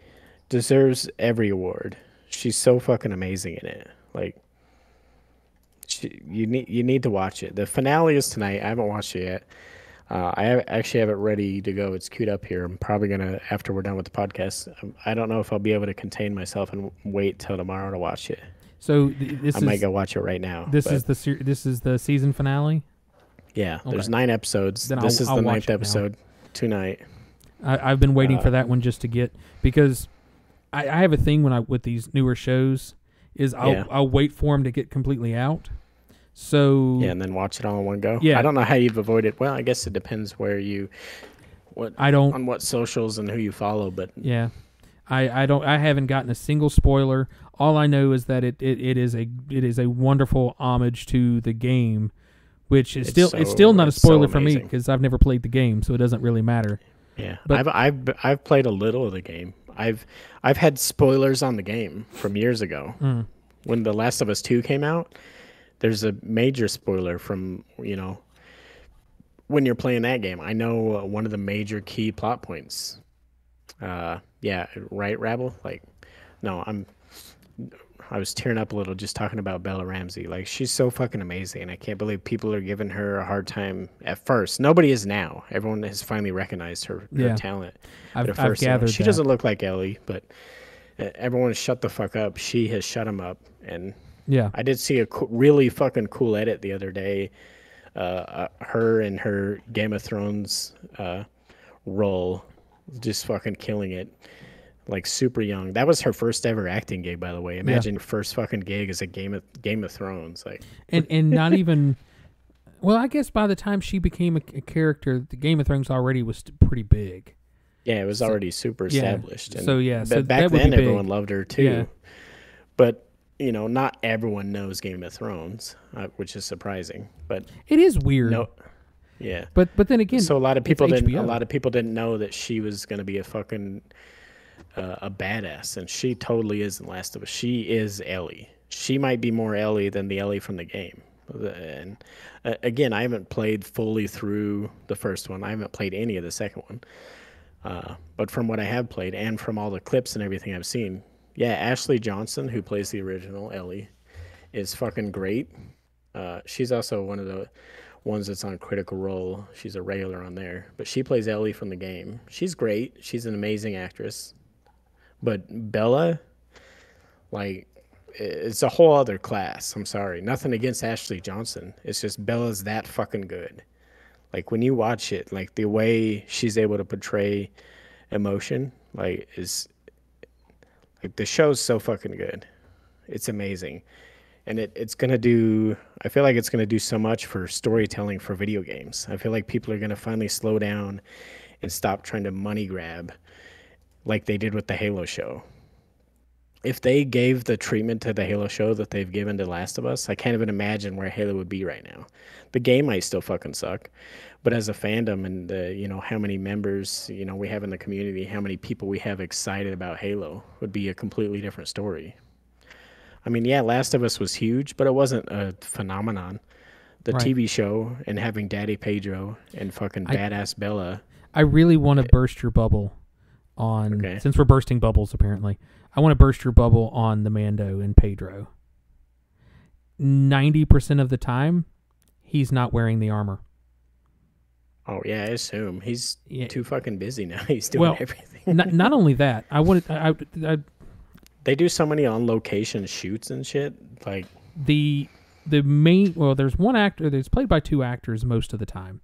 deserves every award. She's so fucking amazing in it. Like, you need to watch it. The finale is tonight. I haven't watched it yet. I actually have it ready to go. It's queued up here. I'm probably gonna, after we're done with the podcast. I don't know if I'll be able to contain myself and wait till tomorrow to watch it. So I might go watch it right now. This is the season finale. Yeah, there's 9 episodes. Then this is the 9th episode tonight. I've been waiting for that one just to get, because I have a thing with these newer shows is I'll wait for them to get completely out. So yeah, and then watch it all in one go. Yeah, I don't know how you've avoided. Well, I guess it depends on what socials and who you follow, but yeah, I haven't gotten a single spoiler. All I know is that it is a wonderful homage to the game, which is still not a spoiler for me because I've never played the game, so it doesn't really matter. Yeah, but I've played a little of the game. I've had spoilers on the game from years ago when The Last of Us 2 came out. There's a major spoiler from when you're playing that game. I know one of the major key plot points. Yeah, right, Rabble? Like, no, I was tearing up a little just talking about Bella Ramsey. Like, she's so fucking amazing, and I can't believe people are giving her a hard time at first. Nobody is now. Everyone has finally recognized her talent. I've gathered she doesn't look like Ellie, but everyone shut the fuck up. She has shut them up, and yeah, I did see a really fucking cool edit the other day. Her and her Game of Thrones role, just fucking killing it. Like, super young. That was her first ever acting gig, by the way. Imagine your first fucking gig as a Game of Thrones, like. And not even. Well, I guess by the time she became a character, the Game of Thrones already was pretty big. Yeah, it was already super established. And but back then everyone loved her too. Yeah. But not everyone knows Game of Thrones, which is surprising. But it is weird. No. Yeah. But then again, so a lot of people didn't know that she was going to be a fucking a badass, and she totally is in Last of Us. She is Ellie. She might be more Ellie than the Ellie from the game. And again, I haven't played fully through the first one. I haven't played any of the second one. But from what I have played and from all the clips and everything I've seen, yeah, Ashley Johnson, who plays the original Ellie, is fucking great. She's also one of the ones that's on Critical Role. She's a regular on there. But she plays Ellie from the game. She's great. She's an amazing actress. But Bella, like, it's a whole other class. I'm sorry. Nothing against Ashley Johnson. It's just Bella's that fucking good. Like, when you watch it, like, the way she's able to portray emotion, like, is... Like, the show's so fucking good. It's amazing. And it's going to do... I feel like it's going to do so much for storytelling for video games. I feel like people are going to finally slow down and stop trying to money grab like they did with the Halo show. If they gave the treatment to the Halo show that they've given to Last of Us, I can't even imagine where Halo would be right now. The game might still fucking suck, but as a fandom and how many members we have in the community, how many people we have excited about Halo would be a completely different story. I mean, yeah, Last of Us was huge, but it wasn't a phenomenon. The TV show and having Daddy Pedro and fucking badass Bella. I really want to burst your bubble on, since we're bursting bubbles apparently, I want to burst your bubble on the Mando and Pedro. 90% of the time, he's not wearing the armor. Oh yeah, I assume he's Yeah. too fucking busy now. He's doing Well, everything. not only that, They do so many on location shoots and shit. Like, the main, well, there's one actor that's played by two actors most of the time,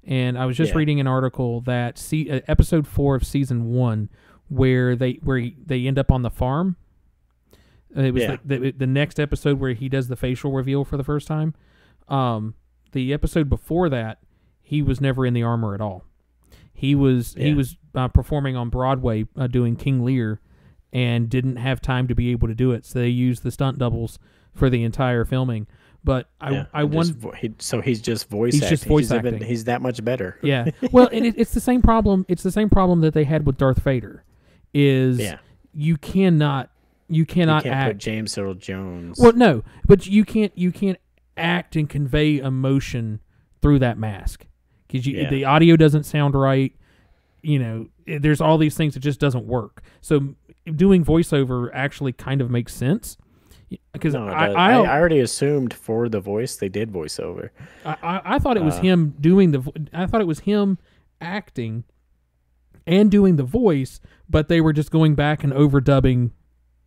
and I was just Yeah. reading an article that episode 4 of season 1 where they end up on the farm. It was Yeah. like the next episode where he does the facial reveal for the first time. The episode before that, he was never in the armor at all. He was performing on Broadway doing King Lear, and didn't have time to be able to do it. So they used the stunt doubles for the entire filming. But I wonder. So he's just voice He's acting. just voice acting. He's that much better. Yeah. Well, and it's the same problem. It's the same problem that they had with Darth Vader. Is you cannot can't act. put James Earl Jones. Well, no, but you can't act and convey emotion through that mask because the audio doesn't sound right. You know, there's all these things that just doesn't work. So doing voiceover actually kind of makes sense. Because I already assumed for the voice they did voiceover. I thought it was him doing I thought it was him acting and doing the voice, but they were just going back and overdubbing.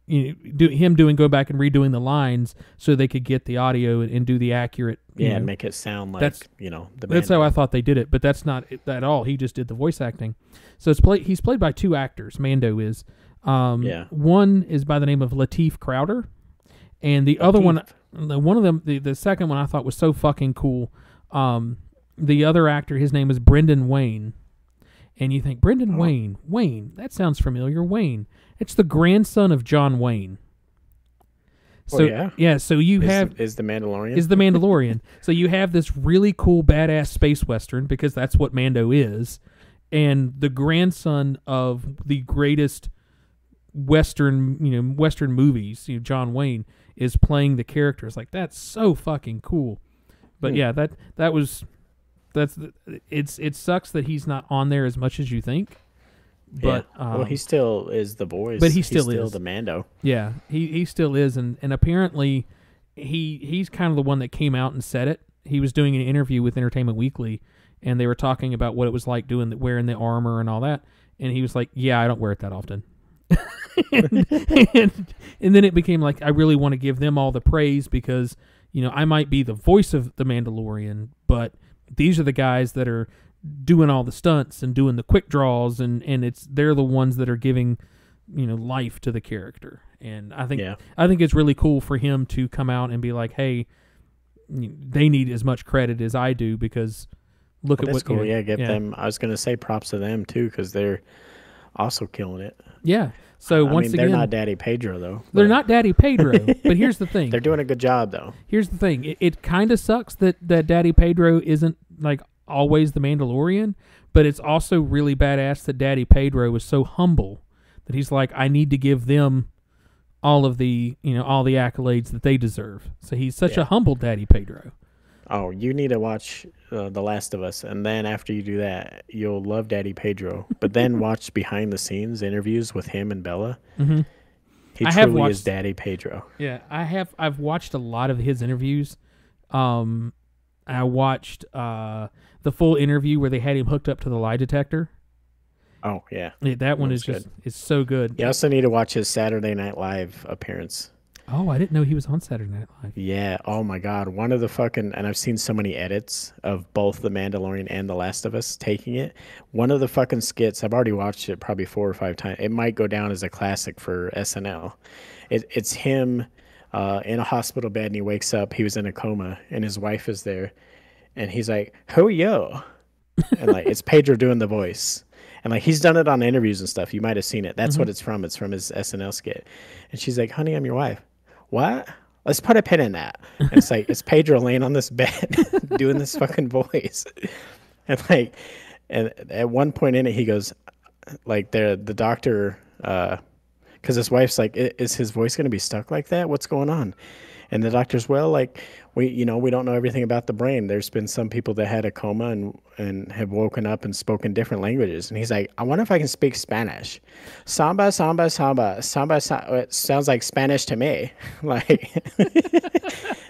Go back and redoing the lines so they could get the audio and do the accurate. And make it sound like that's That's how I thought they did it, but that's not it at all. He just did the voice acting. So he's played by two actors. Mando is. One is by the name of Lateef Crowder, and the other one, the second one I thought was so fucking cool. The other actor, his name is Brendan Wayne, and you think Brendan Wayne, that sounds familiar. Wayne, it's the grandson of John Wayne. So so you is the Mandalorian is the Mandalorian. So you have this really cool badass space western because that's what Mando is, and the grandson of the greatest Western movies, John Wayne, is playing the characters. Like, that's so fucking cool. But it sucks that he's not on there as much as you think. But he still is the voice. But he's still the Mando. Yeah, he still is, and apparently he's kind of the one that came out and said it. He was doing an interview with Entertainment Weekly, and they were talking about what it was like wearing the armor and all that. And he was like, "Yeah, I don't wear it that often." and then it became like, I really want to give them all the praise because I might be the voice of the Mandalorian, but these are the guys that are doing all the stunts and doing the quick draws, and they're the ones that are giving life to the character. And I think it's really cool for him to come out and be like, hey, they need as much credit as I do because look at what cool. Them. I was gonna say props to them too because they're also killing it. Yeah. So once again, they're not Daddy Pedro though. They're not Daddy Pedro. But here's the thing: they're doing a good job though. Here's the thing: it kind of sucks that Daddy Pedro isn't like always the Mandalorian, but it's also really badass that Daddy Pedro is so humble that he's like, I need to give them all of the all the accolades that they deserve. So he's such a humble Daddy Pedro. Oh, you need to watch The Last of Us, and then after you do that, you'll love Daddy Pedro. But then watch behind the scenes interviews with him and Bella. Mm-hmm. He truly is Daddy Pedro. Yeah, I've watched a lot of his interviews. I watched the full interview where they had him hooked up to the lie detector. Oh yeah, that one is so good. You also need to watch his Saturday Night Live appearance. Oh, I didn't know he was on Saturday Night Live. Yeah. Oh my God. One of the and I've seen so many edits of both The Mandalorian and The Last of Us taking it. One of the fucking skits, I've already watched it probably 4 or 5 times. It might go down as a classic for SNL. It's him in a hospital bed and he wakes up. He was in a coma and his wife is there, and he's like, "Who yo?" And like it's Pedro doing the voice. And like he's done it on interviews and stuff. You might have seen it. That's what it's from. It's from his SNL skit. And she's like, "Honey, I'm your wife." What? Let's put a pin in that. And it's like it's Pedro laying on this bed doing this fucking voice. And at one point in it he goes like the doctor because his wife's like, is his voice going to be stuck like that? What's going on? And the doctor's, well, like, we don't know everything about the brain. There's been some people that had a coma and have woken up and spoken different languages. And he's like, I wonder if I can speak Spanish. Samba, samba, samba, samba, samba. It sounds like Spanish to me. Like,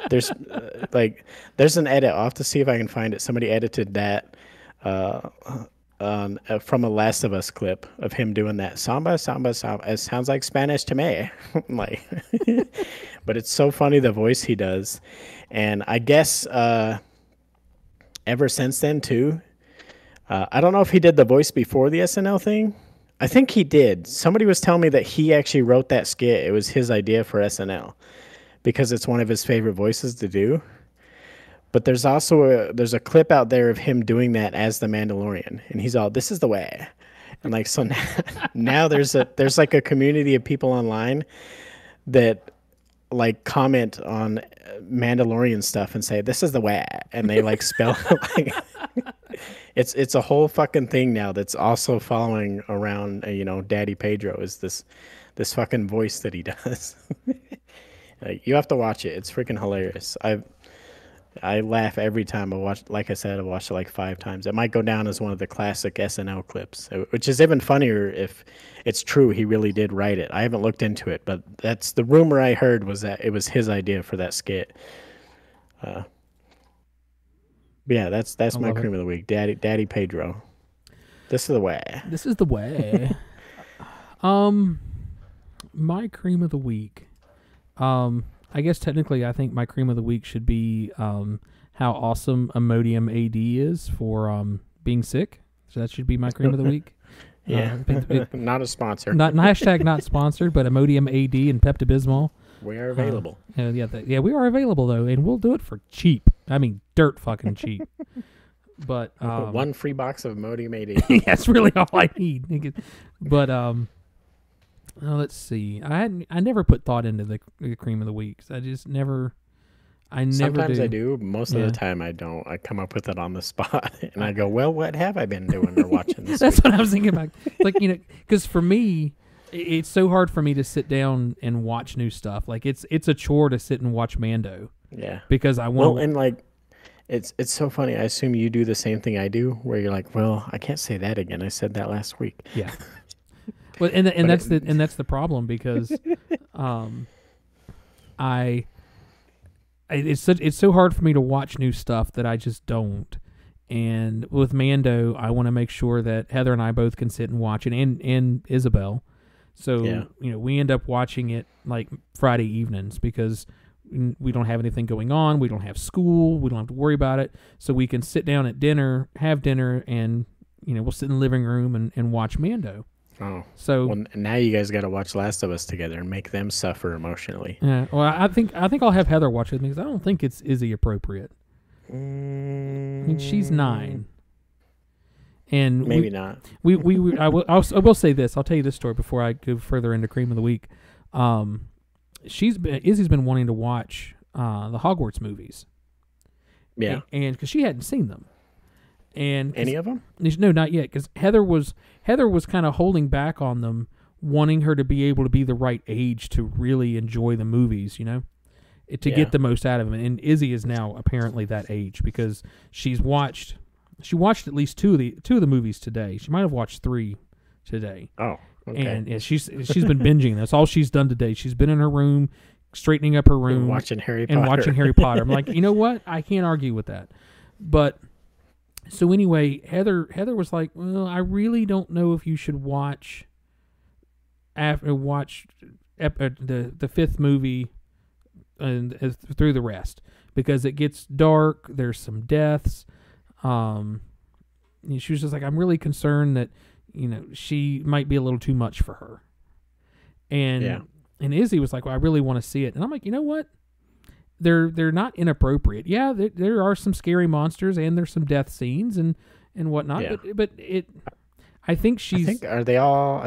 there's an edit. I'll have to see if I can find it. Somebody edited that from a Last of Us clip of him doing that samba samba samba. It sounds like Spanish to me. Like, but it's so funny the voice he does, and I guess ever since then too. I don't know if he did the voice before the SNL thing. I think he did. Somebody was telling me that he actually wrote that skit. It was his idea for SNL because it's one of his favorite voices to do. But there's also there's a clip out there of him doing that as the Mandalorian, and he's all, "This is the way," and like so now there's like a community of people online that like comment on Mandalorian stuff and say, "This is the way," and they like spell like it's a whole fucking thing now that's also following around. Daddy Pedro is this fucking voice that he does. Like, you have to watch it. It's freaking hilarious. I laugh every time I watch. Like I said, I watched it like 5 times. It might go down as one of the classic SNL clips, which is even funnier if it's true he really did write it. I haven't looked into it, but that's the rumor I heard, was that it was his idea for that skit. But yeah, that's my cream of the week. Daddy Pedro. This is the way. This is the way. My cream of the week. I guess technically I think my cream of the week should be how awesome Imodium AD is for being sick. So that should be my cream of the week. Yeah. Not a sponsor. Not hashtag not sponsored, but Imodium AD and Pepto-Bismol. We are available. Yeah, we are available though, and we'll do it for cheap. I mean, dirt fucking cheap. But one free box of Imodium AD. That's really all I need. But let's see. I never put thought into the cream of the week. I just never. Sometimes I do. Most of the time I don't. I come up with it on the spot, and I go, "Well, what have I been doing or watching this That's week?" what I was thinking about. Like, because for me, it's so hard for me to sit down and watch new stuff. Like, it's a chore to sit and watch Mando. Yeah. Because I want. Well, and like, it's so funny. I assume you do the same thing I do, where you're like, "Well, I can't say that again. I said that last week." Yeah. Well, and that's the problem, because it's so hard for me to watch new stuff that I just don't. And with Mando, I want to make sure that Heather and I both can sit and watch it, and Isabel. So we end up watching it like Friday evenings, because we don't have anything going on. We don't have school. We don't have to worry about it. So we can sit down at dinner, have dinner, and we'll sit in the living room and watch Mando. Oh, so well, now you guys got to watch Last of Us together and make them suffer emotionally. Yeah, well, I think I'll have Heather watch it, because I don't think it's Izzy appropriate. I mean, she's 9, and maybe not. I will say this. I'll tell you this story before I go further into cream of the week. Izzy's been wanting to watch the Hogwarts movies. Yeah, and because she hadn't seen them. And any of them? No, not yet. Because Heather was kind of holding back on them, wanting her to be able to be the right age to really enjoy the movies, to get the most out of them. And Izzy is now apparently that age, because she watched at least two of the movies today. She might have watched 3 today. Oh, okay. And she's been binging. That's all she's done today. She's been in her room, straightening up her room, and watching Harry Potter. I'm like, you know what? I can't argue with that. But so anyway, Heather was like, "Well, I really don't know if you should watch the 5th movie and through the rest, because it gets dark. There's some deaths." She was just like, "I'm really concerned that she might be a little too much for her." And Izzy was like, "Well, I really want to see it." And I'm like, you know what? They're not inappropriate. Yeah, there are some scary monsters, and there's some death scenes and whatnot. Yeah. But I think she's. I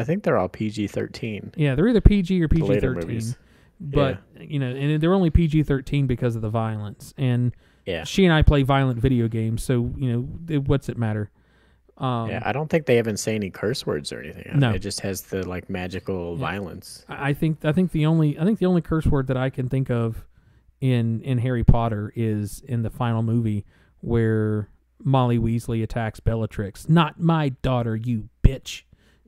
think they're all PG-13. Yeah, they're either PG or PG-13. But and they're only PG-13 because of the violence. And she and I play violent video games, so what's it matter? I don't think they even say any curse words or anything. No, it just has the like magical violence. I think the only curse word that I can think of in Harry Potter is in the final movie, where Molly Weasley attacks Bellatrix. "Not my daughter, you bitch."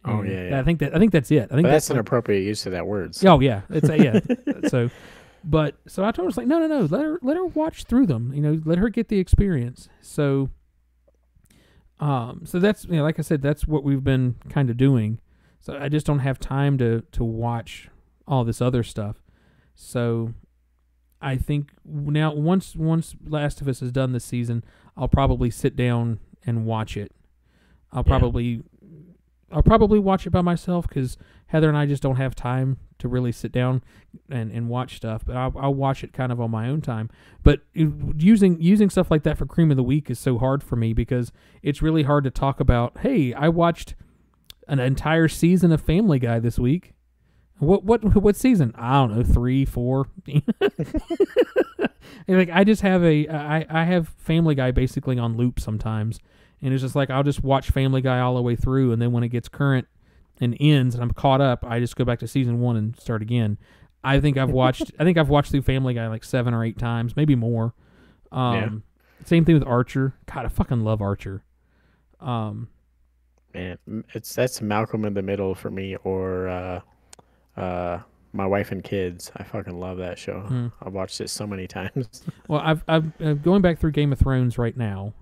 Oh yeah. I think that's it. I think that's an appropriate use of that word. Oh yeah, it's so. But so I told her, like, no, let her watch through them. Let her get the experience. So So that's, like I said, that's what we've been kind of doing. So I just don't have time to watch all this other stuff. So I think now once Last of Us is done this season, I'll probably sit down and watch it. I'll probably watch it by myself because Heather and I just don't have time to really sit down and watch stuff. But I'll watch it kind of on my own time. But using stuff like that for Cream of the Week is so hard for me because it's really hard to talk about, hey, I watched an entire season of Family Guy this week. What season? I don't know, 3, 4. Like I just have I have Family Guy basically on loop sometimes, and it's just like I'll just watch Family Guy all the way through, and then when it gets current and ends and I'm caught up, I just go back to season 1 and start again. I think I've watched through Family Guy like 7 or 8 times, maybe more. Same thing with Archer. God, I fucking love Archer. Man, that's Malcolm in the Middle for me, or My Wife and Kids. I fucking love that show. I've watched it so many times. Well, I'm going back through Game of Thrones right now,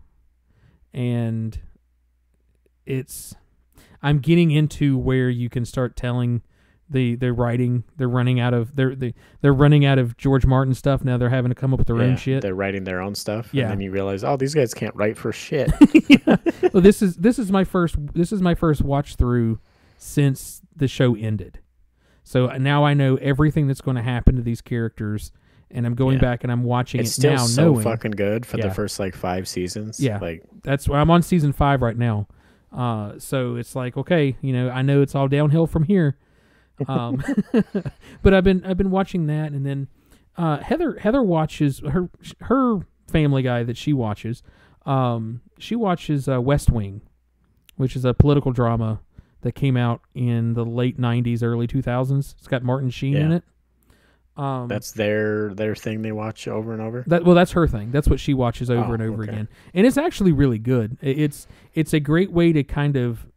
and I'm getting into where you can start telling they're running out of George Martin stuff now. They're having to come up with their own shit. They're writing their own stuff. Yeah. And then you realize, oh, these guys can't write for shit. Yeah. Well, this is my first watch through since the show ended. So now I know everything that's going to happen to these characters, and I'm going back and I'm watching it's it now. It's still so fucking good for the first like 5 seasons. Yeah, that's why I'm on season 5 right now. So it's like, okay, I know it's all downhill from here. But I've been watching that, and then Heather watches her Family Guy that she watches. She watches West Wing, which is a political drama that came out in the late 90s, early 2000s. It's got Martin Sheen in it. That's their thing they watch over and over? That's her thing. That's what she watches over and over again. And it's actually really good. It's a great way to kind of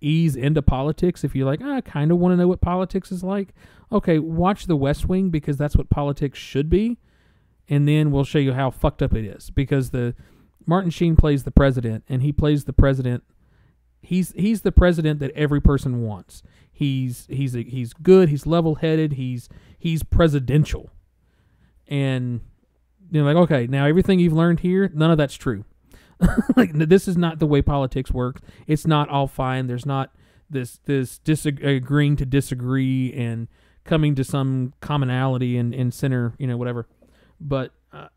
ease into politics. If you're like, I kind of want to know what politics is like, okay, watch The West Wing, because that's what politics should be. And then we'll show you how fucked up it is. Because Martin Sheen plays the president, and he plays the president. He's the president that every person wants. He's good. He's level-headed. He's presidential. And like, okay, now everything you've learned here, none of that's true. Like, this is not the way politics works. It's not all fine. There's not this agreeing to disagree and coming to some commonality and center, whatever. But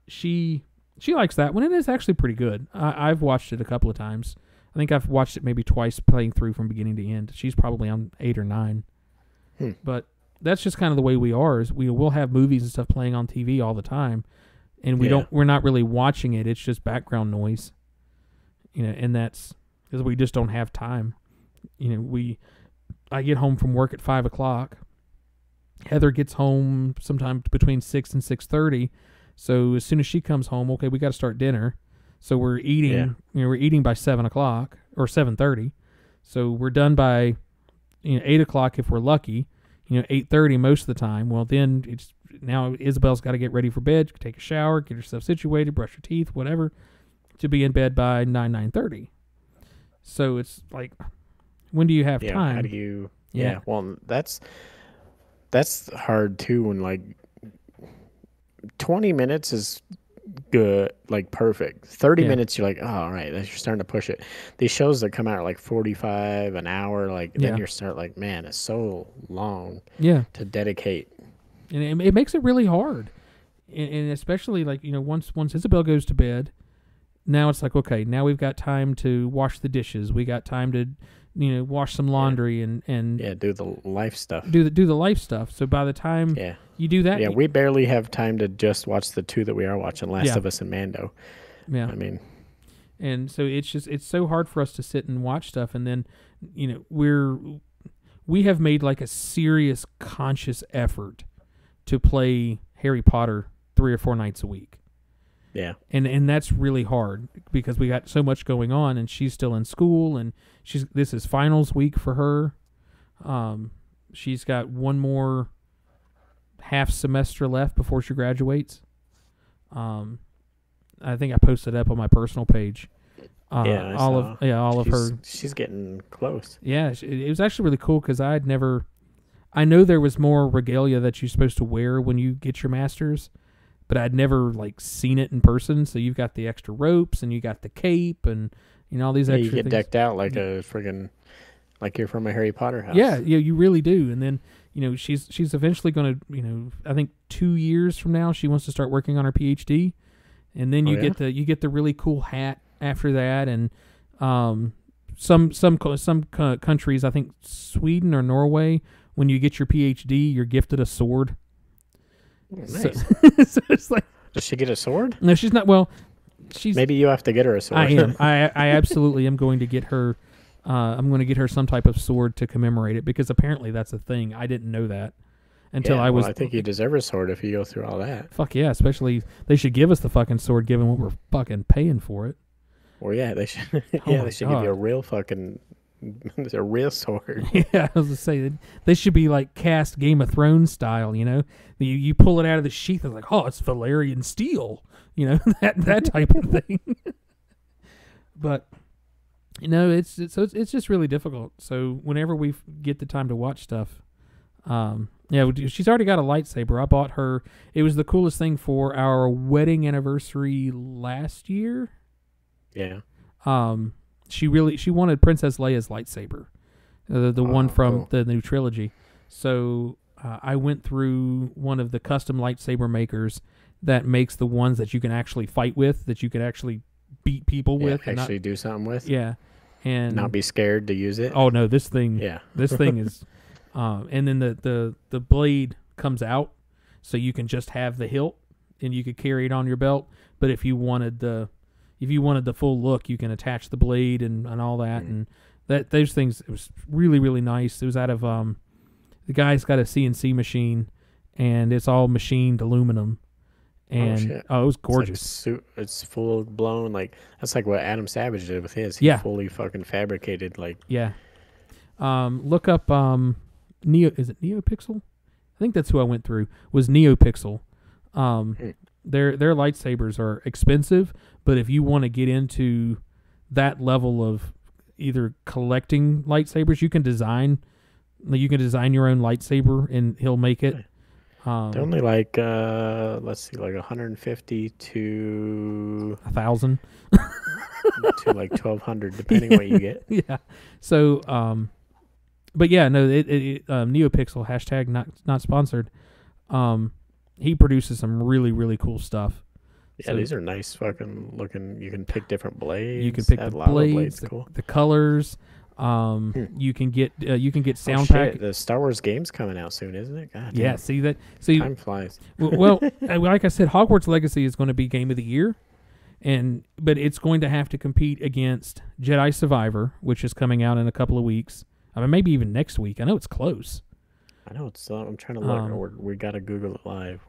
she likes that one, and it's actually pretty good. I've watched it a couple of times. I think I've watched it maybe twice, playing through from beginning to end. She's probably on 8 or 9. But that's just kind of the way we are. Is we'll have movies and stuff playing on TV all the time, and we're not really watching it. It's just background noise. And that's because we just don't have time. I get home from work at 5 o'clock. Heather gets home sometime between 6 and 6:30. So as soon as she comes home, okay, we got to start dinner. So we're eating. We're eating by 7 o'clock or 7:30. So we're done by 8 o'clock if we're lucky. 8:30 most of the time. Well, then now Isabel's got to get ready for bed, take a shower, get herself situated, brush her teeth, whatever, to be in bed by 9:30. So it's like, when do you have time? How do you? Yeah. Well, that's hard too. When like 20 minutes is good, like perfect. 30 minutes, you're like, oh, all right, you're starting to push it. These shows that come out are like 45 an hour, like then you start like, man, it's so long. To dedicate. And it makes it really hard, and especially like once Isabel goes to bed. Now it's like, okay, now we've got time to wash the dishes. We got time to, wash some laundry and do the life stuff. Do the life stuff. So by the time you do that, we barely have time to just watch the 2 that we are watching, Last of Us and Mando. Yeah, I mean, and so it's so hard for us to sit and watch stuff, and then we have made like a serious conscious effort to play Harry Potter 3 or 4 nights a week. Yeah. And that's really hard because we got so much going on, and she's still in school, and this is finals week for her. She's got one more half semester left before she graduates. I think I posted up on my personal page. Yeah, I all saw. of all of her. She's getting close. Yeah, it was actually really cool because I'd never. I know there was more regalia that you're supposed to wear when you get your masters, but I'd never like seen it in person. So you've got the extra ropes and you got the cape and all these Yeah, extra you get things. decked out like a friggin' like you're from a Harry Potter house. Yeah, you really do. And then she's eventually going to I think 2 years from now she wants to start working on her PhD, and then you get the really cool hat after that, and some countries, I think Sweden or Norway, when you get your PhD, you're gifted a sword. Oh, nice. So it's like, does she get a sword? no, she's not. Well, she's. Maybe you have to get her a sword. I am. I absolutely am going to get her. I'm going to get her some type of sword to commemorate it because apparently that's a thing. I didn't know that until Yeah, I was. Well, I think you deserve a sword if you go through all that. Fuck yeah! Especially they should give us the fucking sword, given what we're fucking paying for it. Well, yeah, they should. Oh Yeah, my they should give you a God. real fucking, a real sword. Yeah, I was gonna say they should be like cast Game of Thrones style. You pull it out of the sheath and like, oh, it's Valerian steel. That type of thing. But it's just really difficult. So whenever we get the time to watch stuff, she's already got a lightsaber. I bought her. It was the coolest thing for our wedding anniversary last year. Yeah. She wanted Princess Leia's lightsaber, the one from cool. the new trilogy. So I went through one of the custom lightsaber makers that makes the ones that you can actually fight with, that you can actually beat people with, and actually do something with. yeah, and Not be scared to use it. Oh no, this thing. Yeah. This thing is, and then the blade comes out, so you can just have the hilt, and you could carry it on your belt. But if you wanted the full look, you can attach the blade and all that, and those things. It was really really nice. It was out of the guy's got a CNC machine, and it's all machined aluminum. And it was gorgeous. It's full blown, like that's like what Adam Savage did with his. Yeah. Fully fucking fabricated, like. Yeah. Look up is it NeoPixel? I think that's who I went through. Was NeoPixel. Their lightsabers are expensive, but if you want to get into that level of either collecting lightsabers, you can design your own lightsaber and he'll make it. They're only like let's see, like 150 to 1,000 to like 1,200, depending what you get. Yeah. So but yeah, no, NeoPixel hashtag not sponsored. He produces some really really cool stuff. Yeah, these are nice fucking looking. You can pick different blades. You can pick the blades, cool. the colors. You can get sound Oh, pack. shit, the Star Wars game's coming out soon, isn't it? God Yeah, damn. see that? See, Time flies. well, like I said, Hogwarts Legacy is going to be Game of the Year, but it's going to have to compete against Jedi Survivor, which is coming out in a couple of weeks. I mean, maybe even next week. I know it's close. I know it's. I'm trying to look. We gotta Google it live.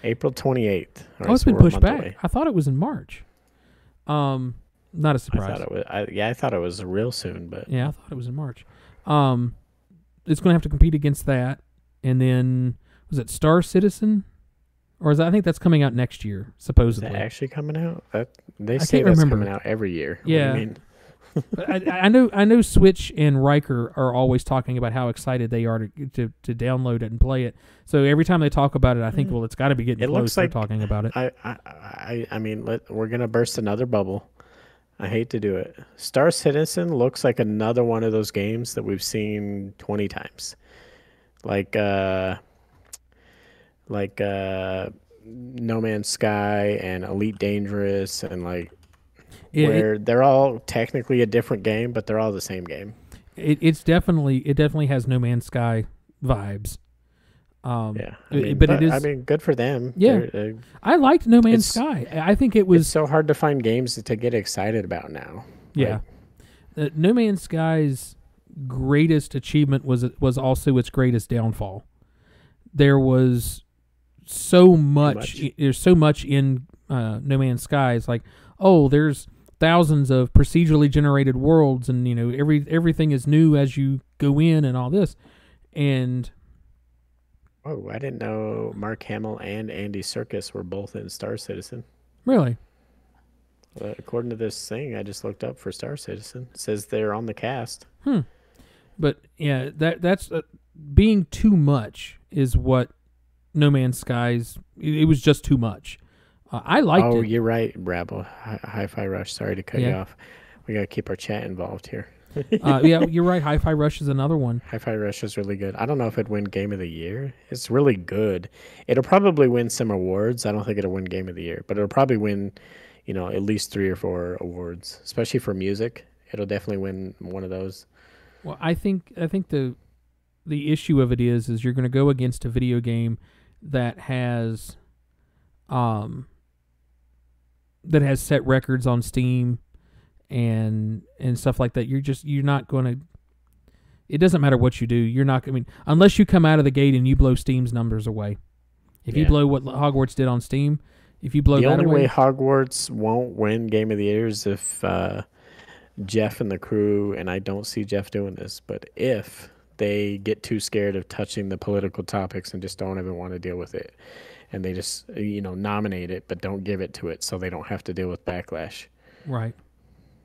April 28th. Oh, it's been pushed back. I thought it was in March. Not a surprise. I thought it was. I thought it was real soon, but yeah, I thought it was in March. It's going to have to compete against that, and then was it Star Citizen, or I think that's coming out next year is supposedly. that actually coming out? They I say can't that's remember. coming out every year. Yeah. What do you mean? But I know Switch and Riker are always talking about how excited they are to download it and play it. So every time they talk about it, I think, well, it's got to be getting It close. looks They're like- talking about it. I mean, we're gonna burst another bubble. I hate to do it. Star Citizen looks like another one of those games that we've seen 20 times, like No Man's Sky and Elite Dangerous, and like where they're all technically a different game, but they're all the same game. It definitely has No Man's Sky vibes. Yeah, but it is. I mean, good for them. Yeah. I liked No Man's Sky. I think it It's was. so hard to find games to get excited about now. Yeah. No Man's Sky's greatest achievement was also its greatest downfall. There was so much. There's so much in No Man's Sky. It's like, oh, there's thousands of procedurally generated worlds, and everything is new as you go in, and all this, and. Oh, I didn't know Mark Hamill and Andy Serkis were both in Star Citizen. Really? According to this thing I just looked up for Star Citizen, it says they're on the cast. But yeah, that's being too much is what No Man's Skies. It was just too much. I liked it. Oh, you're right, Rabble. Hi-Fi Rush. Sorry to cut you off. We gotta keep our chat involved here. Yeah, you're right. Hi-Fi Rush is another one. Hi-Fi Rush is really good. I don't know if it'd win Game of the Year. It's really good. It'll probably win some awards. I don't think it'll win Game of the Year, but it'll probably win, at least 3 or 4 awards, especially for music. It'll definitely win one of those. Well, I think the issue of it is you're going to go against a video game that has set records on Steam and stuff like that. You're not going to. It doesn't matter what you do. You're not. I mean, unless you come out of the gate and you blow Steam's numbers away. If you blow what Hogwarts did on Steam, if you blow that away, the only way Hogwarts won't win Game of the Year is if Jeff and the crew, and I don't see Jeff doing this, but if they get too scared of touching the political topics and just don't even want to deal with it, and they just nominate it but don't give it to it so they don't have to deal with backlash. Right.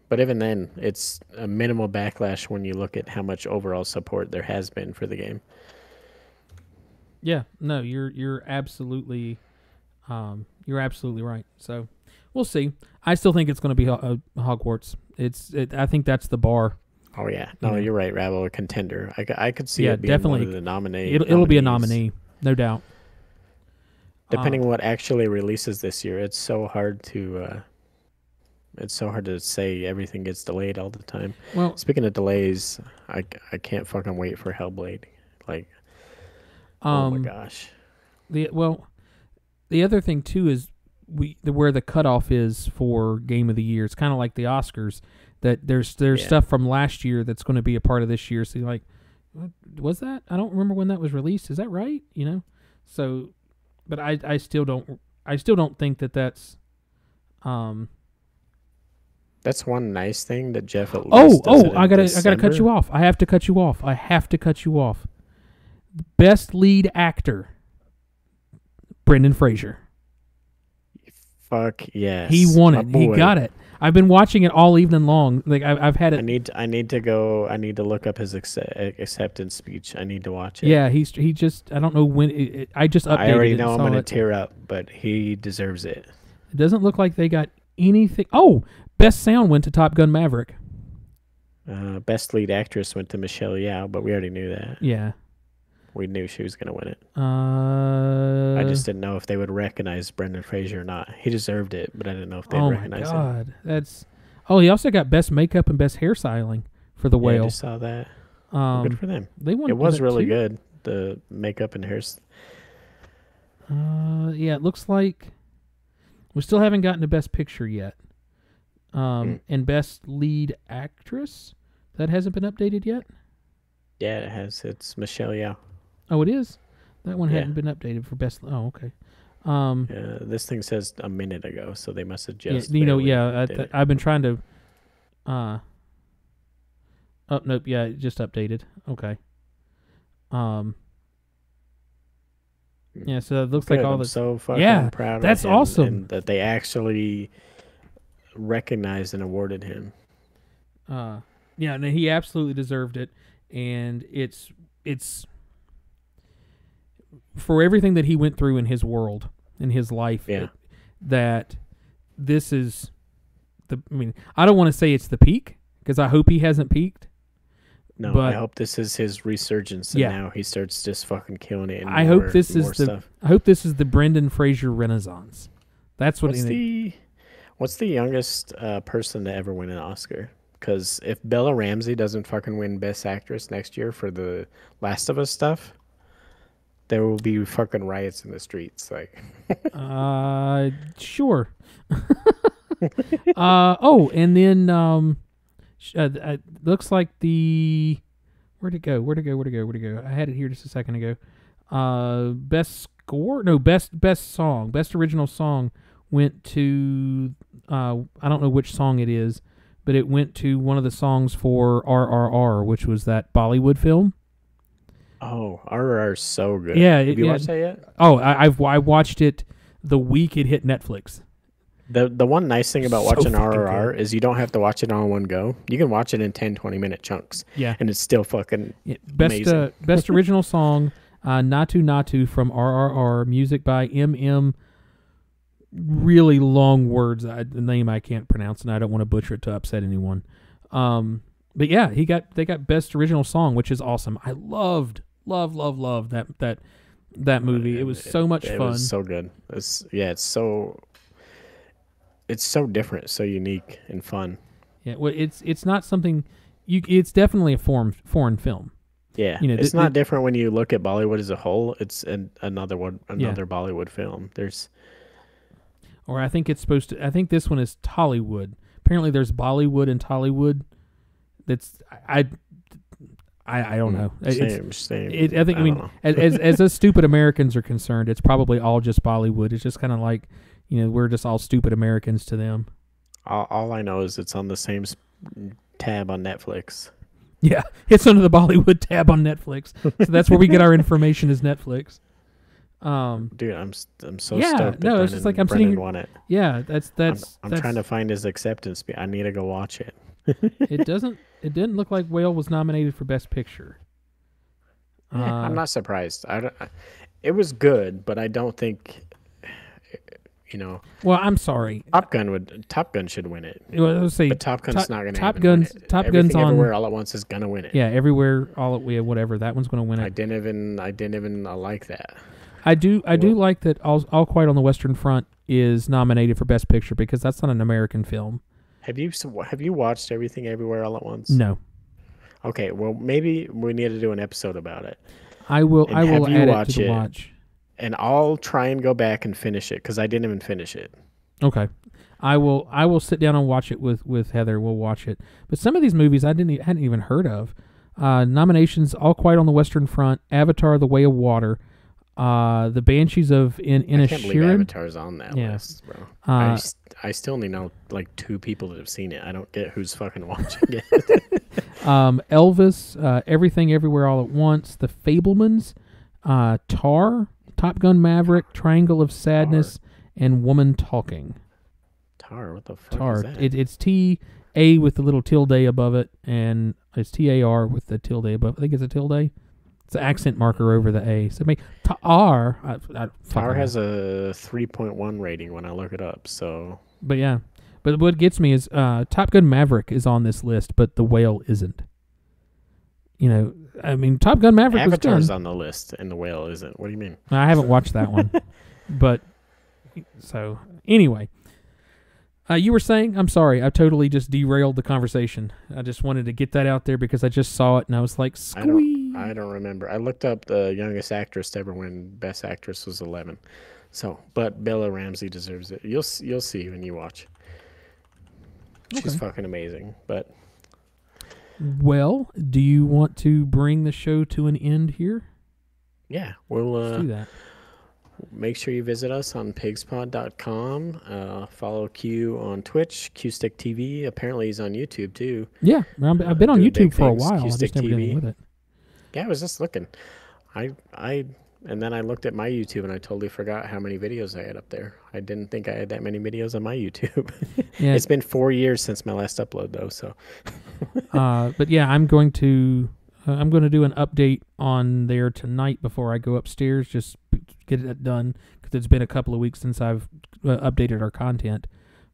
But even then, it's a minimal backlash when you look at how much overall support there has been for the game. Yeah, no, you're absolutely right. So we'll see. I still think it's going to be Hogwarts. I think that's the bar. Oh yeah, no, you're right, Rabble, a contender. I could see it being definitely one of the nominees. It'll be a nominee, no doubt. Depending on what actually releases this year, it's so hard to say. Everything gets delayed all the time. Well, speaking of delays, I can't fucking wait for Hellblade. Like, oh my gosh. The other thing too is where the cutoff is for Game of the Year. It's kind of like the Oscars, that there's stuff from last year that's going to be a part of this year. So you're like, what was that? I don't remember when that was released. Is that right? So, but I still don't think that's. That's one nice thing that Jeff at least does I gotta cut you off. I have to cut you off. Best lead actor, Brendan Fraser. Fuck yes. He won it. He got it. I've been watching it all evening long. Like I've had it. I need to go. I need to look up his acceptance speech. I need to watch it. Yeah, he just. I don't know when. I just updated. I already know I'm gonna it. tear up, but he deserves it. It doesn't look like they got anything. Oh, best sound went to Top Gun Maverick. Best lead actress went to Michelle Yeoh, but we already knew that. Yeah. We knew she was going to win it. I just didn't know if they would recognize Brendan Fraser or not. He deserved it, but I didn't know if they'd recognize it. Oh, my God. He also got best makeup and best hairstyling for The Whale. I just saw that. Good for them. They won. It was really good, the makeup and hair. Yeah, it looks like we still haven't gotten to best picture yet. And best lead actress, that hasn't been updated yet? Yeah, it has. It's Michelle Yeoh. Oh, it is? That one hadn't been updated for best. Oh, okay. This thing says a minute ago, so they must have just. I've been trying to. Oh nope, yeah, it just updated. Okay. Yeah, so it looks like all this. I'm so fucking proud. That's of him awesome. And that they actually recognized and awarded him. Yeah, and he absolutely deserved it, and it's for everything that he went through in his world, in his life. Yeah. That this is I don't want to say it's the peak, because I hope he hasn't peaked. No, but I hope this is his resurgence, and now he starts just fucking killing it. I hope this is the Brendan Fraser Renaissance. That's what. What's the youngest person to ever win an Oscar? Because if Bella Ramsey doesn't fucking win Best Actress next year for the Last of Us stuff, there will be fucking riots in the streets. Like, sure. And then looks like the where'd it go? I had it here just a second ago. Best score? No, best song, best original song went to I don't know which song it is, but it went to one of the songs for RRR, which was that Bollywood film. Oh, RRR is so good. Yeah, have you watched that yet? Oh, I watched it the week it hit Netflix. The one nice thing about So watching fucking RRR is you don't have to watch it all in one go. You can watch it in 10, 20-minute chunks. Yeah. And it's still fucking Best amazing. best original song, Natu Natu from RRR, music by MM. Really long words, the name I can't pronounce, and I don't want to butcher it to upset anyone. But yeah, they got best original song, which is awesome. I loved that movie. It was so much It fun. was so good. It's so different, so unique and fun. Yeah, well, it's not something it's definitely a foreign film. Yeah, You know, it's not different when you look at Bollywood as a whole. It's another Bollywood film. Or I think it's supposed to. I think this one is Tollywood. Apparently, there's Bollywood and Tollywood. That's I don't know. Same. I think. I mean, as us stupid Americans are concerned, it's probably all just Bollywood. It's just kind of like, we're just all stupid Americans to them. All I know is it's on the same tab on Netflix. Yeah, it's under the Bollywood tab on Netflix. So that's where we get our information is Netflix. Dude, I'm so stoked. No, it's just like I'm sitting. Won it. Yeah, that's. I'm trying to find his acceptance. I need to go watch it. It didn't look like Whale was nominated for Best Picture. I'm not surprised. It was good, but I don't think. Well, I'm sorry. Top Gun should win it. Well, let's see. But Top Gun's not going to. Top Gun's on Everywhere All at Once is going to win it. Yeah, Everywhere All at whatever. That one's going to win it. I didn't even like that. I do like that All Quiet on the Western Front is nominated for Best Picture because that's not an American film. Have you watched Everything Everywhere All at Once? No. Okay, well maybe we need to do an episode about it. I will add it to the watch. And I'll try and go back and finish it because I didn't even finish it. Okay. I will sit down and watch it with Heather. We'll watch it. But some of these movies I hadn't even heard of. Nominations: All Quiet on the Western Front, Avatar: The Way of Water, The Banshees of Inisherin. I can't believe Avatar's on that list, bro. I still only know like 2 people that have seen it. I don't get who's fucking watching it. Elvis, Everything Everywhere All at Once, The Fabelmans, Tar, Top Gun Maverick, Triangle of Sadness, and Woman Talking. Tar, what the fuck is that? It's T-A with the little tilde above it, and it's T-A-R with the tilde above. I think it's a tilde. It's an accent marker over the A. So Tar. Tar has a 3.1 rating when I look it up. So. But yeah, but what gets me is Top Gun Maverick is on this list, but The Whale isn't. I mean, Top Gun Maverick Avatar's on the list, and The Whale isn't. What do you mean? I haven't watched that one, but so anyway. You were saying? I'm sorry. I totally just derailed the conversation. I just wanted to get that out there because I just saw it and I was like, squee. I don't remember. I looked up the youngest actress to ever win Best Actress was 11. So, but Bella Ramsey deserves it. You'll see when you watch. She's fucking amazing. But well, do you want to bring the show to an end here? Yeah, we'll Let's do that. Make sure you visit us on pigspod.com. Follow Q on Twitch, QStick TV. Apparently he's on YouTube too. Yeah, I've been on YouTube for a while. I just never did anything with it. Yeah, I was just looking. And then I looked at my YouTube and I totally forgot how many videos I had up there. I didn't think I had that many videos on my YouTube. Yeah. It's been 4 years since my last upload though, so. But yeah, I'm going to do an update on there tonight before I go upstairs. Just get it done because it's been a couple of weeks since I've updated our content.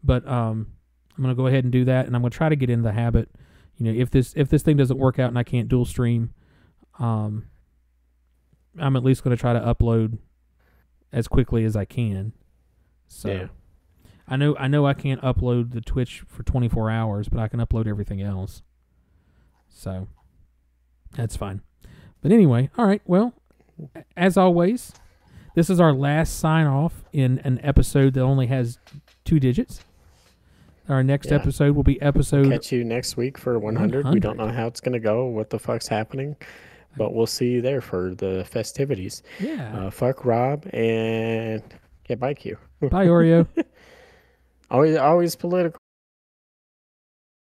But I'm gonna go ahead and do that, and I'm gonna try to get into the habit. If this thing doesn't work out and I can't dual stream, I'm at least gonna try to upload as quickly as I can. So yeah. I know I can't upload the Twitch for 24 hours, but I can upload everything else. So that's fine. But anyway, all right. Well, as always, this is our last sign off in an episode that only has 2 digits. Our next episode will be episode. We'll catch you next week for 100. We don't know how it's going to go, what the fuck's happening, but we'll see you there for the festivities. Yeah. Fuck Rob and bye Q. Bye Oreo. Always political.